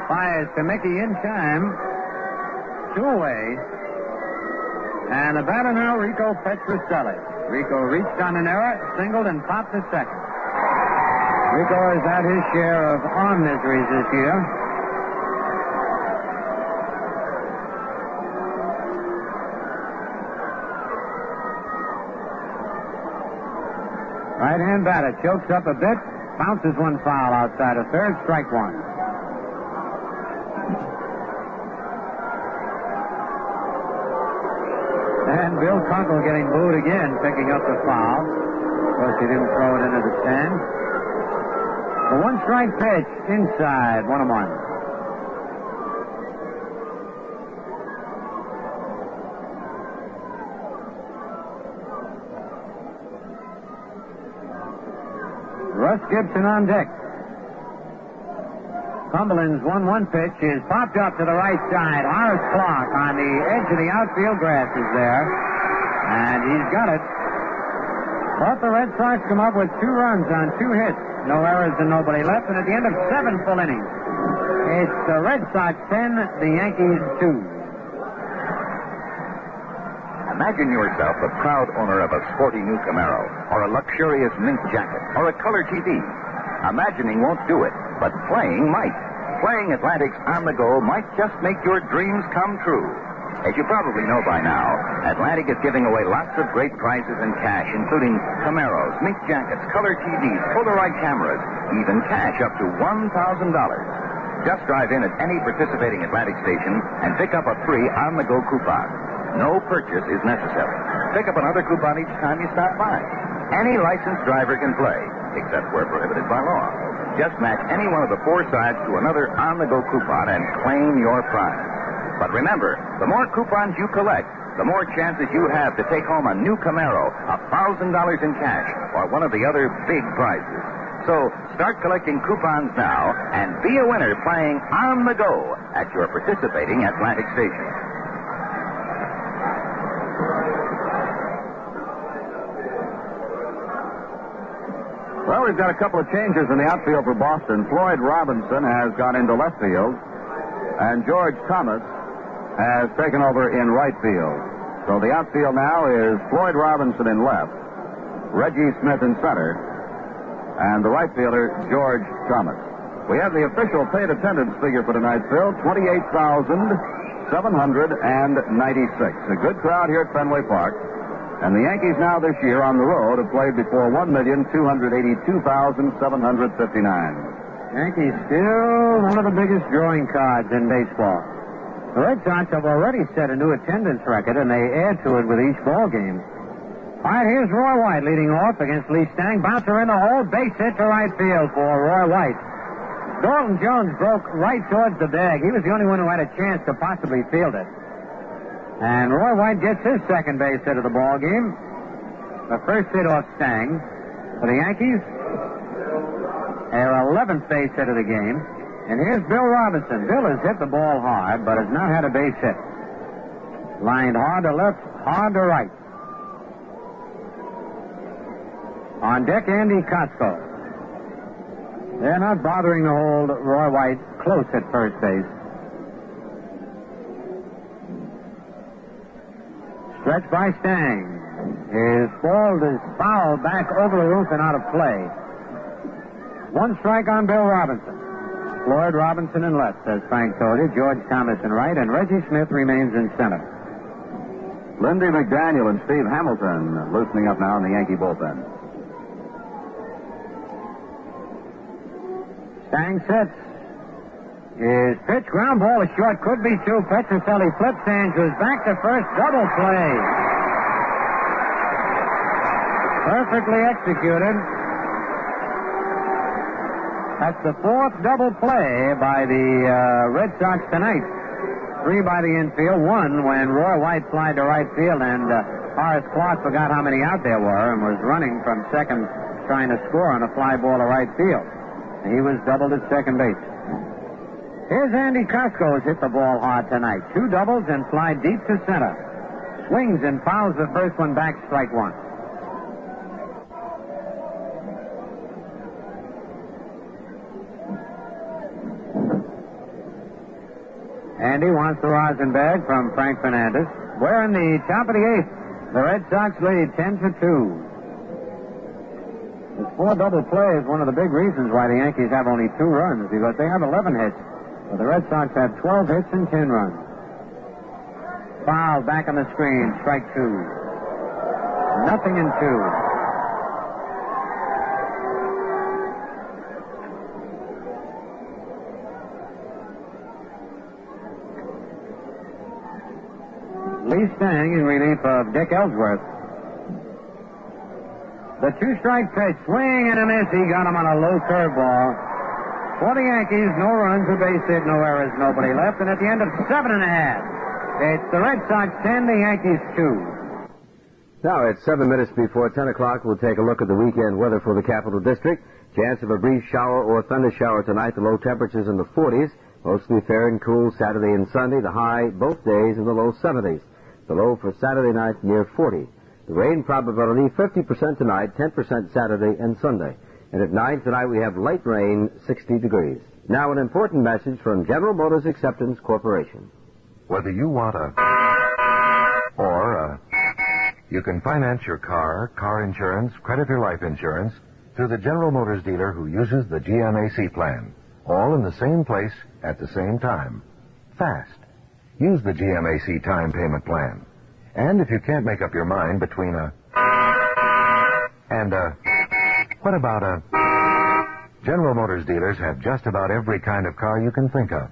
Fires to Mickey in time. 2 away. And the batter now, Rico Petrocelli. Rico reached on an error, singled, and popped to second. Rico has had his share of arm miseries this year. Right-hand batter chokes up a bit, bounces one foul outside of third, strike one. And Bill Kunkel getting booed again, picking up the foul. Of course, he didn't throw it into the stand. A one-strike pitch inside, 1-1. Russ Gibson on deck. Cumberland's 1-1 pitch is popped up to the right side. Horace Clark on the edge of the outfield grass is there. And he's got it. But the Red Sox come up with 2 runs on 2 hits. No errors and nobody left. And at the end of 7 full innings, it's the Red Sox 10, the Yankees 2. Imagine yourself the proud owner of a sporty new Camaro, or a luxurious mink jacket, or a color TV. Imagining won't do it, but playing might. Playing Atlantic's On the Go might just make your dreams come true. As you probably know by now, Atlantic is giving away lots of great prizes and cash, including Camaros, mink jackets, color TVs, Polaroid cameras, even cash up to $1,000. Just drive in at any participating Atlantic station and pick up a free On the Go coupon. No purchase is necessary. Pick up another coupon each time you stop by. Any licensed driver can play, except where prohibited by law. Just match any one of the 4 sides to another on-the-go coupon and claim your prize. But remember, the more coupons you collect, the more chances you have to take home a new Camaro, $1,000 in cash, or one of the other big prizes. So start collecting coupons now and be a winner playing on the go at your participating Atlantic station. Well, we've got a couple of changes in the outfield for Boston. Floyd Robinson has gone into left field, and George Thomas has taken over in right field. So the outfield now is Floyd Robinson in left, Reggie Smith in center, and the right fielder, George Thomas. We have the official paid attendance figure for tonight's bill, 28,796. A good crowd here at Fenway Park. And the Yankees now this year on the road have played before 1,282,759. Yankees still one of the biggest drawing cards in baseball. The Red Sox have already set a new attendance record, and they add to it with each ball game. All right, here's Roy White leading off against Lee Stang. Bouncer in the hole, base hit to right field for Roy White. Dalton Jones broke right towards the bag. He was the only one who had a chance to possibly field it. And Roy White gets his second base hit of the ball game. The first hit off Stang for the Yankees. Their 11th base hit of the game. And here's Bill Robinson. Bill has hit the ball hard, but has not had a base hit. Lined hard to left, hard to right. On deck, Andy Costco. They're not bothering to hold Roy White close at first base. Stretch by Stang. His ball is fouled back over the roof and out of play. One strike on Bill Robinson. Floyd Robinson in left, as Frank told you. George Thomas in right, and Reggie Smith remains in center. Lindy McDaniel and Steve Hamilton loosening up now in the Yankee bullpen. Stang sets. His pitch, ground ball is short, could be two. Petrocelli flips Andrews back to first, double play. Perfectly executed. That's the fourth double play by the Red Sox tonight. 3 by the infield, 1 when Roy White flied to right field, and Horace Clark forgot how many out there were and was running from second trying to score on a fly ball to right field. He was doubled at second base. Here's Andy Costco who's hit the ball hard tonight. 2 doubles and fly deep to center. Swings and fouls the first one back, strike 1. Andy wants the rosin bag from Frank Fernandez. We're in the top of the 8th. The Red Sox lead 10-2. This 4 double play is one of the big reasons why the Yankees have only 2 runs, because they have 11 hits. But the Red Sox have 12 hits and 10 runs. Foul back on the screen, strike 2. 0-2. Lee Stang in relief of Dick Ellsworth. The 2-strike pitch, swing and a miss. He got him on a low curveball. For the Yankees, no runs, a base hit, no errors, nobody left. And at the end of 7.5, it's the Red Sox 10, the Yankees 2. Now, it's 7 minutes before 10 o'clock. We'll take a look at the weekend weather for the Capital District. Chance of a brief shower or thunder shower tonight. The low temperatures in the 40s. Mostly fair and cool Saturday and Sunday. The high both days in the low 70s. The low for Saturday night near 40. The rain probability 50% tonight, 10% Saturday and Sunday. And at 9 tonight we have light rain, 60 degrees. Now an important message from General Motors Acceptance Corporation. Whether you want you can finance your car insurance, credit or life insurance through the General Motors dealer who uses the GMAC plan. All in the same place at the same time. Fast. Use the GMAC time payment plan. And if you can't make up your mind between what about General Motors dealers have just about every kind of car you can think of.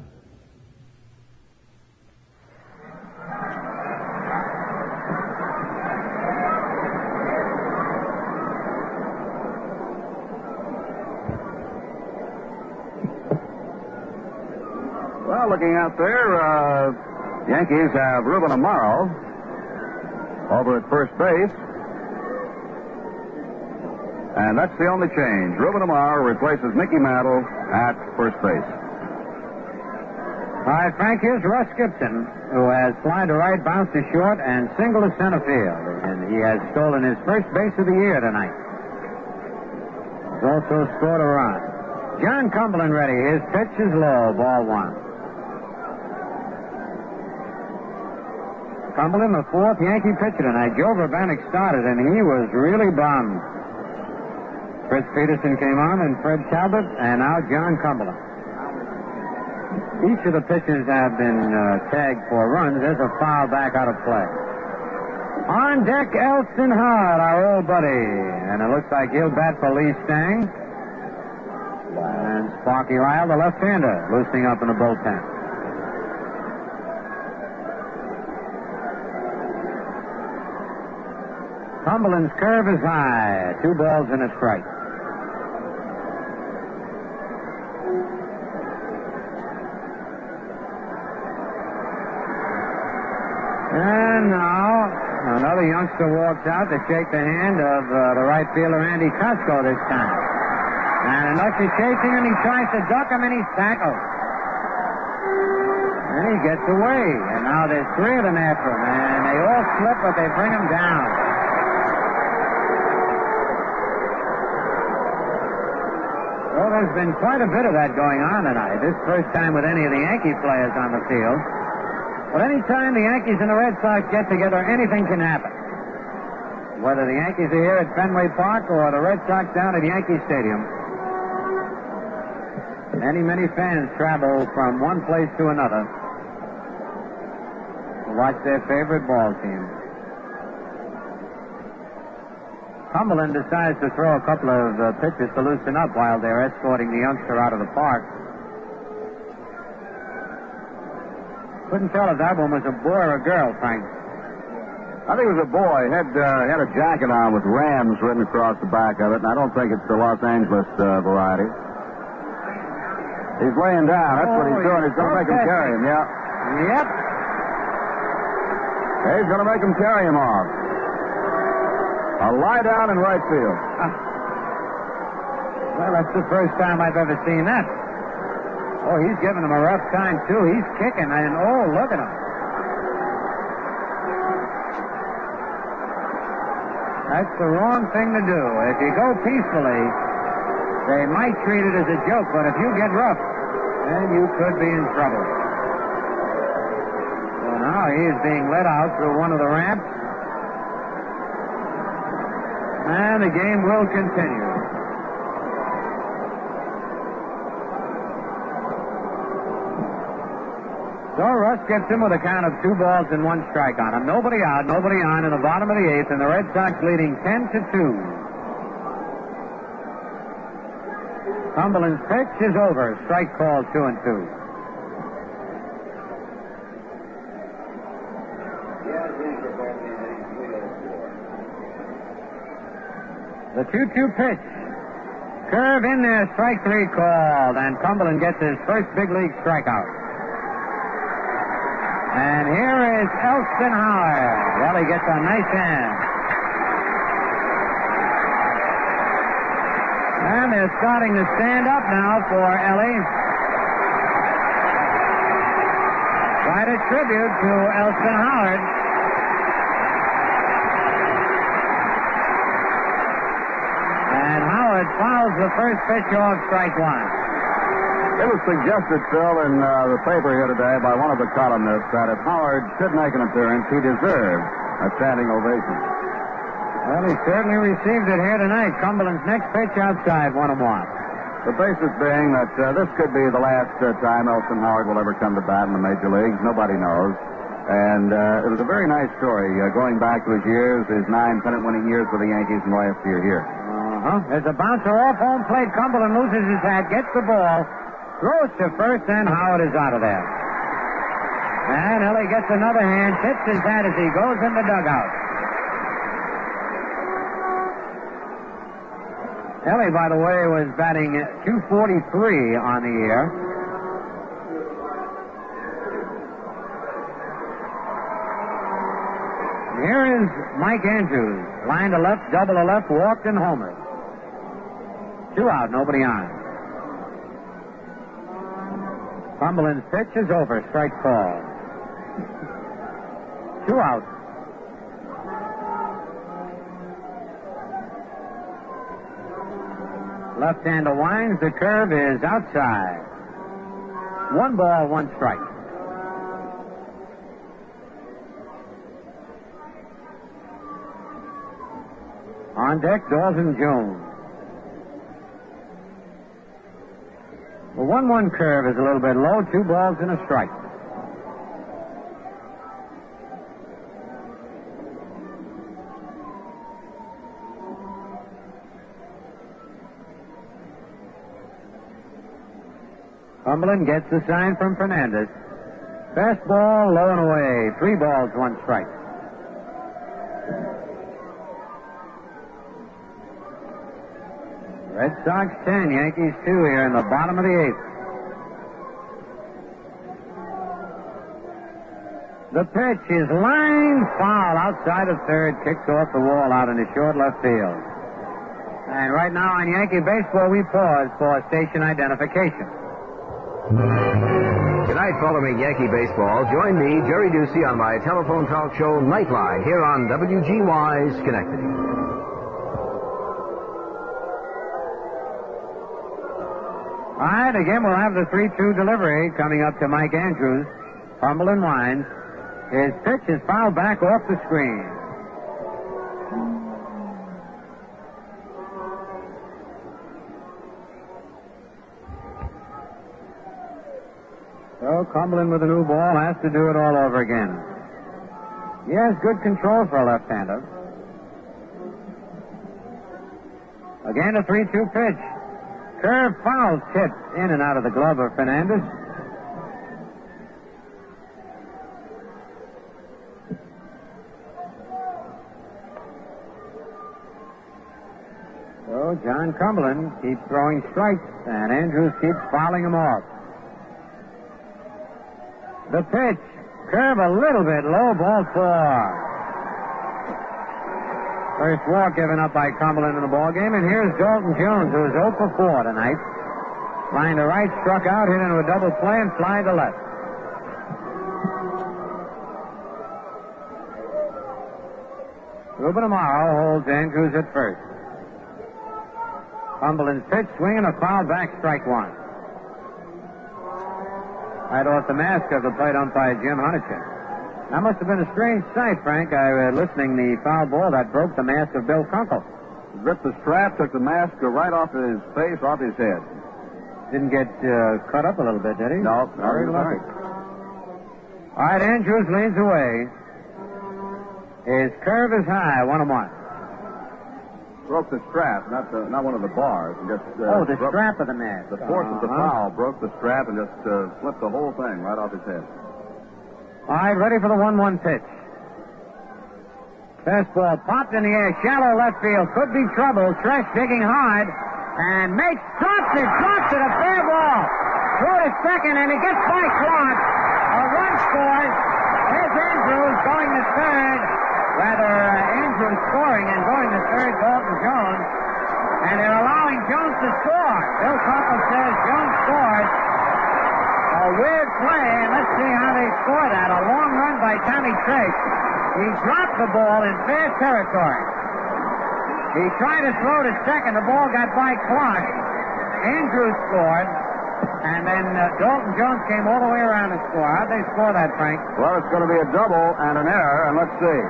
Well, looking out there, Yankees have Ruben Amaro over at first base. And that's the only change. Ruben Amaro replaces Mickey Mantle at first base. All right, Frank, here's Russ Gibson, who has flied to right, bounced to short, and singled to center field. And he has stolen his first base of the year tonight. He's also scored a run. John Cumberland ready. His pitch is low, ball 1. Cumberland, the 4th Yankee pitcher tonight. Joe Vrbanek started, and he was really bummed. Fritz Peterson came on, and Fred Talbot, and now John Cumberland. Each of the pitchers have been tagged for runs. There's a foul back out of play. On deck, Elston Howard, our old buddy. And it looks like he'll bat for Lee Stang. And Sparky Lyle, the left-hander, loosening up in the bullpen. Cumberland's curve is high. 2 balls and a strike. And now, another youngster walks out to shake the hand of the right fielder, Andy Costco, this time. And unless he's chasing him, he tries to duck him, and he's tackled. And he gets away. And now there's 3 of them after him. And they all slip, but they bring him down. Well, there's been quite a bit of that going on tonight. This first time with any of the Yankee players on the field. But any time the Yankees and the Red Sox get together, anything can happen. Whether the Yankees are here at Fenway Park or the Red Sox down at Yankee Stadium. Many fans travel from one place to another to watch their favorite ball team. Cumberland decides to throw a couple of pitches to loosen up while they're escorting the youngster out of the park. Couldn't tell if that one was a boy or a girl, Frank. I think it was a boy. Had a jacket on with Rams written across the back of it, and I don't think it's the Los Angeles variety. He's laying down. That's what he's doing. He's going to make him carry him, yeah. Yep. He's going to make him carry him off. A lie down in right field. Well, that's the first time I've ever seen that. Oh, he's giving him a rough time, too. He's kicking, and oh, look at him. That's the wrong thing to do. If you go peacefully, they might treat it as a joke, but if you get rough, then you could be in trouble. So now he is being led out through one of the ramps, and the game will continue. So Russ gets him with a count of 2 balls and 1 strike on him. Nobody out, nobody on in the bottom of the 8th, and the Red Sox leading 10-2. Cumberland's pitch is over. Strike call 2-2. The 2-2 pitch. Curve in there, strike 3 called, and Cumberland gets his first big league strikeout. And here is Elston Howard. Well, he gets a nice hand. And they're starting to stand up now for Ellie. Quite a tribute to Elston Howard. And Howard fouls the first pitch off strike 1. It was suggested, Phil, in the paper here today by one of the columnists that if Howard should make an appearance, he deserved a standing ovation. Well, he certainly received it here tonight. Cumberland's next pitch outside, 1-1. The basis being that this could be the last time Elston Howard will ever come to bat in the major leagues. Nobody knows. And it was a very nice story going back to his years, his 9 pennant-winning years with the Yankees and last year here. There's a bouncer off home plate. Cumberland loses his hat, gets the ball. Throws to first, and Howard is out of there. And Ellie gets another hand, tips his hat as he goes in the dugout. Ellie, by the way, was batting .243 on the year. Here is Mike Andrews. Line to left, double to left, walked and homered. 2 out, nobody on. Cumberland's pitch is over. Strike call. 2 out. Left-hander winds. The curve is outside. 1 ball, 1 strike. On deck, Dalton Jones. The 1-1 curve is a little bit low. 2 balls and a strike. Cumberland gets the sign from Fernandez. Fastball low and away. 3 balls, 1 strike. Red Sox 10, Yankees 2 here in the bottom of the 8th. The pitch is line foul outside of third, kicked off the wall out into short left field. And right now on Yankee baseball, we pause for station identification. Tonight, following Yankee baseball, join me, Jerry Ducey, on my telephone talk show Nightline here on WGY's Schenectady. All right, again, we'll have the 3-2 delivery coming up to Mike Andrews. Cumberland winds. His pitch is fouled back off the screen. So Cumberland with a new ball has to do it all over again. He has good control for a left-hander. Again, a 3-2 pitch. Curve foul tipped in and out of the glove of Fernandez. So John Cumberland keeps throwing strikes, and Andrews keeps fouling him off. The pitch, curve a little bit low, ball 4. First walk given up by Cumberland in the ballgame, and here's Dalton Jones, who is 0 for 4 tonight. Line to right, struck out, hit into a double play, and fly to left. Ruben Amaro holds Andrews at first. Cumberland's pitch, swinging a foul back, strike 1. Right off the mask of the plate umpire, Jim Hunachek. That must have been a strange sight, Frank. I was listening the foul ball that broke the mask of Bill Kunkel. Ripped the strap, took the mask right off his face, off his head. Didn't get cut up a little bit, did he? No, very lucky. Right. All right, Andrews leads away. His curve is high, 1-1. Broke the strap, not one of the bars. And just, the strap of the mask. The force of the foul broke the strap and just flipped the whole thing right off his head. All right, ready for the 1-1 pitch. Fastball popped in the air, shallow left field. Could be trouble. Tresh digging hard and drops it, a fair ball. Through to second, and it gets by Clark. A run scores. Here's Andrews going to third. Andrews scoring and going to third, Dalton Jones. And they're allowing Jones to score. Bill Kunkel says Jones scores. A weird play, and let's see how they score that. A long run by Tommy Tresh. He dropped the ball in fair territory. He tried to throw to second. The ball got by Clark. Andrews scored. And then Dalton Jones came all the way around and scored. How'd they score that, Frank? Well, it's going to be a double and an error, and let's see.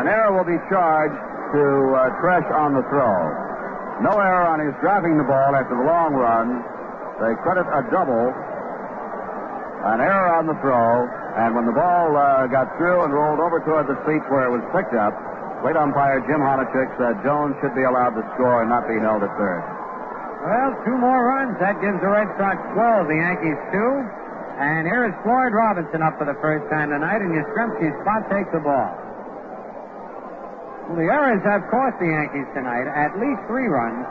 An error will be charged to Tresh on the throw. No error on his dropping the ball after the long run. They credit a double, an error on the throw, and when the ball got through and rolled over toward the seats where it was picked up, plate umpire Jim Honachek said Jones should be allowed to score and not be held at third. Well, 2 more runs. That gives the Red Sox 12, the Yankees 2. And here is Floyd Robinson up for the first time tonight, and Yastrzemski's spot takes the ball. Well, the errors have cost the Yankees tonight at least 3 runs.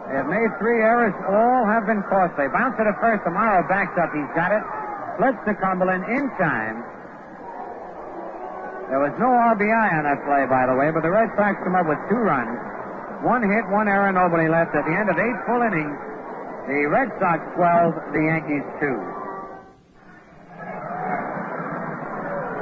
They have made 3 errors. All have been costly. Bounce to the first. Amaro backs up. He's got it. Flips to Cumberland in time. There was no RBI on that play, by the way, but the Red Sox come up with 2 runs. 1 hit, 1 error, nobody left. At the end of 8 full innings, the Red Sox 12, the Yankees 2.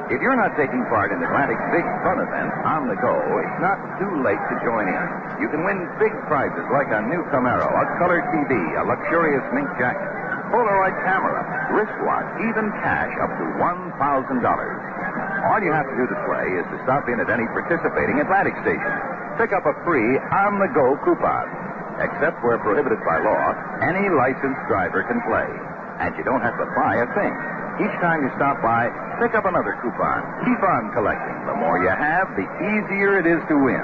If you're not taking part in Atlantic's big fun event, On the Go, it's not too late to join in. You can win big prizes like a new Camaro, a color TV, a luxurious mink jacket, Polaroid camera, wristwatch, even cash up to $1,000. All you have to do to play is to stop in at any participating Atlantic station. Pick up a free On the Go coupon. Except where prohibited by law, any licensed driver can play. And you don't have to buy a thing. Each time you stop by, pick up another coupon. Keep on collecting. The more you have, the easier it is to win.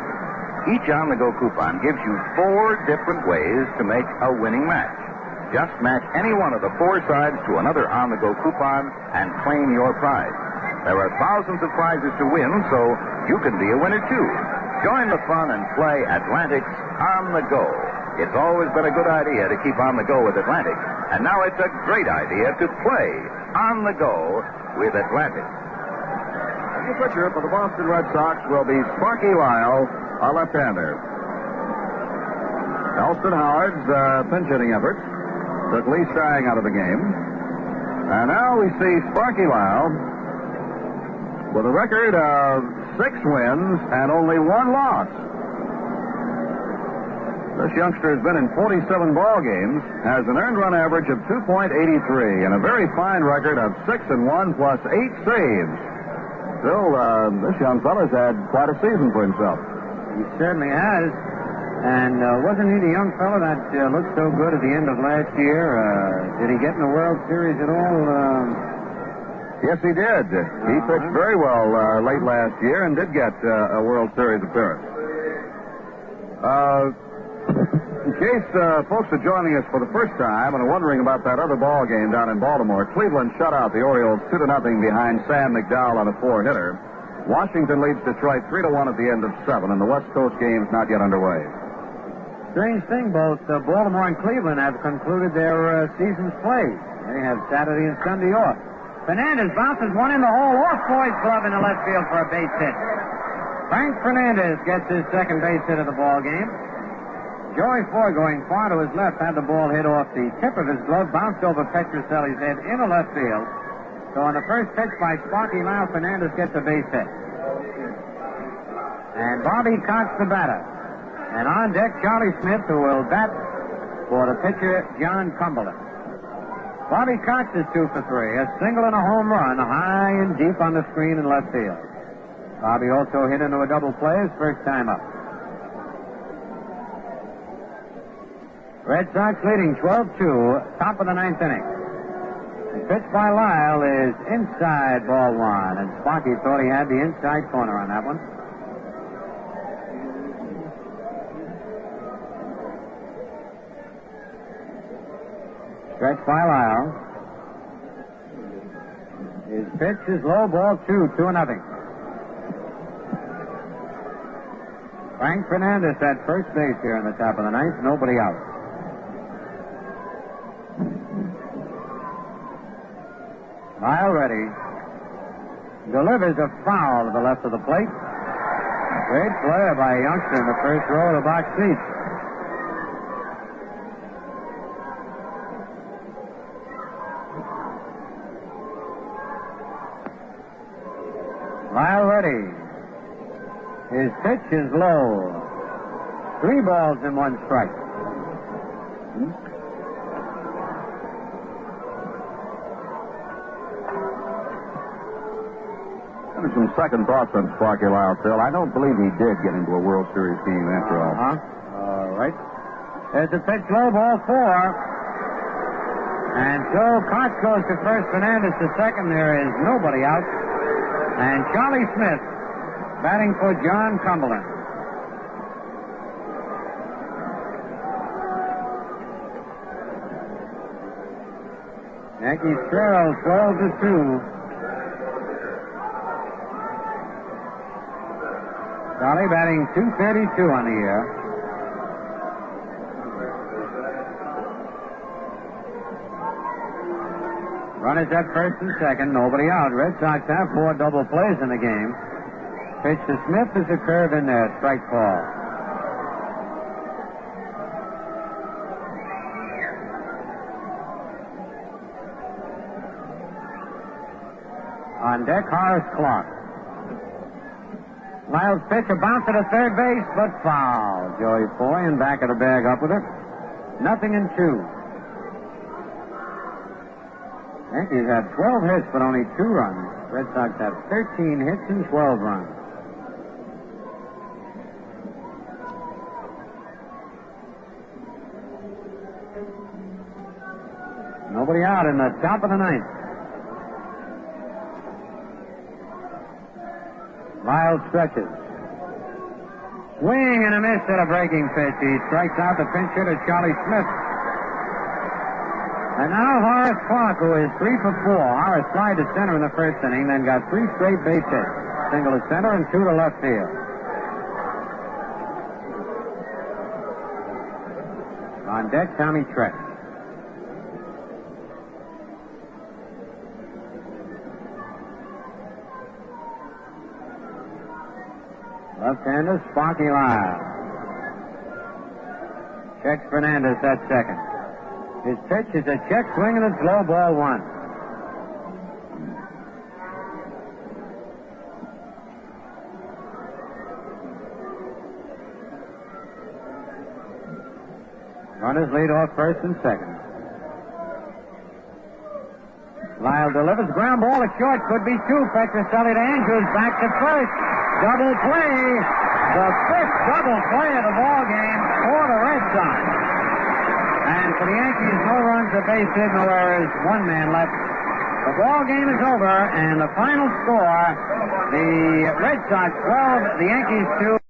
Each on-the-go coupon gives you 4 different ways to make a winning match. Just match any one of the 4 sides to another on-the-go coupon and claim your prize. There are thousands of prizes to win, so you can be a winner too. Join the fun and play Atlantic's On the Go. It's always been a good idea to keep on the go with Atlantic, and now it's a great idea to play on the go with Atlantic. The pitcher for the Boston Red Sox will be Sparky Lyle, a left-hander. Elston Howard's pinch hitting effort took Lee Stang out of the game. And now we see Sparky Lyle with a record of 6 wins and only 1 loss. This youngster has been in 47 ball games, has an earned run average of 2.83, and a very fine record of 6-1 plus 8 saves. Still, this young fella's had quite a season for himself. He certainly has. And wasn't he the young fella that looked so good at the end of last year? Did he get in the World Series at all? Yes, he did. He pitched very well late last year and did get a World Series appearance. In case folks are joining us for the first time and are wondering about that other ball game down in Baltimore, Cleveland shut out the Orioles 2-0 behind Sam McDowell on a 4-hitter. Washington leads Detroit 3-1 at the end of 7, and the West Coast game's not yet underway. Strange thing, both Baltimore and Cleveland have concluded their season's play. They have Saturday and Sunday off. Fernandez bounces one in the hole off Floyd's glove in the left field for a base hit. Frank Fernandez gets his second base hit of the ball game. Joey Foy, going far to his left, had the ball hit off the tip of his glove, bounced over Petrocelli's head in the left field. So on the first pitch by Sparky Lyle, Fernandez gets a base hit. And Bobby Cox the batter. And on deck, Charlie Smith, who will bat for the pitcher, John Cumberland. Bobby Cox is 2 for 3, a single and a home run, high and deep on the screen in left field. Bobby also hit into a double play his first time up. Red Sox leading 12-2, top of the 9th inning. The pitch by Lyle is inside ball 1, and Sparky thought he had the inside corner on that one. Stretch by Lyle. His pitch is low, ball 2-0. Frank Fernandez at first base here in the top of the 9th, nobody out. Lyle ready. Delivers a foul to the left of the plate. Great play by a youngster in the first row of the box seats. Lyle ready. His pitch is low. 3 balls and 1 strike. Some second thoughts on Sparky Lyle, Phil. I don't believe he did get into a World Series game after all. All right. There's a pitch low, ball 4. And so Cox goes to first, Fernandez to second. There is nobody out. And Charlie Smith batting for John Cumberland. Yankees trail 12-2. Charlie batting .232 on the year. Runners at first and second, nobody out. Red Sox have 4 double plays in the game. Pitch to Smith is a curve in there, strike ball. On deck, Horace Clark. Lyle's pitch, a bounce to third base, but foul. Joey Foy in back of the bag up with it. 0-2. Yankees have 12 hits, but only 2 runs. Red Sox have 13 hits and 12 runs. Nobody out in the top of the ninth. Lyle stretches. Swing and a miss at a breaking pitch. He strikes out the pinch hitter, Charlie Smith. And now Horace Clark, who is 3 for 4. Horace flied to center in the first inning, then got 3 straight base hits. Single to center and 2 to left field. On deck, Tommy Trett. Left-hander, Sparky Lyle. Checks Fernandez at second. His pitch is a check swing and it's low, ball 1. Runners lead off first and second. Lyle delivers. Ground ball to short. Could be 2. Petroselli to Andrews. Back to first. Double play. The 5th double play of the ball game for the Red Sox. And for the Yankees, no runs, a base hit, no errors, 1 man left. The ball game is over, and the final score, the Red Sox 12, the Yankees 2.